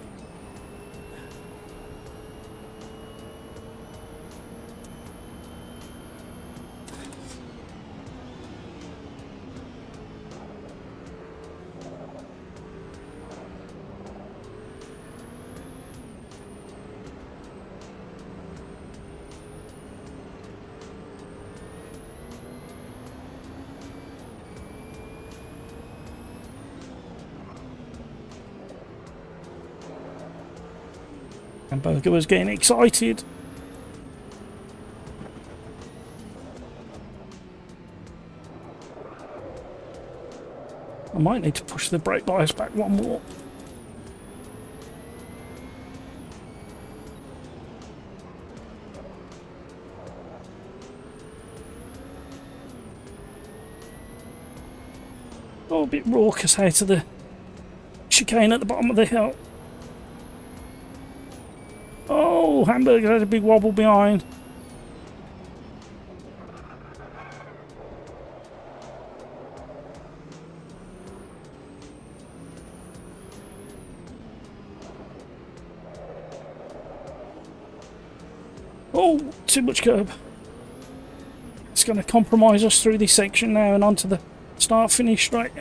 And Burger was getting excited. I might need to push the brake bias back one more. Oh, a bit raucous out of the chicane at the bottom of the hill. Oh, Hamburger had a big wobble behind. Oh, too much curb. It's going to compromise us through this section now and onto the start-finish straight.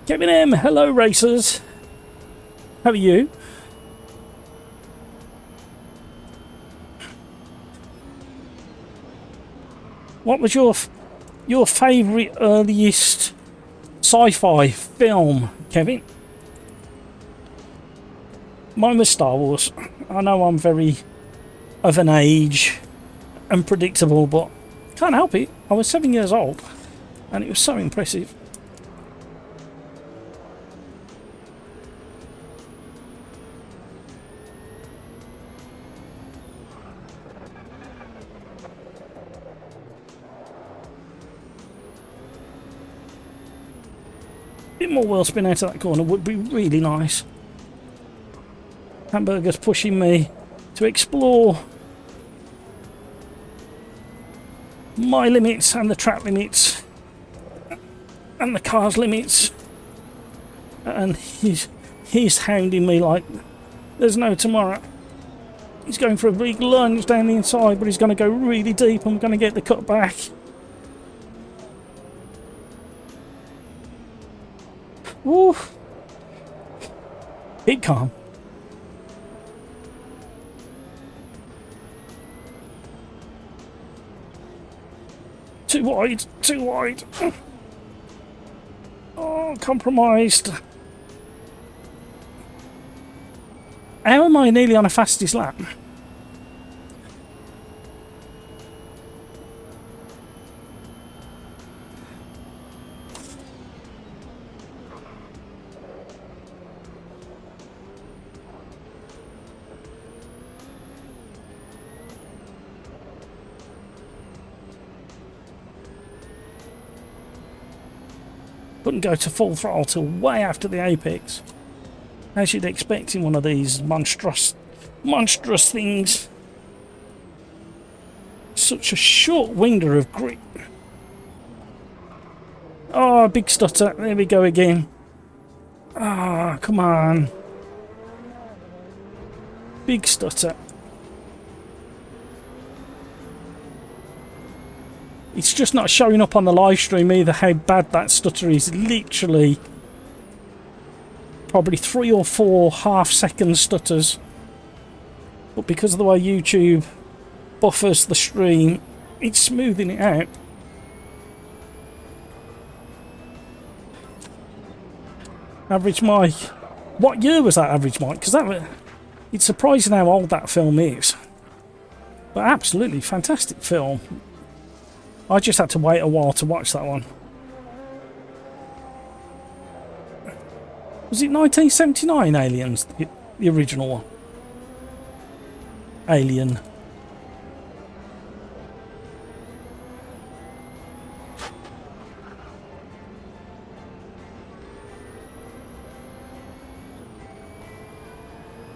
Kevin M, hello racers. How are you? What was your favourite earliest sci-fi film, Kevin? Mine was Star Wars. I know I'm very of an age, unpredictable, but can't help it. I was 7 years old and it was so impressive. Bit more wheel spin out of that corner would be really nice. Hamburger's pushing me to explore my limits and the track limits and the car's limits, and he's hounding me like there's no tomorrow. He's going for a big lunge down the inside, but he's going to go really deep. I'm going to get the cut back. Woo! Big calm. Too wide, too wide. Oh, compromised. How am I nearly on a fastest lap? Couldn't go to full throttle till way after the apex, as you'd expect in one of these monstrous things. Such a short window of grip. Oh, big stutter. There we go again. Ah, come on. Big stutter. It's just not showing up on the live stream either how bad that stutter is. Literally probably 3 or 4 half-second stutters. But because of the way YouTube buffers the stream, it's smoothing it out. Average Mike. What year was that, Average Mike? Because it's surprising how old that film is. But absolutely fantastic film. I just had to wait a while to watch that one. Was it 1979 Aliens, the original one? Alien.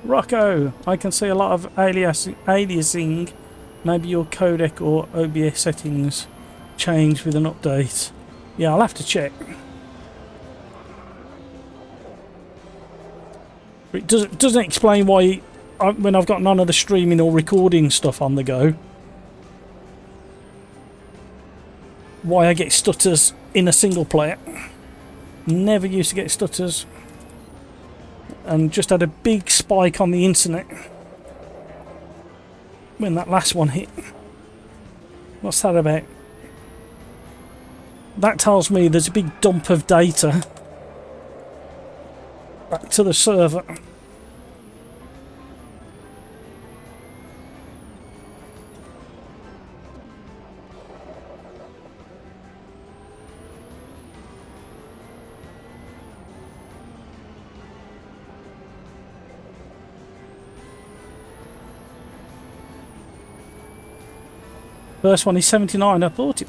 Rocco, I can see a lot of aliasing. Maybe your codec or OBS settings change with an update. Yeah, I'll have to check. It doesn't explain why, when I've got none of the streaming or recording stuff on the go, why I get stutters in a single player. Never used to get stutters, and just had a big spike on the internet when that last one hit. What's that about? That tells me there's a big dump of data back to the server. First one is 79. I thought it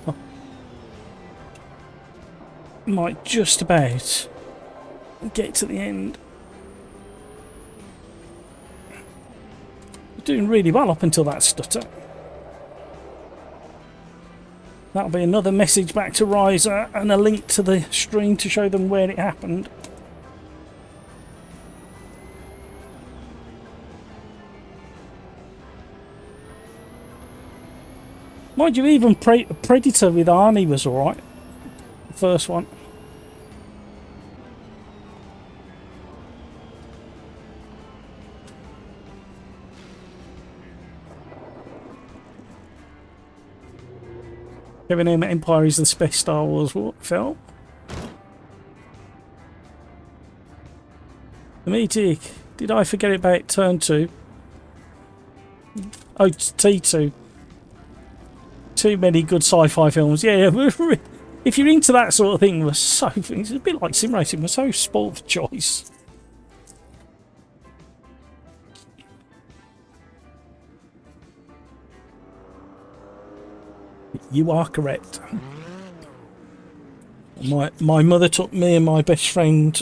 might just about get to the end. Doing really well up until that stutter. That'll be another message back to Riser and a link to the stream to show them where it happened. Mind you, even Predator with Arnie was alright. The first one. Kevin M. Empire is the best Star Wars film. The Metic. Did I forget about Turn 2? Oh, T2. Too many good sci-fi films. Yeah, if you're into that sort of thing, it's a bit like sim racing. We're so spoiled for choice. You are correct. My mother took me and my best friend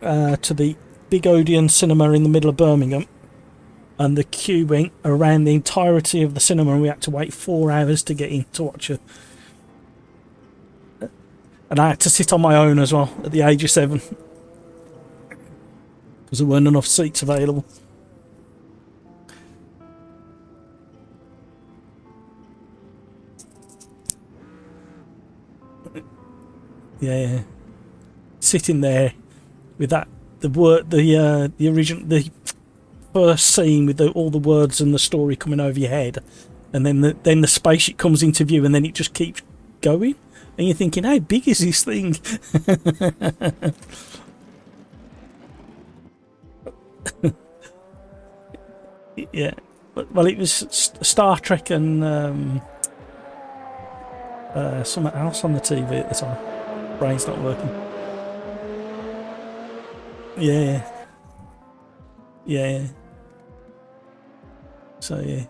to the big Odeon cinema in the middle of Birmingham, and the queue went around the entirety of the cinema, and we had to wait 4 hours to get in to watch it. And I had to sit on my own as well at the age of 7 because there weren't enough seats available. Yeah, sitting there with that the original, the first scene with all the words and the story coming over your head, and then the spaceship comes into view, and then it just keeps going, and you're thinking, how big is this thing? Yeah, well, it was Star Trek and something else on the TV at the time. Brain's not working. Yeah. So yeah,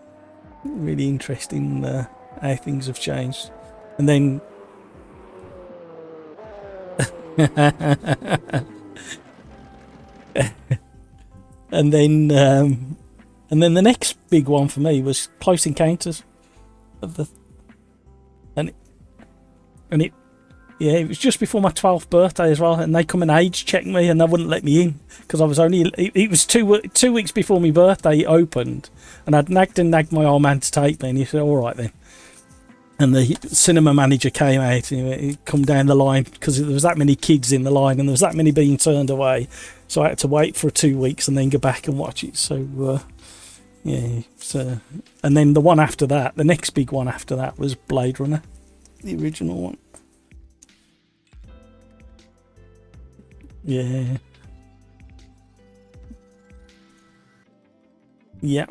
really interesting how things have changed. And then and then the next big one for me was Close Encounters of the yeah, it was just before my 12th birthday as well, and they come and age check me, and they wouldn't let me in because I was only. It was 2 weeks before my birthday it opened, and I'd nagged my old man to take me, and he said, "All right then." And the cinema manager came out, and he'd come down the line because there was that many kids in the line, and there was that many being turned away, so I had to wait for 2 weeks and then go back and watch it. So yeah, so and then the one after that, the next big one after that was Blade Runner, the original one. Yeah. Yeah.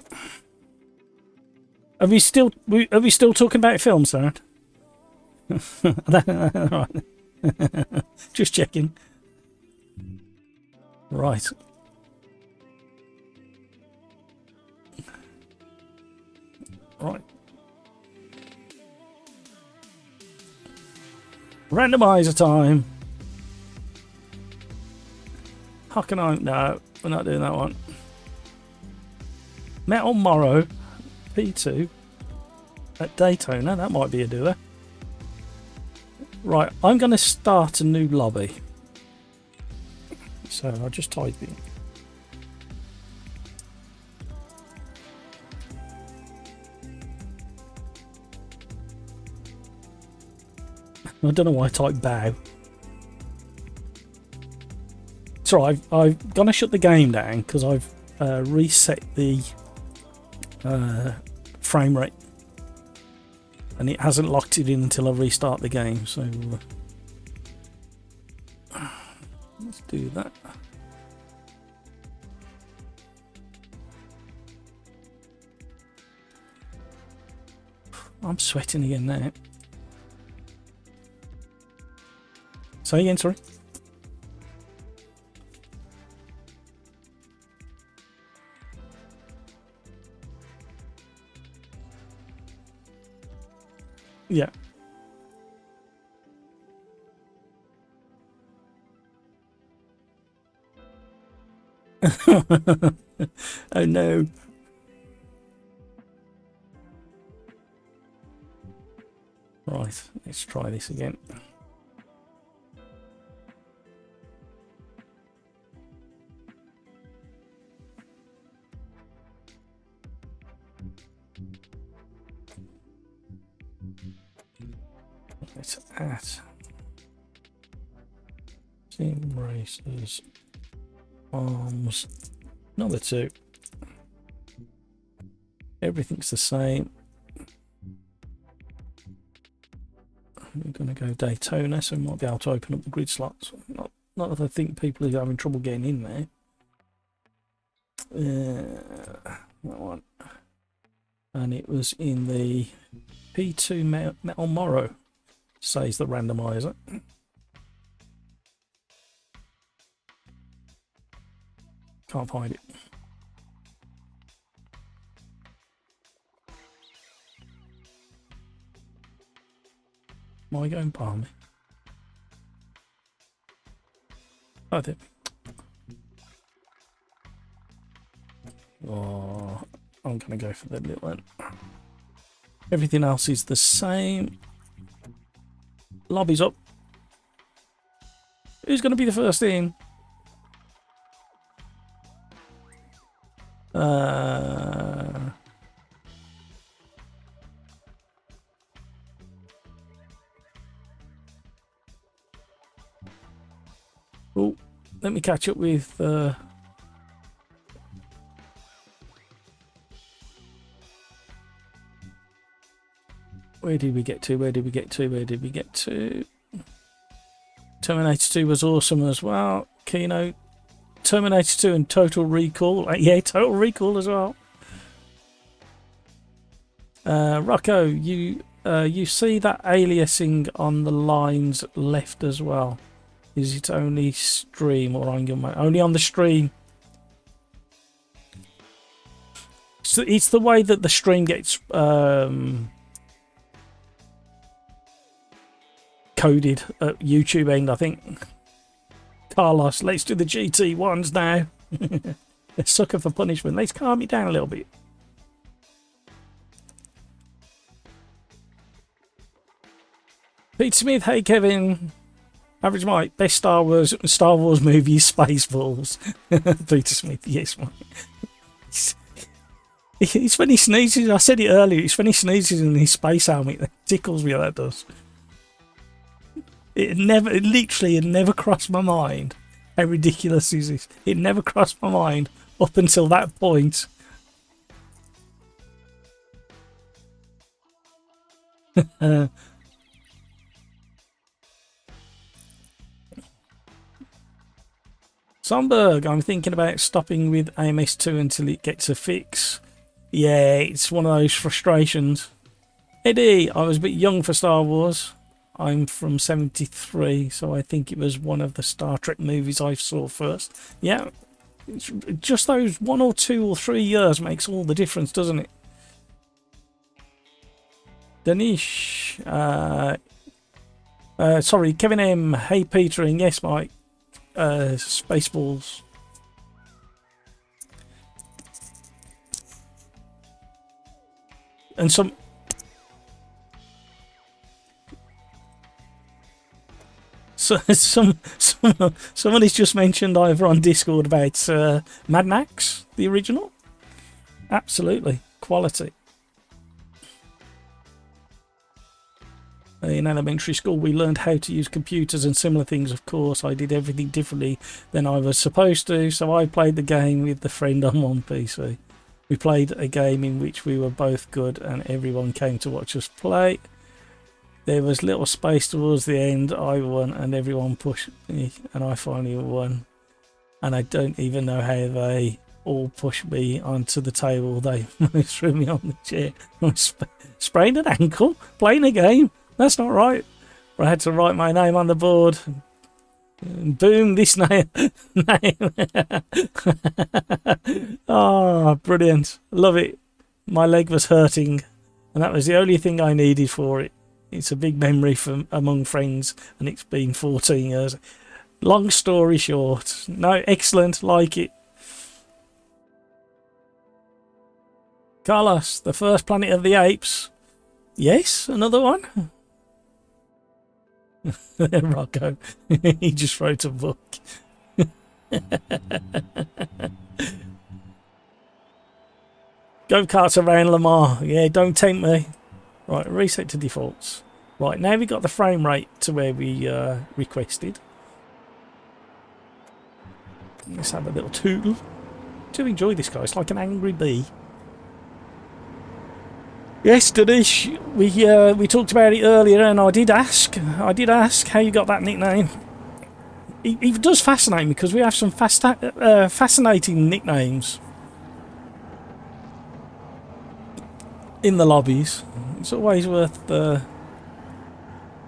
Are we still talking about films, Sarah? Right. Just checking. Right. Right. Randomizer time. How can I? No, we're not doing that one. Metal Morrow P2 at Daytona. That might be a doer. Right, I'm going to start a new lobby. So I'll just type in. I don't know why I type bow. So I'm going to shut the game down because I've reset the frame rate, and it hasn't locked it in until I restart the game. So let's do that. I'm sweating again now. Say again, sorry. Yeah. Oh no. Right, let's try this again. Let's add Sim Racers Arms number 2. Everything's the same. We're going to go Daytona, so we might be able to open up the grid slots. Not that I think people are having trouble getting in there. That one. And it was in the P2 Metal Morrow, says the randomizer. Can't find it. Am I going palmy? Oh, there. Oh, I'm going to go for the little one. Everything else is the same. Lobby's up. Who's going to be the first in? Oh, let me catch up with where did we get to? Where did we get to? Where did we get to? Terminator 2 was awesome as well. Keynote, Terminator 2 and Total Recall. Yeah, Total Recall as well. Rocco, you see that aliasing on the lines left as well. Is it only stream or on your mic? Only on the stream. So it's the way that the stream gets coded at YouTube end, I think. Carlos, let's do the GT ones now. A sucker for punishment. Let's calm it down a little bit. Pete Smith, hey Kevin. Average Mike, best Star Wars movie, Spaceballs. Peter Smith, yes, Mike. It's when he sneezes. I said it earlier. It's when he sneezes in his space helmet that tickles me. That does. It literally never crossed my mind. How ridiculous is this? It never crossed my mind up until that point. Sonberg, I'm thinking about stopping with AMS2 until it gets a fix. Yeah, it's one of those frustrations. Eddie, I was a bit young for Star Wars. I'm from 73, so I think it was one of the Star Trek movies I saw first. Yeah, it's just those 1 or 2 or 3 years makes all the difference, doesn't it? Danish, sorry, Kevin M. Hey Peter, and yes, Mike. Spaceballs. And somebody's just mentioned over on Discord about Mad Max, the original. Absolutely, quality. In elementary school, we learned how to use computers and similar things. Of course, I did everything differently than I was supposed to, so I played the game with the friend on one PC. We played a game in which we were both good and everyone came to watch us play. There was little space towards the end. I won and everyone pushed me and I finally won. And I don't even know how they all pushed me onto the table. They threw me on the chair. I sprained an ankle playing a game. That's not right. I had to write my name on the board. Boom, this name. Oh, brilliant. Love it. My leg was hurting. And that was the only thing I needed for it. It's a big memory from among friends, and it's been 14 years. Long story short, no, excellent, like it. Carlos, the first Planet of the Apes. Yes, another one. Rocco, he just wrote a book. Go-karts around Lamar. Yeah, don't tempt me. Right, reset to defaults. Right, now we got the frame rate to where we requested. Let's have a little tootle. Do enjoy this guy. It's like an angry bee. Yes, Dinesh, we talked about it earlier, and I did ask how you got that nickname. It does fascinate me because we have some fascinating nicknames in the lobbies. It's always worth the.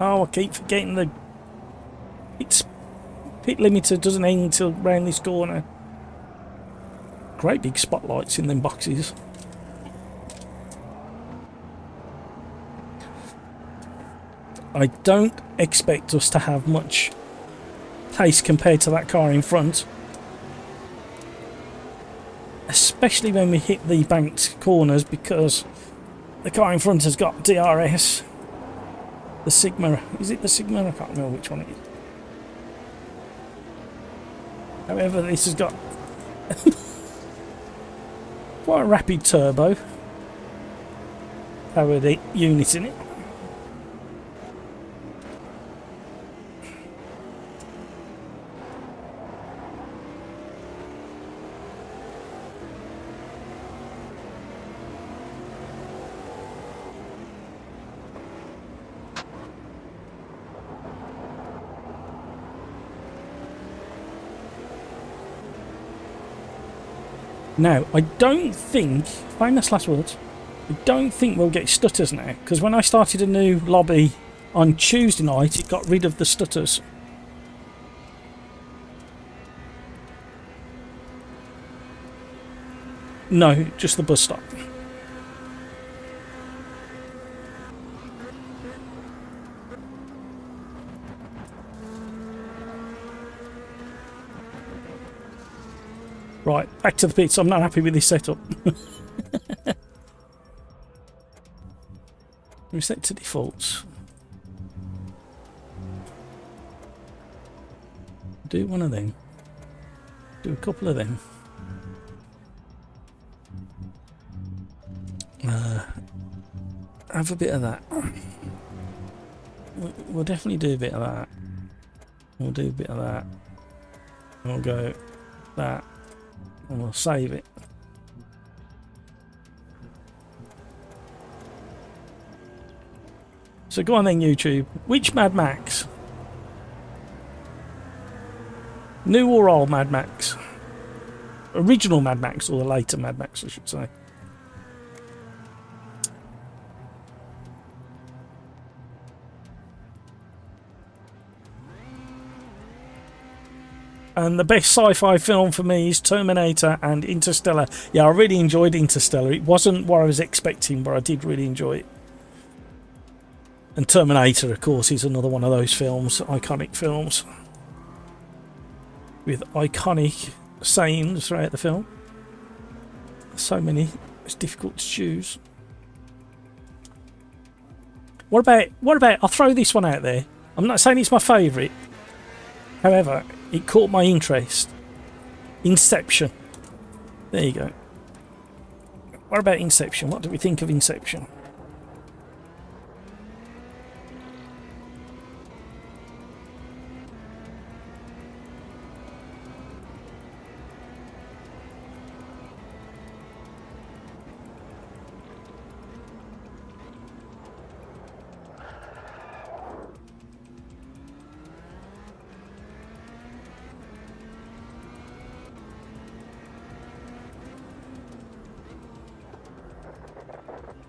Oh, I keep forgetting the. It's pit limiter doesn't end until round this corner. Great big spotlights in them boxes. I don't expect us to have much pace compared to that car in front, especially when we hit the banked corners, because the car in front has got DRS. The Sigma, is it the Sigma? I can't remember which one it is. However, this has got quite a rapid turbo powered unit in it. Now, I don't think, famous last words, I don't think we'll get stutters now, because when I started a new lobby on Tuesday night, it got rid of the stutters. No, just the bus stop. Right, back to the pits. I'm not happy with this setup. Reset to defaults. Do one of them. Do a couple of them. Have a bit of that. We'll definitely do a bit of that. We'll do a bit of that. We'll go that. And we'll save it. So go on then, YouTube. Which Mad Max? New or old Mad Max? Original Mad Max or the later Mad Max, I should say. And the best sci-fi film for me is Terminator and Interstellar. Yeah, I really enjoyed Interstellar. It wasn't what I was expecting, but I did really enjoy it. And Terminator, of course, is another one of those films, iconic films, with iconic sayings throughout the film. So many, it's difficult to choose. What about, I'll throw this one out there. I'm not saying it's my favourite. However, it caught my interest. Inception. There you go. What about Inception? What do we think of Inception?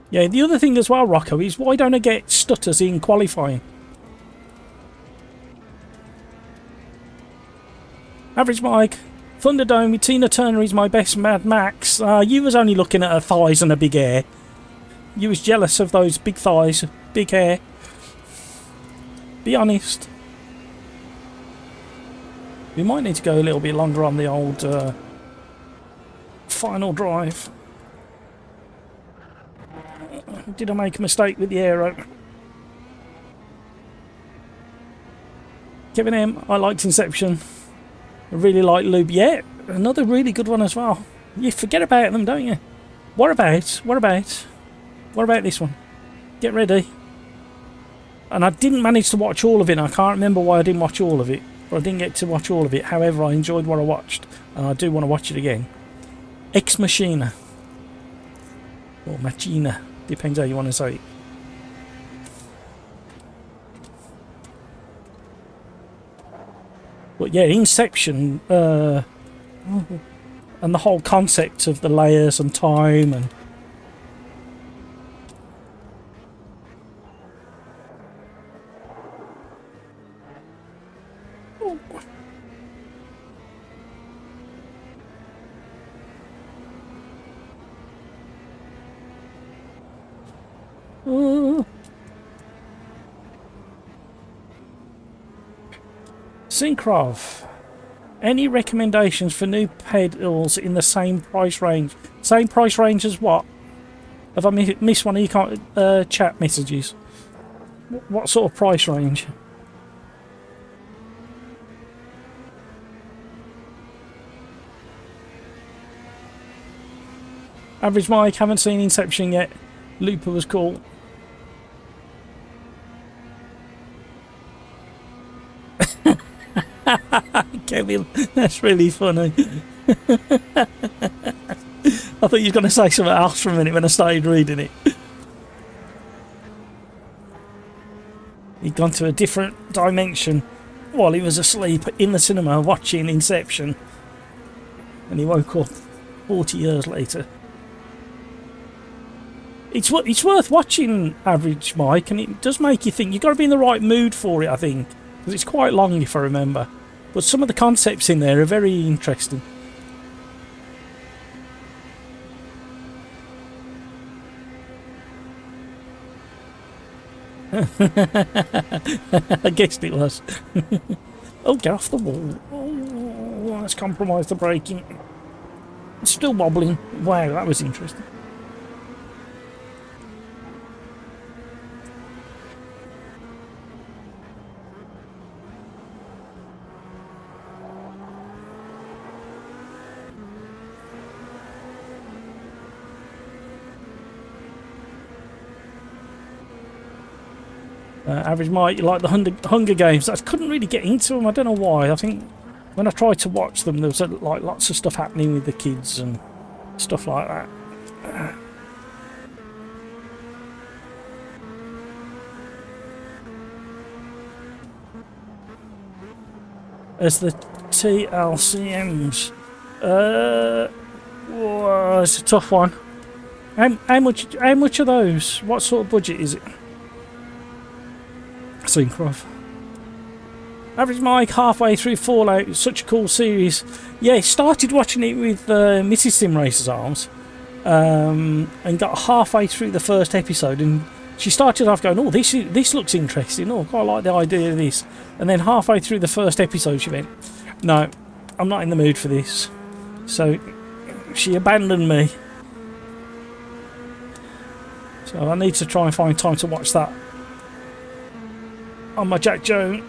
Yeah, the other thing as well, Rocco, is why don't I get stutters in qualifying? Average Mike, Thunderdome with Tina Turner is my best Mad Max. You was only looking at her thighs and a big hair. You was jealous of those big thighs, big hair. Be honest. We might need to go a little bit longer on the old final drive. Did I make a mistake with the aero? Kevin M, I liked Inception. I really like Lube. Yeah, another really good one as well. You forget about them, don't you? What about this one? Get ready. And I didn't manage to watch all of it. I can't remember why I didn't watch all of it. Or I didn't get to watch all of it. However, I enjoyed what I watched. And I do want to watch it again. Ex Machina. Or Machina. Depends how you want to say it. But yeah, Inception. And the whole concept of the layers and time and... Syncrov, any recommendations for new pedals in the same price range? Same price range as what? Have I missed one of your chat messages? What sort of price range? Average Mike, haven't seen Inception yet. Looper was cool. Kevin, that's really funny. I thought you were going to say something else for a minute when I started reading it. He'd gone to a different dimension while he was asleep in the cinema watching Inception. And he woke up 40 years later. It's worth watching, Average Mike, and it does make you think. You've got to be in the right mood for it, I think. Because it's quite long, if I remember. But some of the concepts in there are very interesting. I guessed it was. Oh, get off the wall. Oh, let's compromise the braking. It's still wobbling. Wow, that was interesting. Average Mike, you like the Hunger Games? I couldn't really get into them. I don't know why. I think when I tried to watch them, there was like lots of stuff happening with the kids and stuff like that. As the TLCMs, whoa, it's a tough one. How much are those? What sort of budget is it? Syncrov. Average Mike, halfway through Fallout. It's such a cool series. Yeah, started watching it with Mrs. Sim Racers Arms, and got halfway through the first episode, and she started off going, "Oh, this looks interesting. Oh, I quite like the idea of this." And then halfway through the first episode, she went, "No, I'm not in the mood for this." So she abandoned me. So I need to try and find time to watch that on my Jack Jones.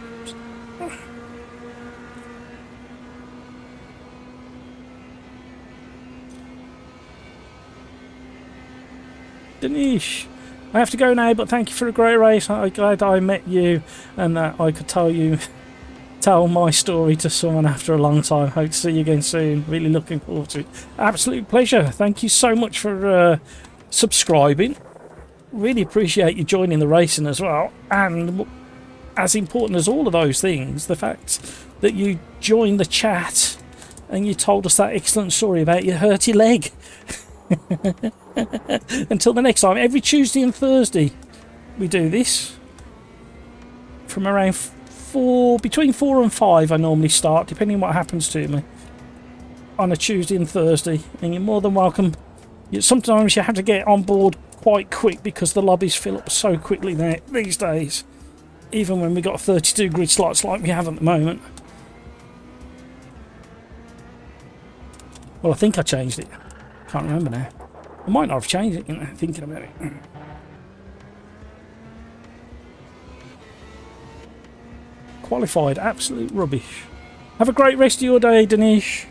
Danish, I have to go now, but thank you for a great race. I'm glad I met you and that I could tell my story to someone after a long time. Hope to see you again soon. Really looking forward to it. Absolute pleasure. Thank you so much for subscribing. Really appreciate you joining the racing as well. And as important as all of those things, the fact that you joined the chat and you told us that excellent story about your hurty leg. Until the next time, every Tuesday and Thursday we do this from around between 4 and 5 I normally start, depending on what happens to me on a Tuesday and Thursday. And you're more than welcome. Sometimes you have to get on board quite quick because the lobbies fill up so quickly these days. even when we got 32 grid slots like we have at the moment. Well, I think I changed it. Can't remember now. I might not have changed it, you know, thinking about it. Qualified, absolute rubbish. Have a great rest of your day, Danish.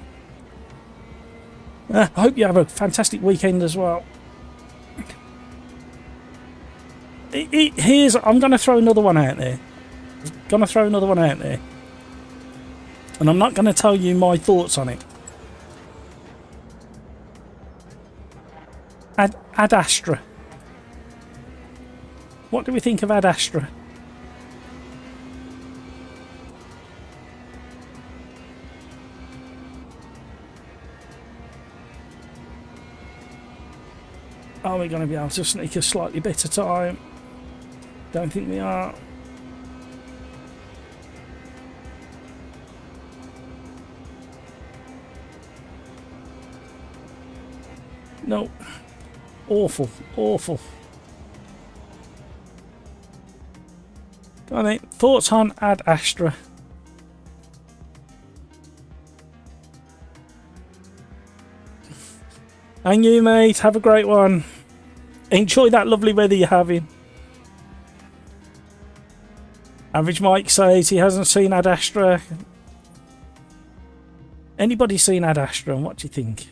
I hope you have a fantastic weekend as well. I'm going to throw another one out there. And I'm not going to tell you my thoughts on it. Ad Astra. What do we think of Ad Astra? Are we going to be able to sneak a slightly better time? Don't think we are. No. Awful, awful. Go on then. Thoughts on Ad Astra? And you, mate. Have a great one. Enjoy that lovely weather you're having. Average Mike says he hasn't seen Ad Astra. Anybody seen Ad Astra, and what do you think?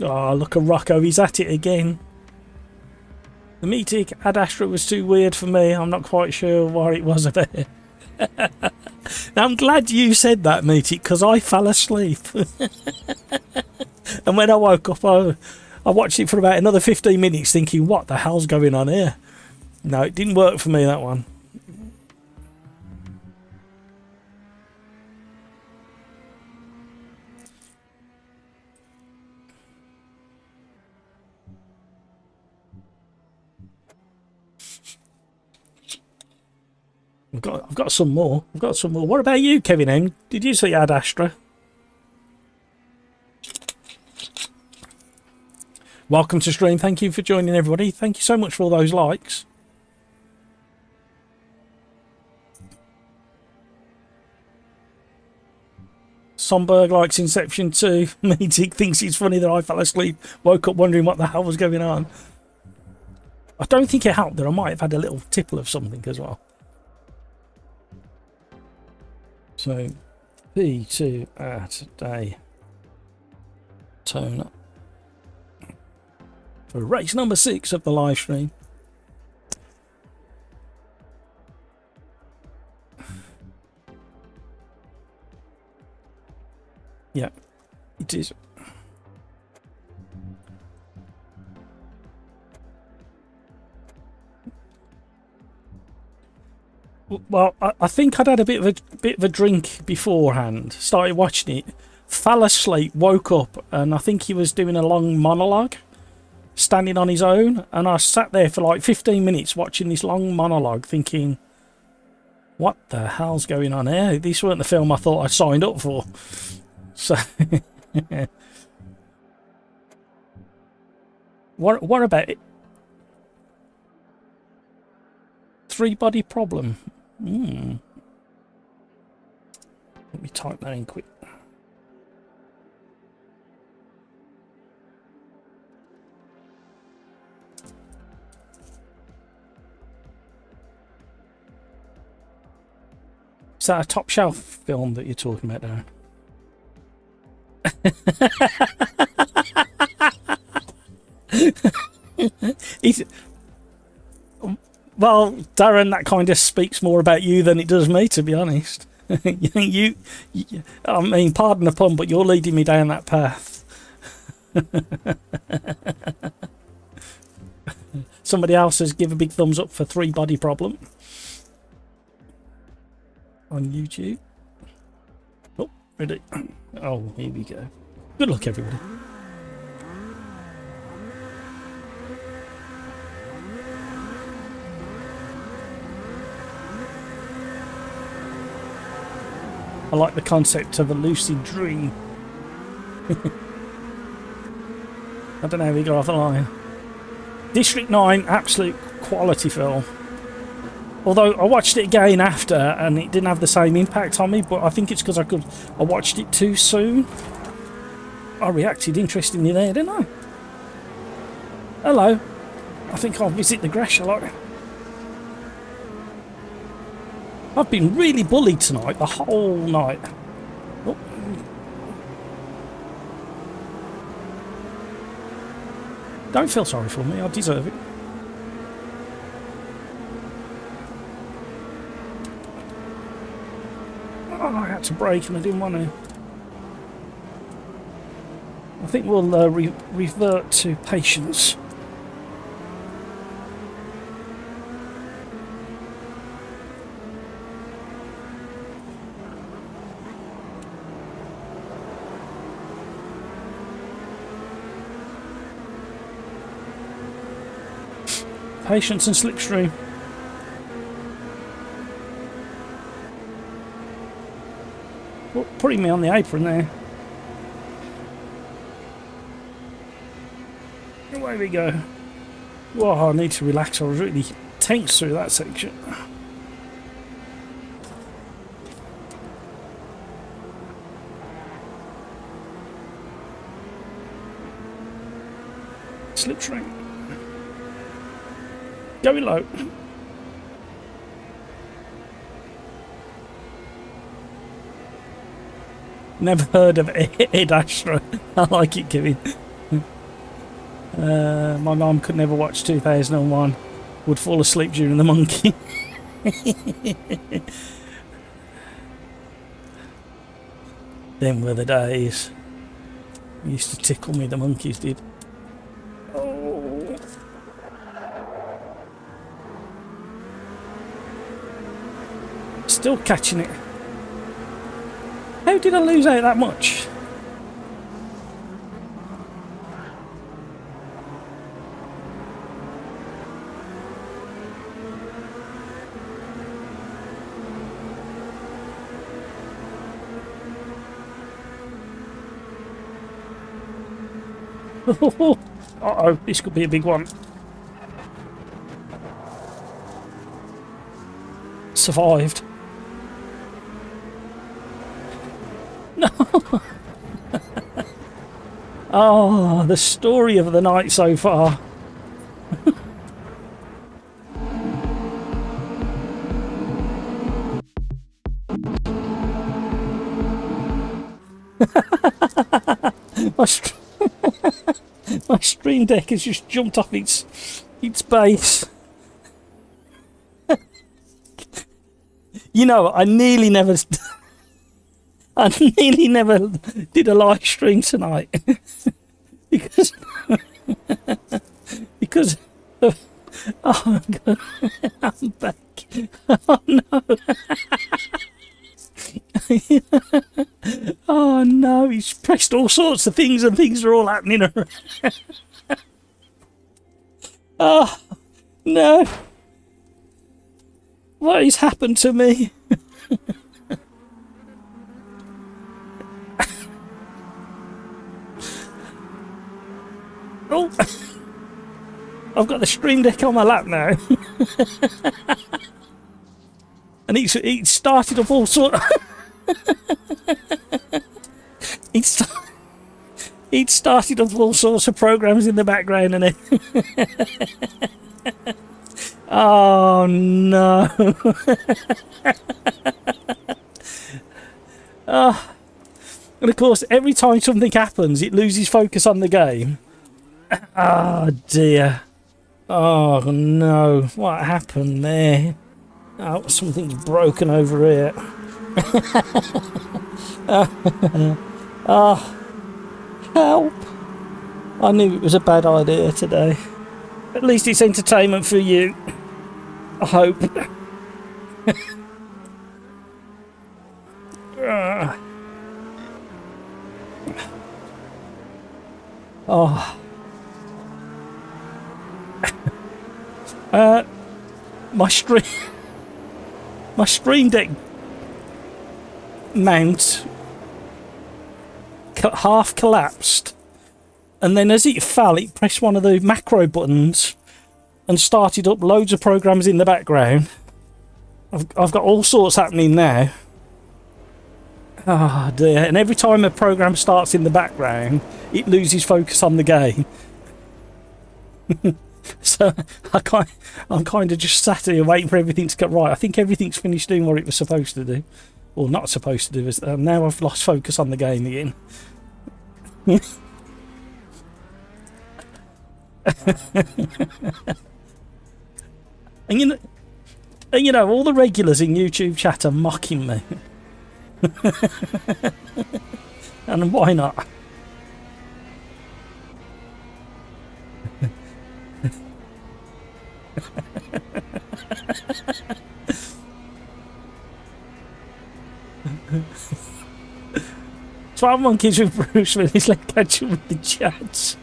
Oh, look at Rocco, he's at it again. The meeting Ad Astra was too weird for me. I'm not quite sure what it was about. Now, I'm glad you said that, matey, because I fell asleep. And when I woke up, I watched it for about another 15 minutes thinking, what the hell's going on here? No, it didn't work for me, that one. I've got some more. What about you, Kevin M? Did you see Ad Astra? Welcome to stream. Thank you for joining, everybody. Thank you so much for all those likes. Somberg likes Inception too. Meetic thinks it's funny that I fell asleep, woke up wondering what the hell was going on. I don't think it helped that I might have had a little tipple of something as well. So, P2 at day tone for race number 6 of the live stream. Yeah, it is. Well, I think I'd had a bit of a drink beforehand. Started watching it, fell asleep, woke up, and I think he was doing a long monologue, standing on his own. And I sat there for like 15 minutes watching this long monologue, thinking, "What the hell's going on here? This weren't the film I thought I signed up for." So, what about it? Three-body problem. Let me type that in quick. Is that a top shelf film that you're talking about there? Well, Darren, that kind of speaks more about you than it does me, to be honest. I mean, pardon the pun, but you're leading me down that path. Somebody else has given a big thumbs up for Three-Body Problem on YouTube. Oh, ready? Oh, here we go. Good luck, everybody. I like the concept of a lucid dream. I don't know how we got off the line. District 9, absolute quality film. Although I watched it again after and it didn't have the same impact on me, but I think it's because I watched it too soon. I reacted interestingly there, didn't I? Hello. I think I'll visit the Gresh a lot. I've been really bullied tonight, the whole night. Oh. Don't feel sorry for me, I deserve it. Oh, I had to brake and I didn't want to. I think we'll revert to patience. Patience and slipstream. Putting me on the apron there. Away we go. Whoa, I need to relax. I was really tense through that section. Slipstream. Going low. Never heard of Ed Astra. I like it, Kevin. My mum could never watch 2001. Would fall asleep during the monkey. Them were the days. Used to tickle me, the monkeys did. Oh. Still catching it. How did I lose out that much? Uh-oh, this could be a big one. Survived. No. Oh, the story of the night so far. My stream deck has just jumped off its base. You know, I nearly never did a live stream tonight because oh God, I'm back. Oh no. Oh no, he's pressed all sorts of things and things are all happening around. Oh no, what has happened to me? Oh, I've got the stream deck on my lap now. And it started up all sorts. It started up all sorts of programs in the background, and it. Oh no! Oh. And of course, every time something happens, it loses focus on the game. Oh dear! Oh no! What happened there? Oh, something's broken over here. Oh, help! I knew it was a bad idea today. At least it's entertainment for you. I hope. Oh. My stream deck mount half collapsed and then as it fell, it pressed one of the macro buttons and started up loads of programs in the background. I've got all sorts happening now. Oh dear, and every time a program starts in the background, it loses focus on the game. So I'm kind of just sat here waiting for everything to get right. I think everything's finished doing what it was supposed to do. Or not supposed to do. Now I've lost focus on the game again. And you know, all the regulars in YouTube chat are mocking me. And why not? Twelve Monkeys with Bruce Willis, let's catch him with the chats.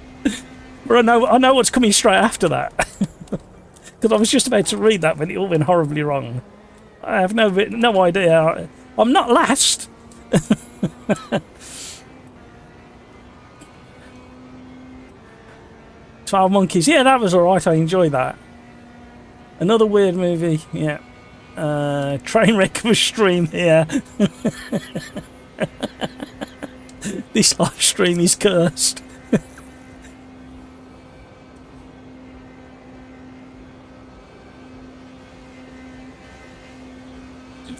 But I know what's coming straight after that. Because I was just about to read that when it all went horribly wrong. I have no idea. I'm not last. 12 Monkeys. Yeah, that was alright. I enjoyed that. Another weird movie. Yeah. Train wreck of a stream here. This live stream is cursed.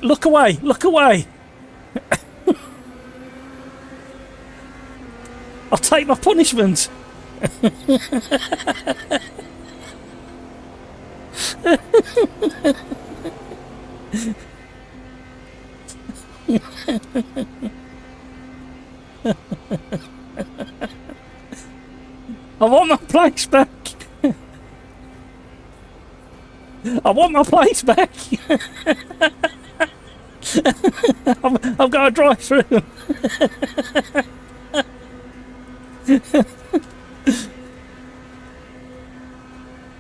Look away! Look away! I'll take my punishment. I want my place back. I want my place back. I've got to drive through.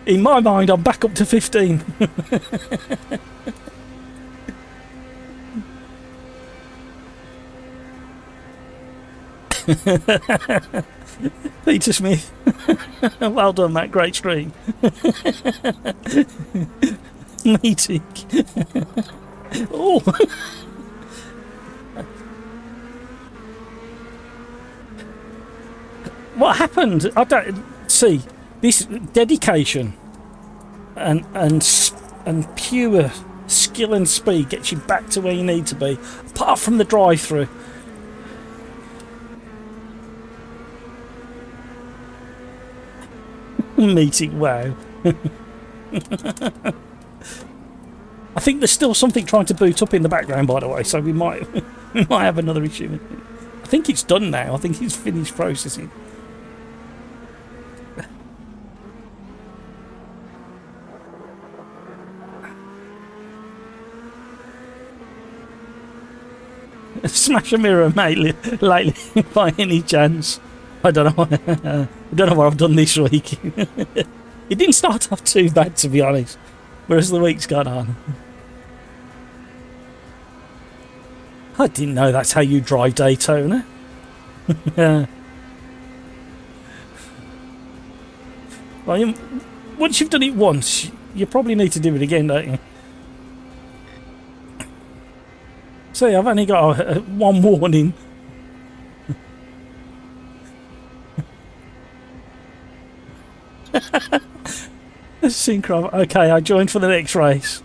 In my mind, I'm back up to 15. Peter Smith. Well done, Matt. Great stream. Meeting. Oh. What happened? I don't see. This dedication and pure skill and speed gets you back to where you need to be, apart from the drive-through. Meeting, wow. I think there's still something trying to boot up in the background, by the way, so we might have another issue. I think it's done now. I think it's finished processing. Smash a mirror, mate, lately, by any chance. I don't know. I don't know what I've done this week. It didn't start off too bad, to be honest, whereas the week's gone on. I didn't know that's how you drive Daytona. Well, once you've done it once, you probably need to do it again, don't you? See, I've only got one warning. Synchro. Okay, I joined for the next race.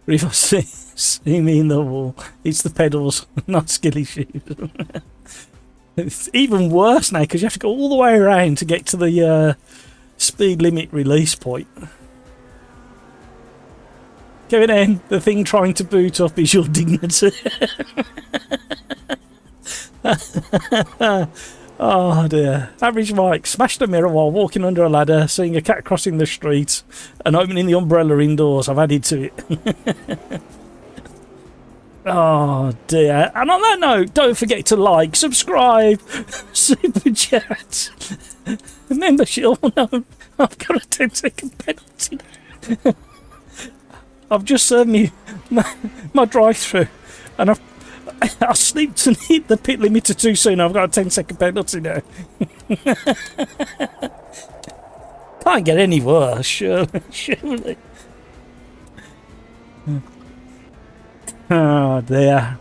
If I see me in the wall, it's the pedals, not skilly shoes. It's even worse now because you have to go all the way around to get to the speed limit release point. Going in, the thing trying to boot up is your dignity. Oh dear. Average Mike smashed a mirror while walking under a ladder, seeing a cat crossing the street and opening the umbrella indoors. I've added to it. Oh dear. And on that note, don't forget to like, subscribe, super chat, membership. Oh no, I've got a 10-second penalty. I've just served me my drive-through, and I slipped and hit the pit limiter too soon. I've got a 10-second penalty now. Can't get any worse, surely. Oh dear.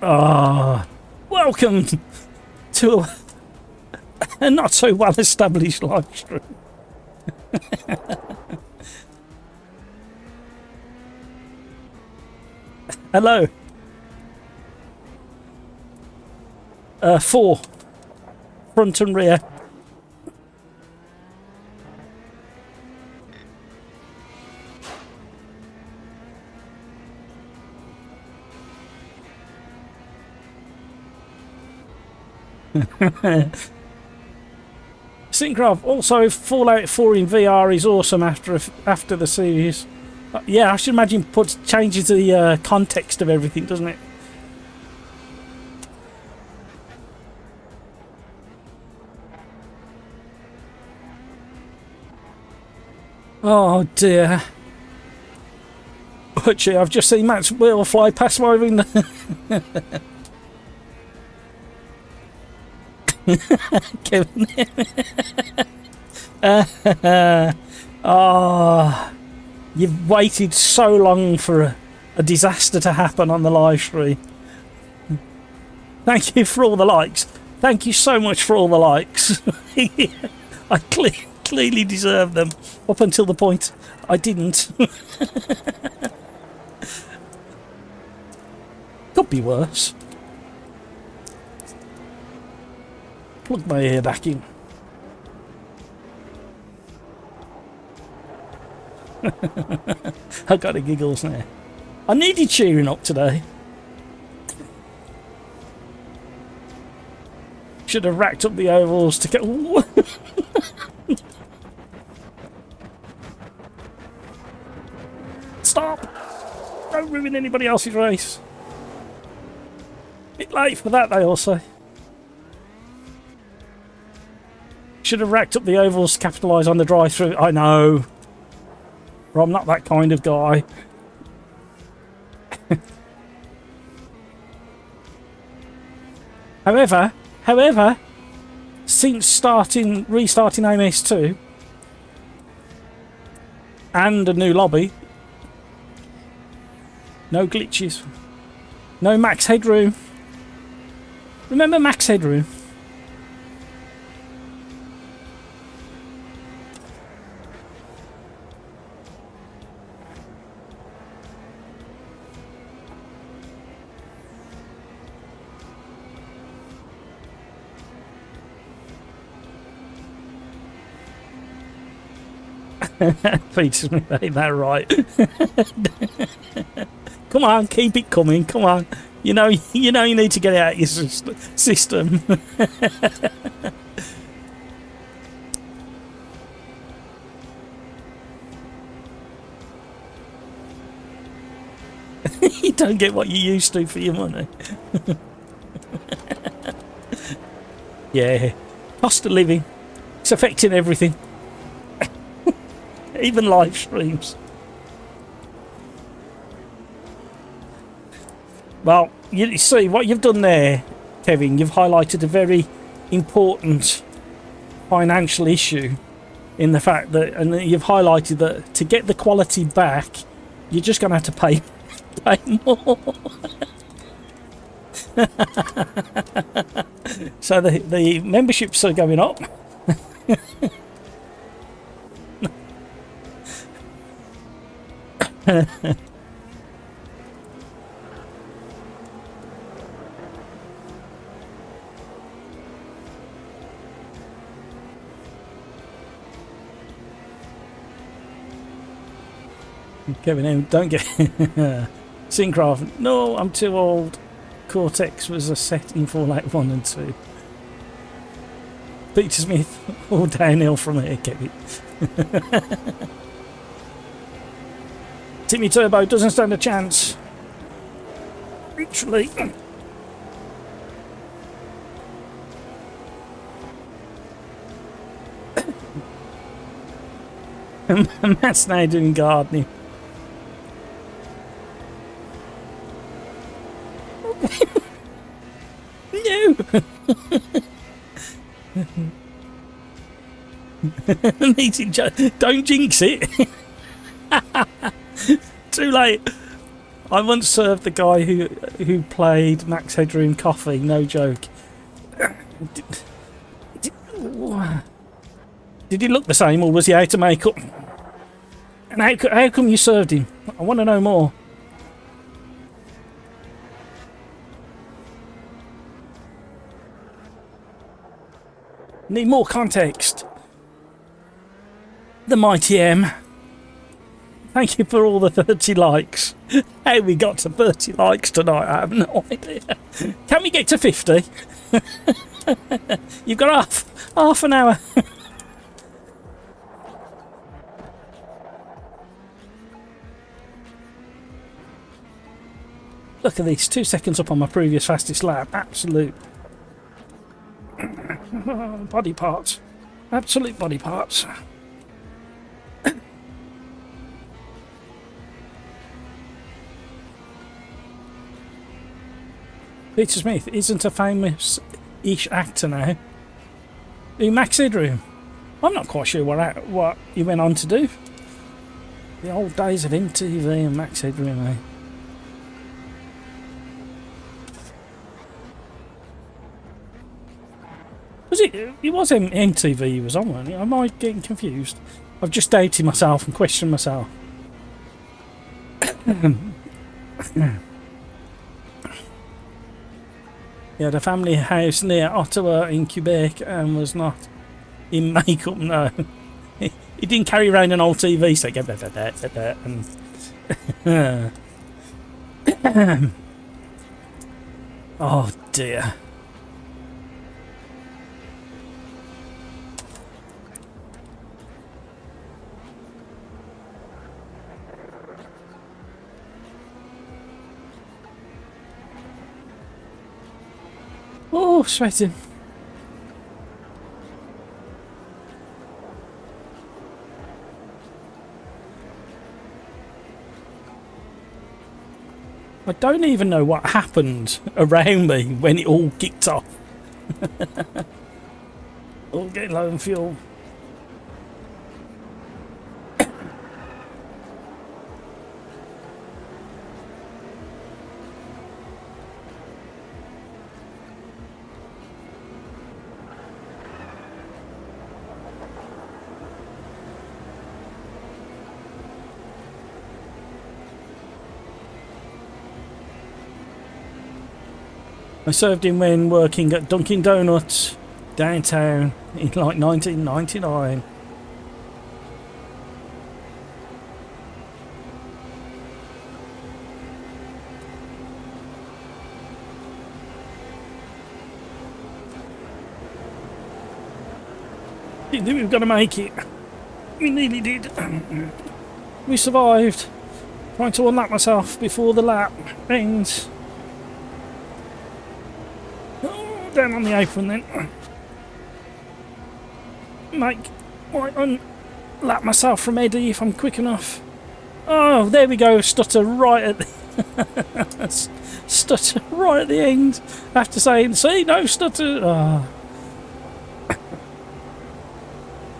Ah, welcome to a not so well established live stream. Hello. 4 front and rear. Syncraft, also Fallout 4 in VR is awesome after the series. Yeah, I should imagine changes the context of everything, doesn't it? Oh dear. Actually, I've just seen Matt's wheel fly past my window. Kevin. Oh, you've waited so long for a disaster to happen on the live stream. Thank you for all the likes. Thank you so much for all the likes. I clearly deserve them up until the point I didn't. Could be worse. Plug my ear back in. I got the giggles now. I needed cheering up today. Should have racked up the ovals to get. Stop! Don't ruin anybody else's race. Bit late for that, they all say. Should have racked up the ovals to capitalise on the drive-through. I know. But I'm not that kind of guy. However, since restarting AMS2 and a new lobby, no glitches, no max headroom. Remember max headroom? Peter's made that right. Come on, keep it coming. Come on, you know you need to get it out of your system. You don't get what you used to for your money. Yeah, cost of living. It's affecting everything. Even live streams. Well, you see what you've done there, Kevin. You've highlighted a very important financial issue in the fact that, and you've highlighted that to get the quality back, you're just going to have to pay more. So the memberships are going up. Kevin, don't get Syncraft. No, I'm too old. Cortex was a set in Fallout 1 and 2. Peter Smith, all downhill from here, Kevin. Timmy Turbo doesn't stand a chance. Literally. Matt's now doing gardening. No! Don't jinx it. Too late. I once served the guy who played Max Headroom coffee, no joke. Did he look the same, or was he out of makeup? And how come you served him? I want to know more. Need more context. The mighty M. Thank you for all the 30 likes. How we got to 30 likes tonight, I have no idea. Can we get to 50? You've got half an hour. Look at this, 2 seconds up on my previous fastest lap. Absolute body parts. Absolute body parts. Peter Smith isn't a famous-ish actor now. Who, Max Headroom? I'm not quite sure what he went on to do. The old days of MTV and Max Headroom, eh? Was it was MTV he was on, wasn't he? Am I getting confused? I've just doubted myself and questioned myself. He had a family house near Ottawa in Quebec and was not in makeup, no. He didn't carry around an old TV set and oh dear. Oh, sweating. I don't even know what happened around me when it all kicked off. All getting low on fuel. I served him when working at Dunkin' Donuts downtown in like 1999. Didn't think we were going to make it. We nearly did. We survived. Trying to unlap myself before the lap ends. Down on the apron then. Might unlap myself from Eddie if I'm quick enough. Oh, there we go. Stutter right at the stutter right at the end. After saying, see, no stutter. Oh.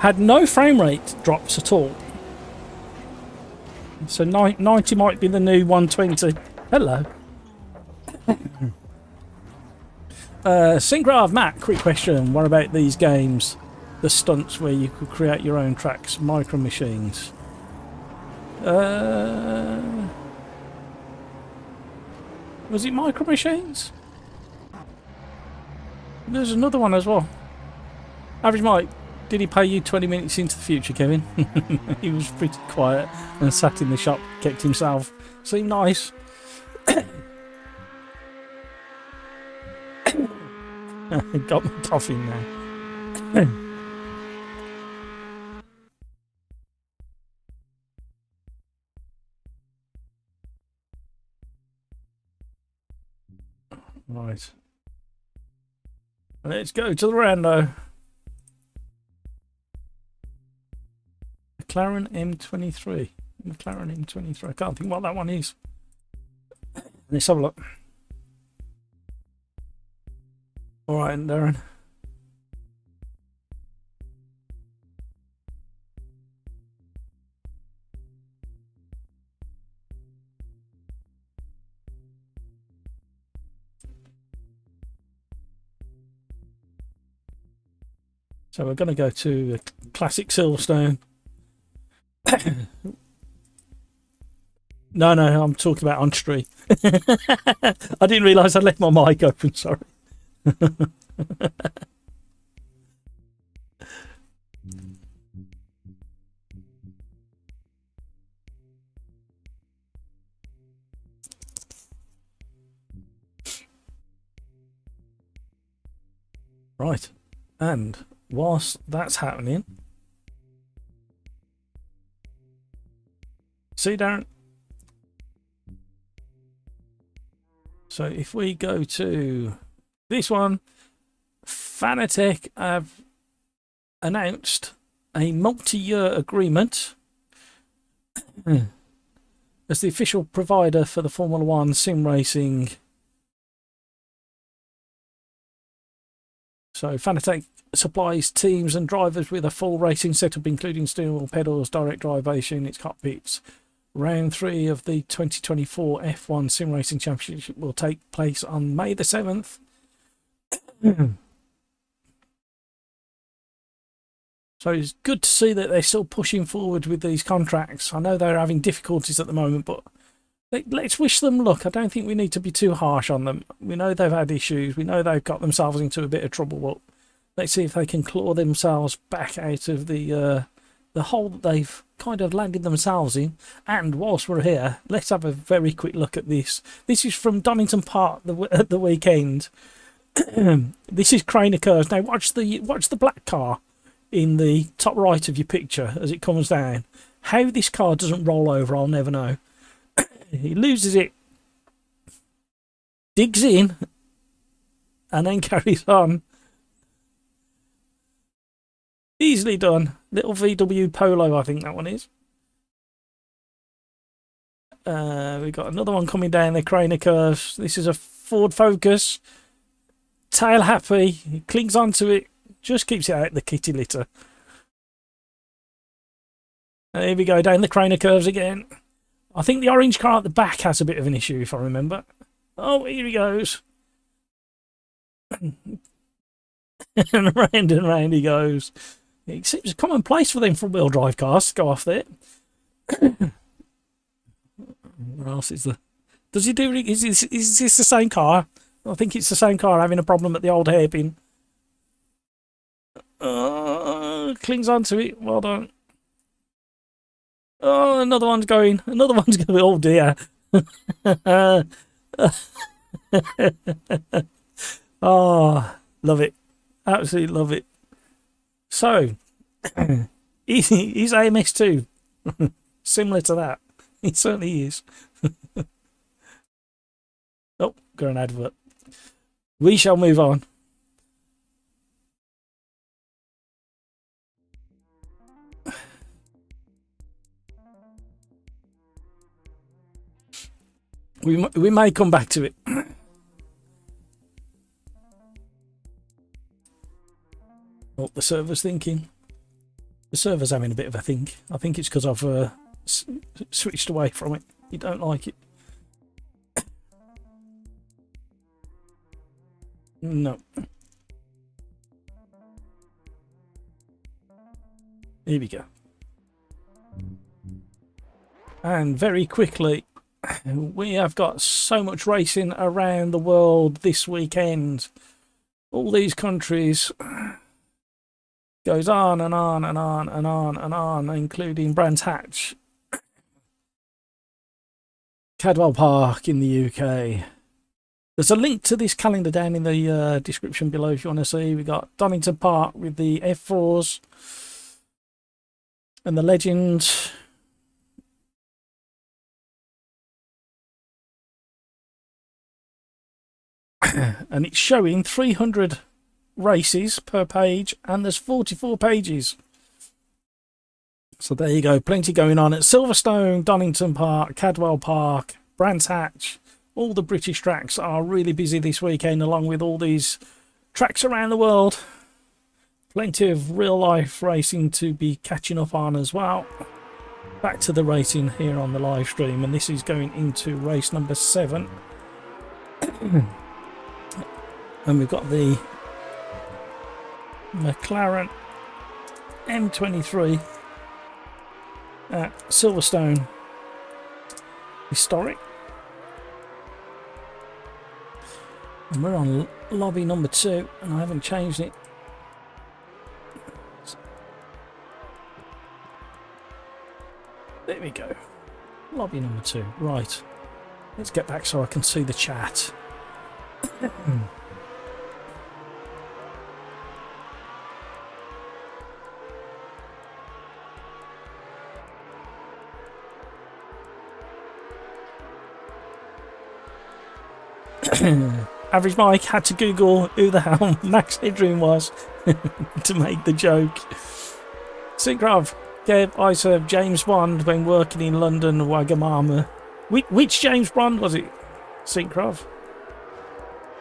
Had no frame rate drops at all. So 90 might be the new 120. Hello. Syngrave Matt, quick question. What about these games? The stunts where you could create your own tracks, micro machines. Was it micro machines? There's another one as well. Average Mike, did he pay you 20 minutes into the future, Kevin? He was pretty quiet and sat in the shop, kept himself. Seemed nice. Got my coffee now. Right. Let's go to the rando. McLaren M23. McLaren M23. I can't think what that one is. Let's have a look. All right, Darren. So we're going to go to classic Silverstone. No, I'm talking about on street. I didn't realise I left my mic open, sorry. Right, and whilst that's happening, see, Darren? So if we go to this one, Fanatec have announced a multi-year agreement as the official provider for the Formula One sim racing. So Fanatec supplies teams and drivers with a full racing setup, including steering wheel pedals, direct drive base units, cockpits. Round 3 of the 2024 F1 Sim Racing Championship will take place on May the 7th. So it's good to see that they're still pushing forward with these contracts. I know they're having difficulties at the moment, but let's wish them luck. I don't think we need to be too harsh on them. We know they've had issues. We know they've got themselves into a bit of trouble, but let's see if they can claw themselves back out of the hole that they've kind of landed themselves in. And whilst we're here, let's have a very quick look at this. This is from Donington Park at the weekend. This is Craner Curves. Now watch the black car in the top right of your picture as it comes down. How this car doesn't roll over, I'll never know. He loses it, digs in, and then carries on. Easily done. Little VW Polo, I think that one is. We've got another one coming down the Craner Curves. This is a Ford Focus. Tail happy. He clings onto it. Just keeps it out the kitty litter. And here we go, down the Craner Curves again. I think the orange car at the back has a bit of an issue, if I remember. Oh, here he goes. And round he goes. It seems commonplace for them front-wheel drive cars to go off there. What else is there? Does he do? Is this the same car? I think it's the same car having a problem at the old hairpin. Clings onto it. Well done. Oh, another one's going. Another one's going. Oh dear. Oh, love it. Absolutely love it. So, he's AMS2. Similar to that. He certainly is. Oh, got an advert. We shall move on. We may come back to it. What the server's thinking. The server's having a bit of a think. I think it's because I've switched away from it. You don't like it. No. Here we go. And very quickly, we have got so much racing around the world this weekend. All these countries, goes on and on and on and on and on, including Brands Hatch, Cadwell Park in the UK. There's a link to this calendar down in the description below if you want to see. We got Donington Park with the F4s and the Legends. And it's showing 300 races per page, and there's 44 pages. So there you go, plenty going on at Silverstone, Donington Park, Cadwell Park, Brands Hatch. All the British tracks are really busy this weekend, along with all these tracks around the world. Plenty of real life racing to be catching up on as well. Back to the racing here on the live stream, and this is going into race number 7. And we've got the McLaren M23 at Silverstone Historic. And we're on lobby number 2, and I haven't changed it. There we go. Lobby number 2. Right. Let's get back so I can see the chat. Average Mike had to Google who the hell Max Headroom was to make the joke. Synkrov, Kev, I served James Bond when working in London, Wagamama. Which James Bond was it? Synkrov?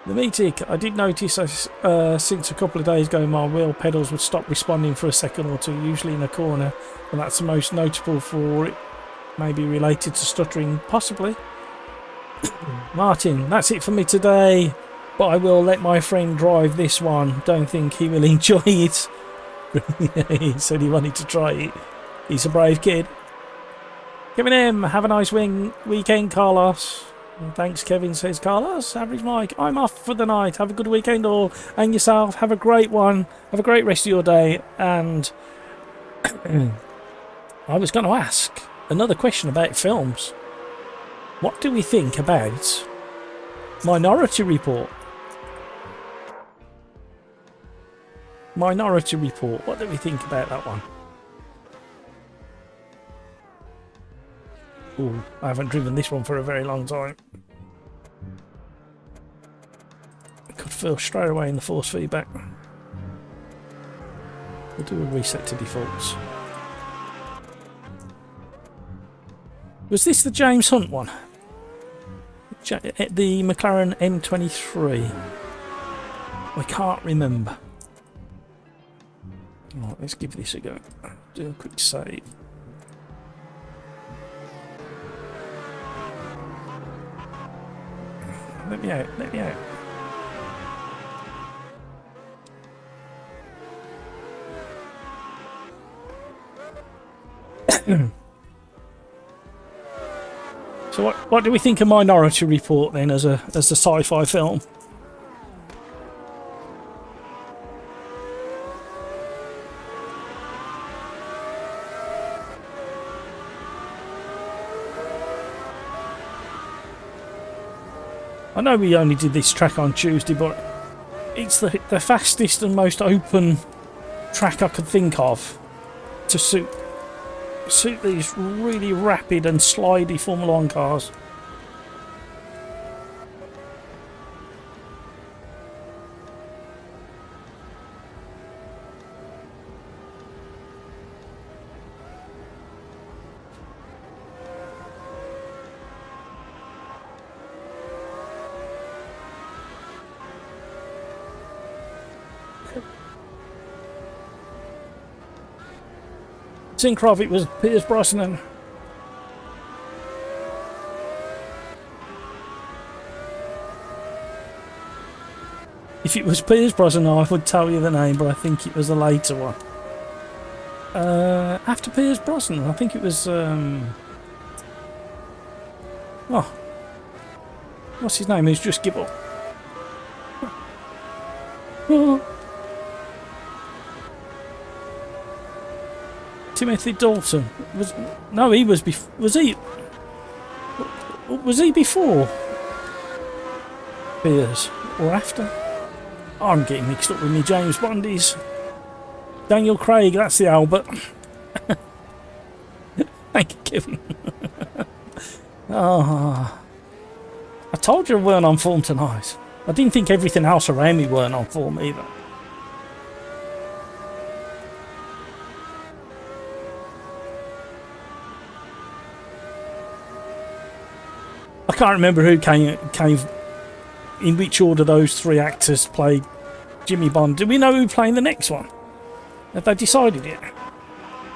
The Metic, I did notice since a couple of days ago my wheel pedals would stop responding for a second or two, usually in a corner, and that's the most notable for it. Maybe related to stuttering, possibly. Martin, that's it for me today, but I will let my friend drive this one. Don't think he will enjoy it. He said he wanted to try it. He's a brave kid. Kevin M, have a nice weekend, Carlos. Thanks, Kevin, says Carlos. Average Mike, I'm off for the night. Have a good weekend all, and yourself. Have a great one. Have a great rest of your day. And I was going to ask another question about films. What do we think about Minority Report? Minority Report. What do we think about that one? Ooh, I haven't driven this one for a very long time. I could feel straight away in the force feedback. We'll do a reset to defaults. Was this the James Hunt one? The McLaren M23. I can't remember. Right, let's give this a go. Do a quick save. Let me out, let me out. So what do we think of Minority Report then as a sci-fi film? I know we only did this track on Tuesday, but it's the fastest and most open track I could think of to suit these really rapid and slidey Formula 1 cars. Synkrov, it was Pierce Brosnan. If it was Pierce Brosnan, I would tell you the name, but I think it was a later one. After Pierce Brosnan, I think it was... Oh. What's his name? He's just give up. Oh. Timothy Dalton was he was he before Piers or after? I'm getting mixed up with me James Bondies. Daniel Craig, that's the Albert. Thank you, Kevin. Oh, I told you I weren't on form tonight. I didn't think everything else around me weren't on form either. I can't remember who came in which order those three actors played Jimmy Bond. Do we know who's playing the next one? Have they decided yet?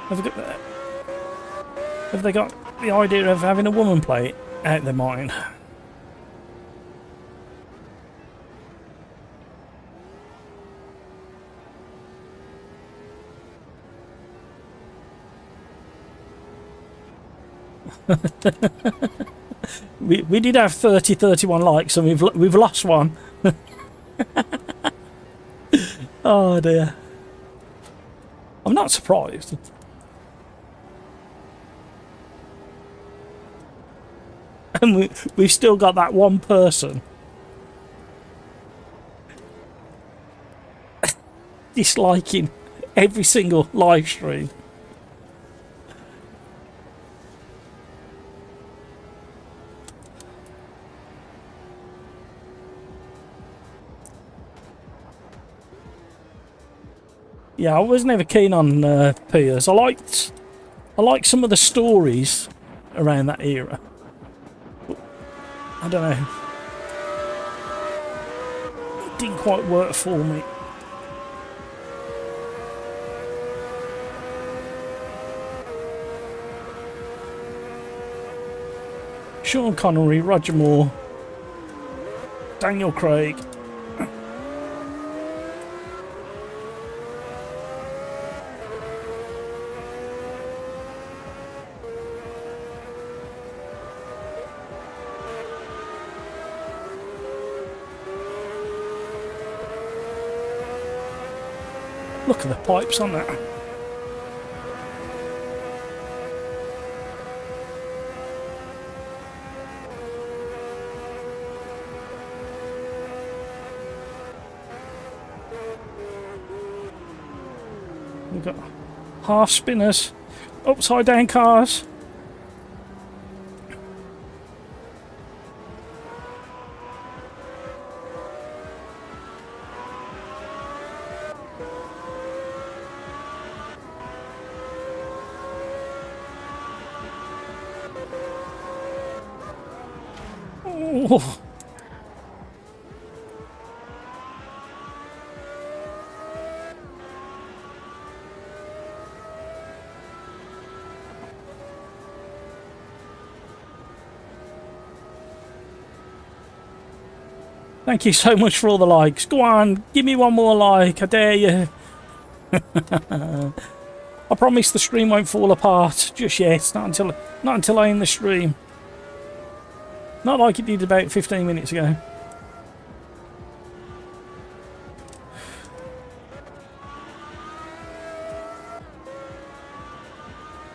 Have they got the idea of having a woman play it out their mind? we did have 31 likes and we've lost one. Oh dear. I'm not surprised. And we've still got that one person disliking every single live stream. Yeah, I was never keen on Piers. I liked some of the stories around that era. But I don't know. It didn't quite work for me. Sean Connery, Roger Moore, Daniel Craig. Look at the pipes on that. We've got half spinners, upside down cars. Oh. Thank you so much for all the likes. Go on, give me one more like, I dare you. I promise the stream won't fall apart just yet. Not until I end the stream. Not like it did about 15 minutes ago.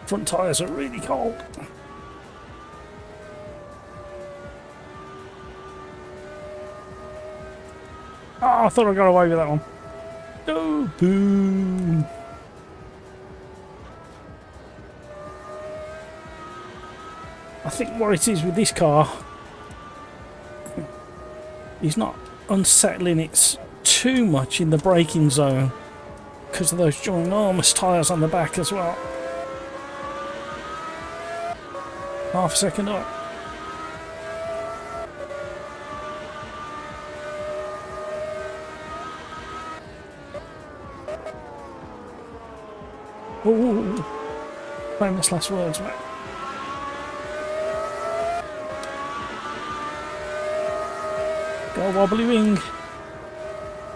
Front tyres are really cold. Oh, I thought I got away with that one. Oh, boom. I think what it is with this car, he's not unsettling it too much in the braking zone because of those ginormous tyres on the back as well. Half a second up. Ooh, famous last words, mate. Go wobbly wing.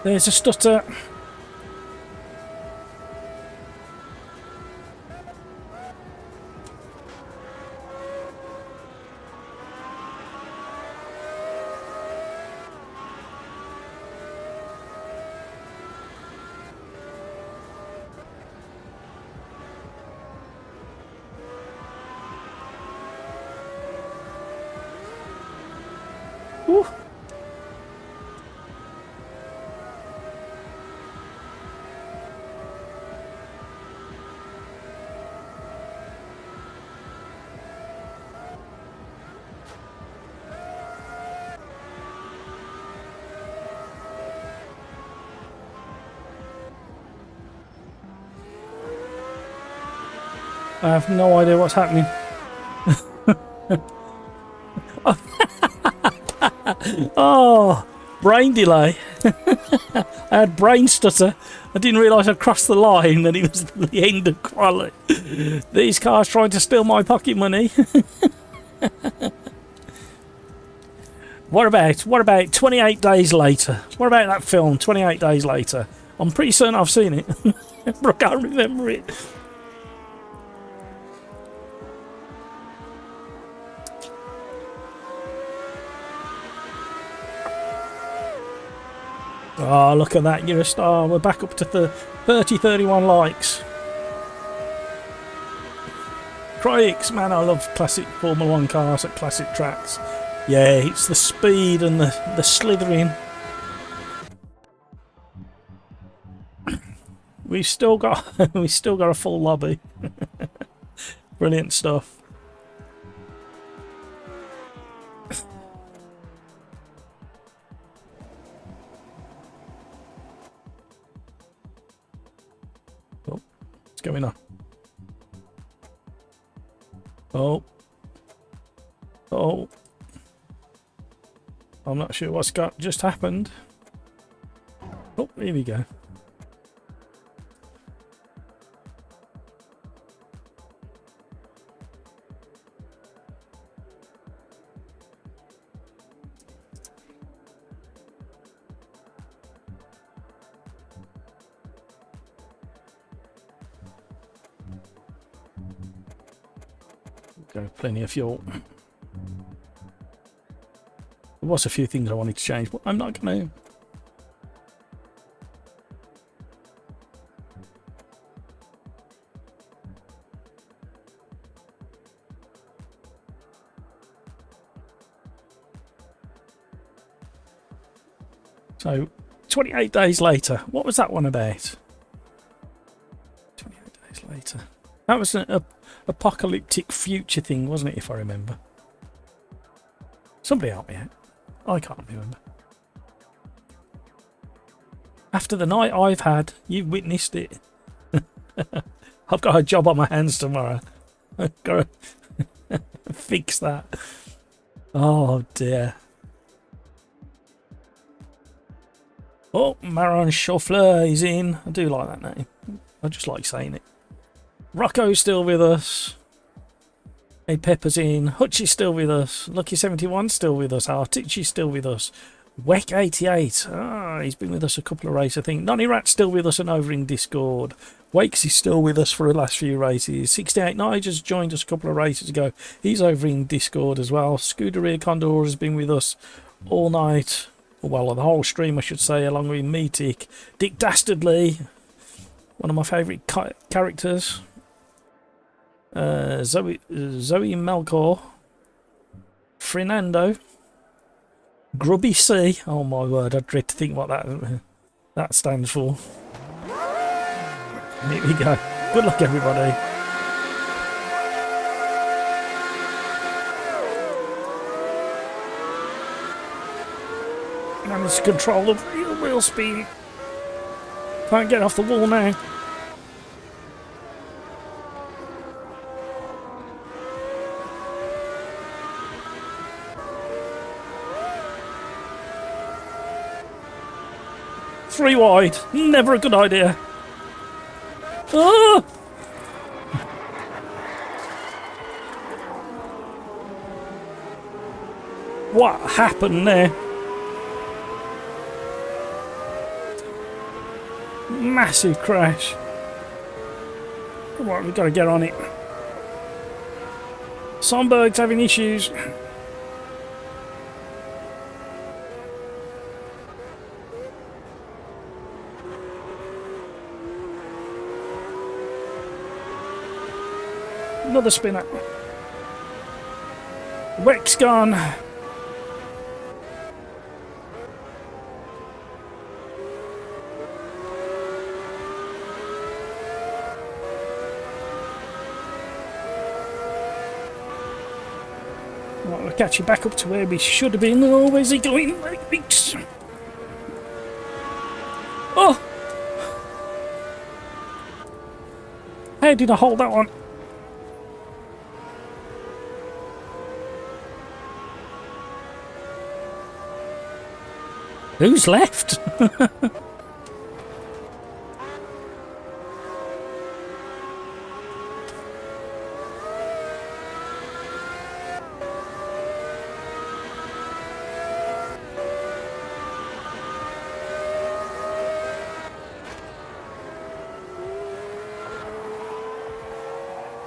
There's a stutter. Ooh. I have no idea what's happening. Oh, brain delay. I had brain stutter. I didn't realise I'd crossed the line and it was the end of quality. These cars trying to steal my pocket money. What about 28 days later? What about that film, 28 days later? I'm pretty certain I've seen it, but I can't remember it. Oh, look at that, you're a star. We're back up to 31 likes. Crikes, man, I love classic Formula 1 cars at classic tracks. Yeah, it's the speed and the slithering. We've still got a full lobby. Brilliant stuff. Oh, what's going on? Oh. Oh. I'm not sure what's just happened. Oh, here we go. Go, plenty of fuel. There was a few things I wanted to change, but I'm not going to. So, 28 days later. What was that one about? 28 days later. That was an apocalyptic future thing, wasn't it, if I remember? Somebody help me out. I can't remember. After the night I've had, you've witnessed it. I've got a job on my hands tomorrow. I've got to fix that. Oh dear. Oh, Maron Chauffleur is in. I do like that name. I just like saying it. Rocco's still with us. Hey, Pepper's in. Hutch is still with us. Lucky71's still with us. Artich is still with us. Weck88. Ah, he's been with us a couple of races, I think. Nonny Rat's still with us and over in Discord. Wakes is still with us for the last few races. 68 Nigel's joined us a couple of races ago. He's over in Discord as well. Scuderia Condor has been with us all night. Well, the whole stream, I should say, along with Meatic. Dick Dastardly, one of my favourite characters. Zoe Melkor, Fernando, Grubby C. Oh my word, I dread to think what that stands for. Here we go. Good luck, everybody. Managed to control the wheel speed. Can't get off the wall now. Three wide, never a good idea. Ah! What happened there? Massive crash. Come on, we've got to get on it. Sonberg's having issues. Another spinner. Weck's gone. Right, we'll catch you back up to where we should have been. Oh, where's he going? Oh! How did I hold that one? Who's left?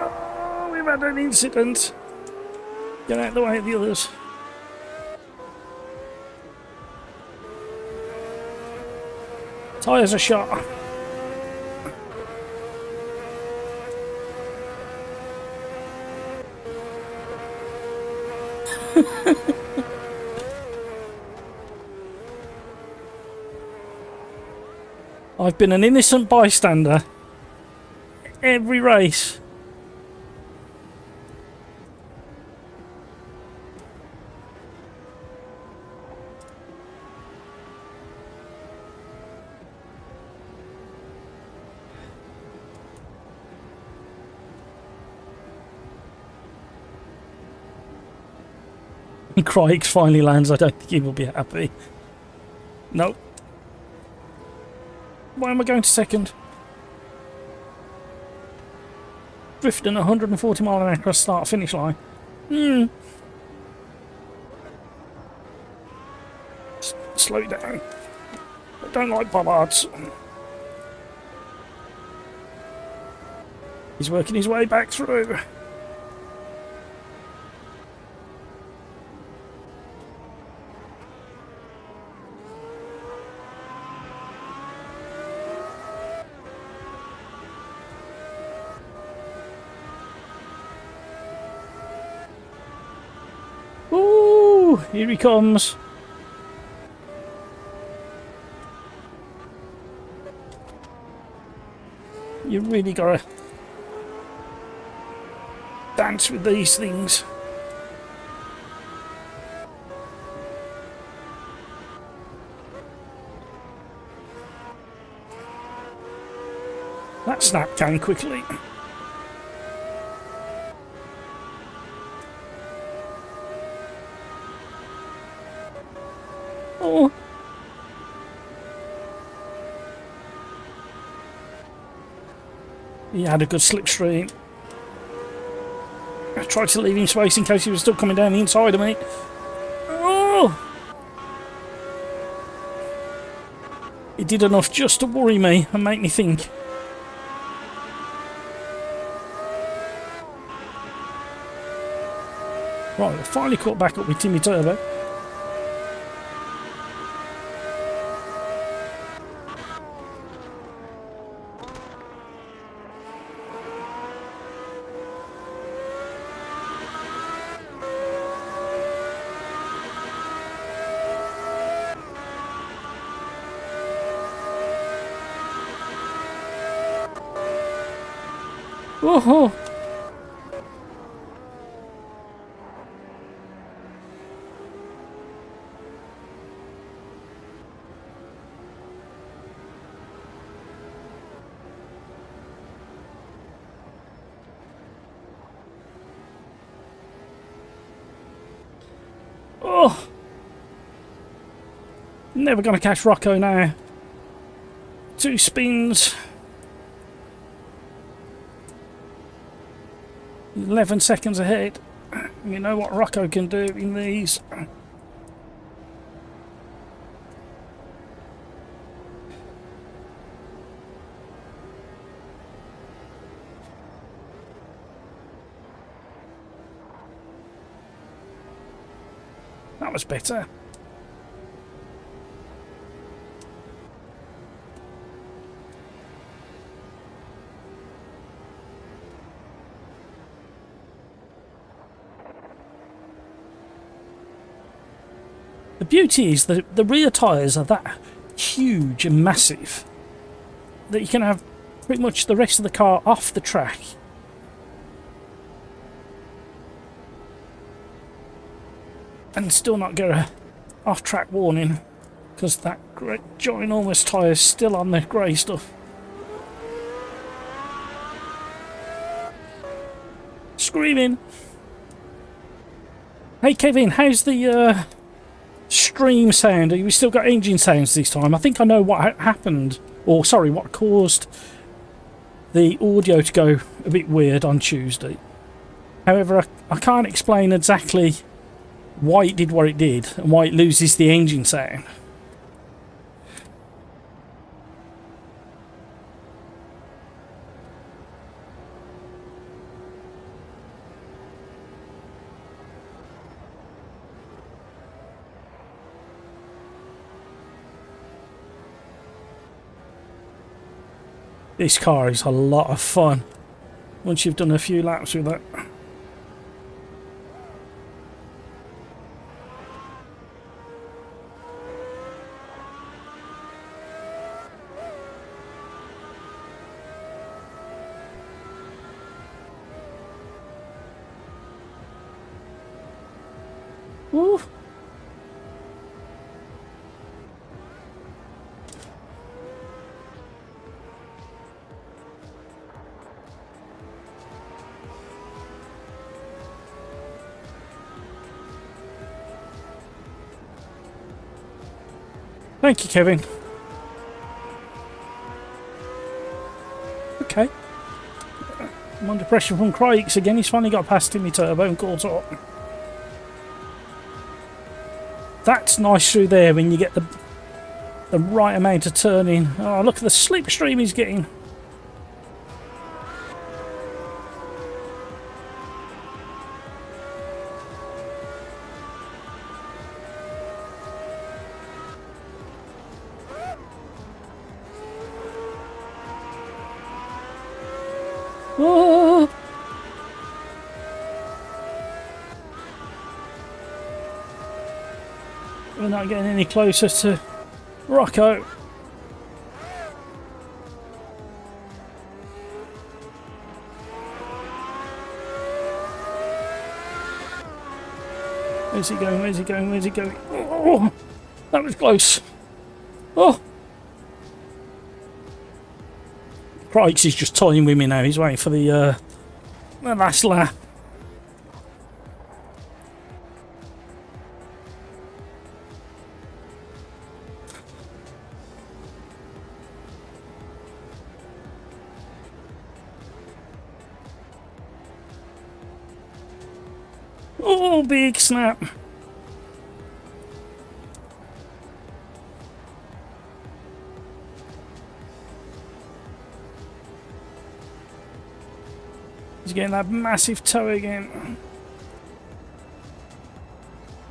Oh, we've had an incident. Get out of the way of the others. Tyres are shot. I've been an innocent bystander every race. Crikes finally lands. I don't think he will be happy. No. Why am I going to second? Drifting 140 mile an hour across start finish line. Slow down. I don't like bollards. He's working his way back through. Ooh, here he comes. You really gotta dance with these things. That snap came quickly. Oh. He had a good slipstream. I tried to leave him space in case he was still coming down the inside of me. Oh! He did enough just to worry me and make me think. Right, I finally caught back up with Timmy Turbo. Whoa! Oh! Never gonna catch Rocco now. 2 spins. 11 seconds ahead. You know what Rocco can do in these. That was better. The beauty is that the rear tyres are that huge and massive that you can have pretty much the rest of the car off the track. And still not get a off-track warning because that great ginormous tyre is still on the grey stuff. Screaming. Hey Kevin, how's the extreme sound. We still got engine sounds this time. I think I know what happened, or sorry, what caused the audio to go a bit weird on Tuesday. However, I can't explain exactly why it did what it did and why it loses the engine sound. This car is a lot of fun once you've done a few laps with it. Woo. Thank you, Kevin. Okay. I'm under pressure from Craigs again. He's finally got past Timmy Turbo and caught up. That's nice through there when you get the right amount of turning. Oh, look at the slipstream he's getting. Oh. We're not getting any closer to Rocco. Where's he going? Where's he going? Where's he going? Oh, that was close. Oh. Crikes, he's just toying with me now. He's waiting for the last lap. Oh, big snap. He's getting that massive toe again.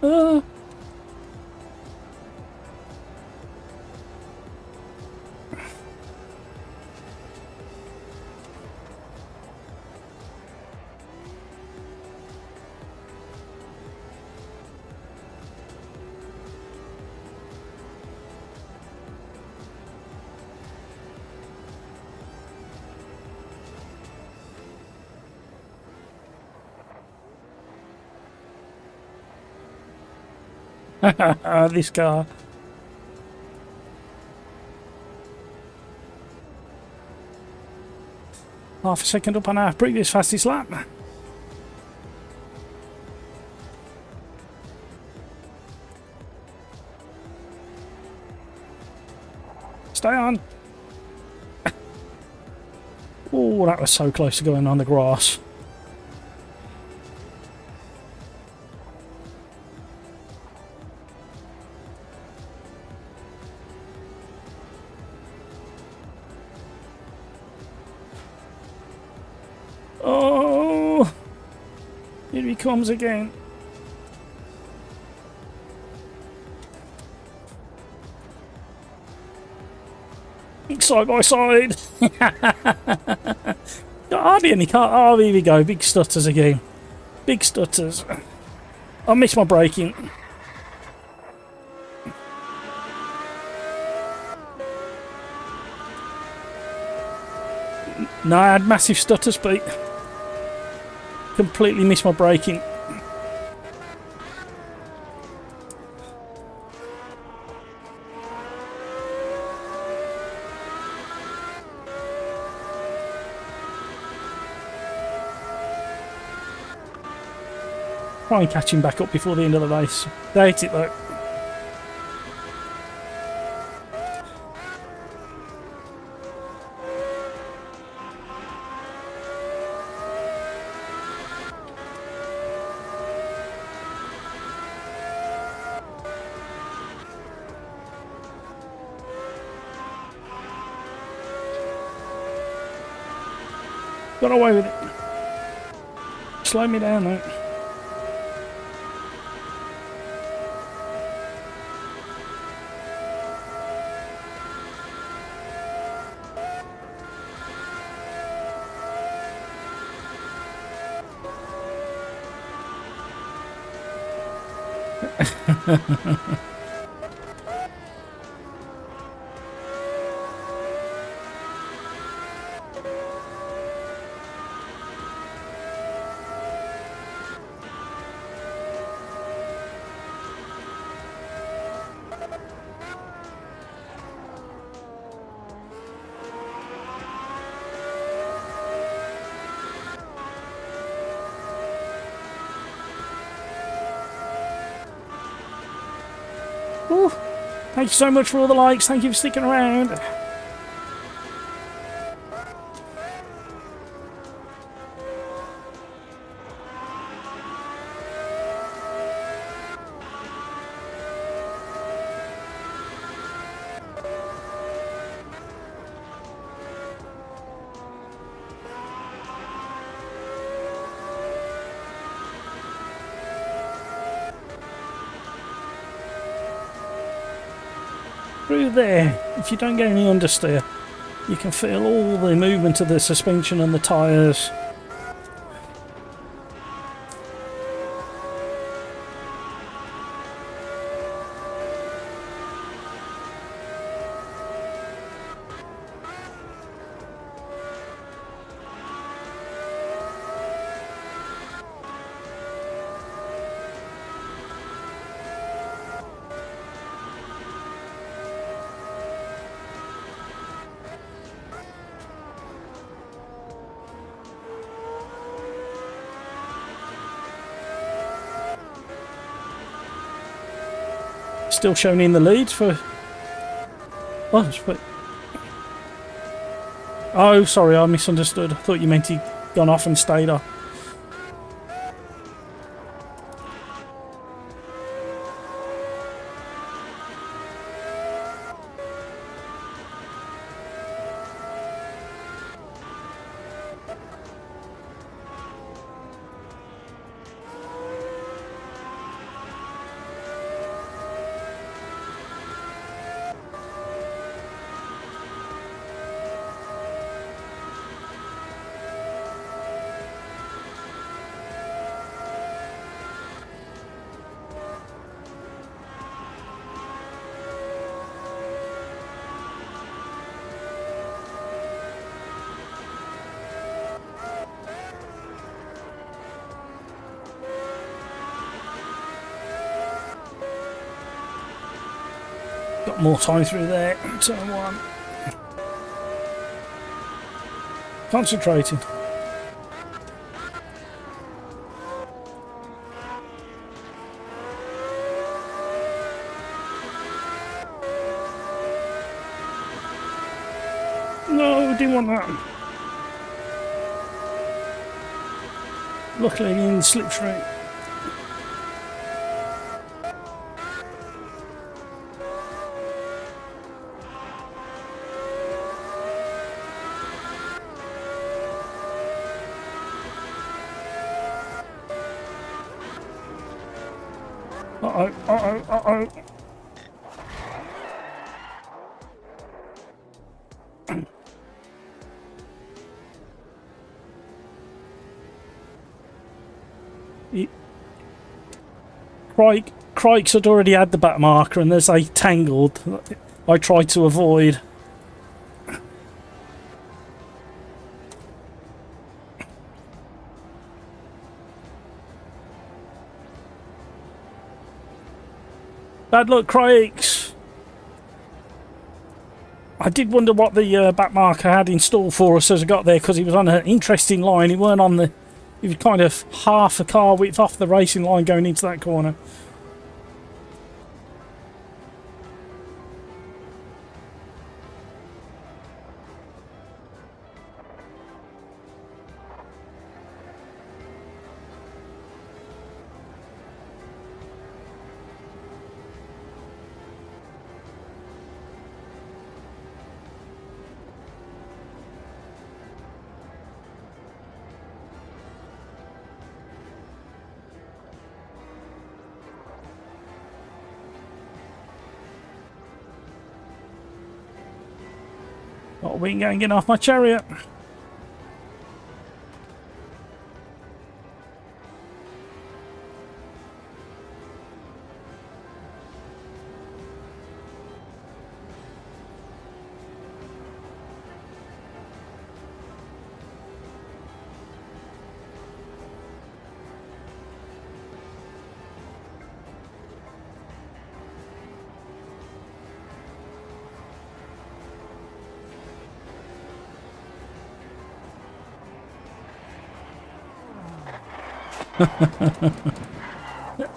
Oh. This car. Half a second up on our previous fastest lap. Stay on. Oh, that was so close to going on the grass. Oh, here he comes again. Side by side. Hardly any car. Oh, here we go. Big stutters again. Big stutters. I missed my braking. No, I had massive stutters, but completely missed my braking. Try and catch him back up before the end of the race. They hate it though. Got away with it. Slow me down though. Ooh, thank you so much for all the likes. Thank you for sticking around. Through there, if you don't get any understeer, you can feel all the movement of the suspension and the tyres. Still showing in the lead for... Oh, sorry, I misunderstood. I thought you meant he'd gone off and stayed off. Got more time through there. Turn one. Concentrating. No, didn't want that. Luckily in the slipstream. Uh-oh, uh-oh, uh-oh. Crikes had already had the back marker and there's a tangled I tried to avoid. Bad luck, Crikes. I did wonder what the back marker had in store for us as I got there, because he was on an interesting line. He weren't on the... He was kind of half a car width off the racing line going into that corner. Got a wing hanging off my chariot.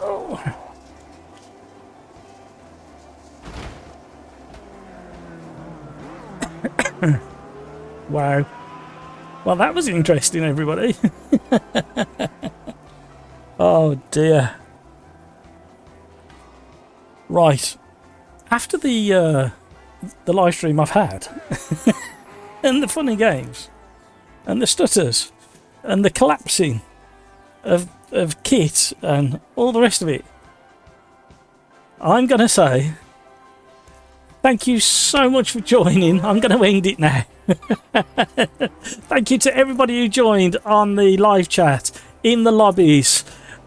Oh. Wow. Well, that was interesting, everybody. Oh dear. Right. After the live stream I've had, and the funny games, and the stutters, and the collapsing of kit and all the rest of it, I'm going to say thank you so much for joining. I'm going to end it now. Thank you to everybody who joined on the live chat, in the lobbies,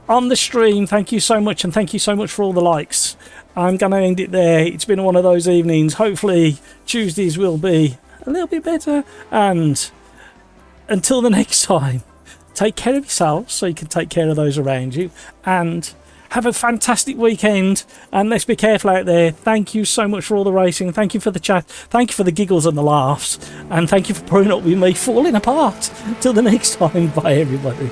on the stream. Thank you so much, and thank you so much for all the likes. I'm going to end it there. It's been one of those evenings. Hopefully Tuesdays will be a little bit better, and until the next time, take care of yourselves so you can take care of those around you, and have a fantastic weekend, and let's be careful out there. Thank you so much for all the racing. Thank you for the chat. Thank you for the giggles and the laughs, and thank you for putting up with me falling apart. Till the next time, bye everybody.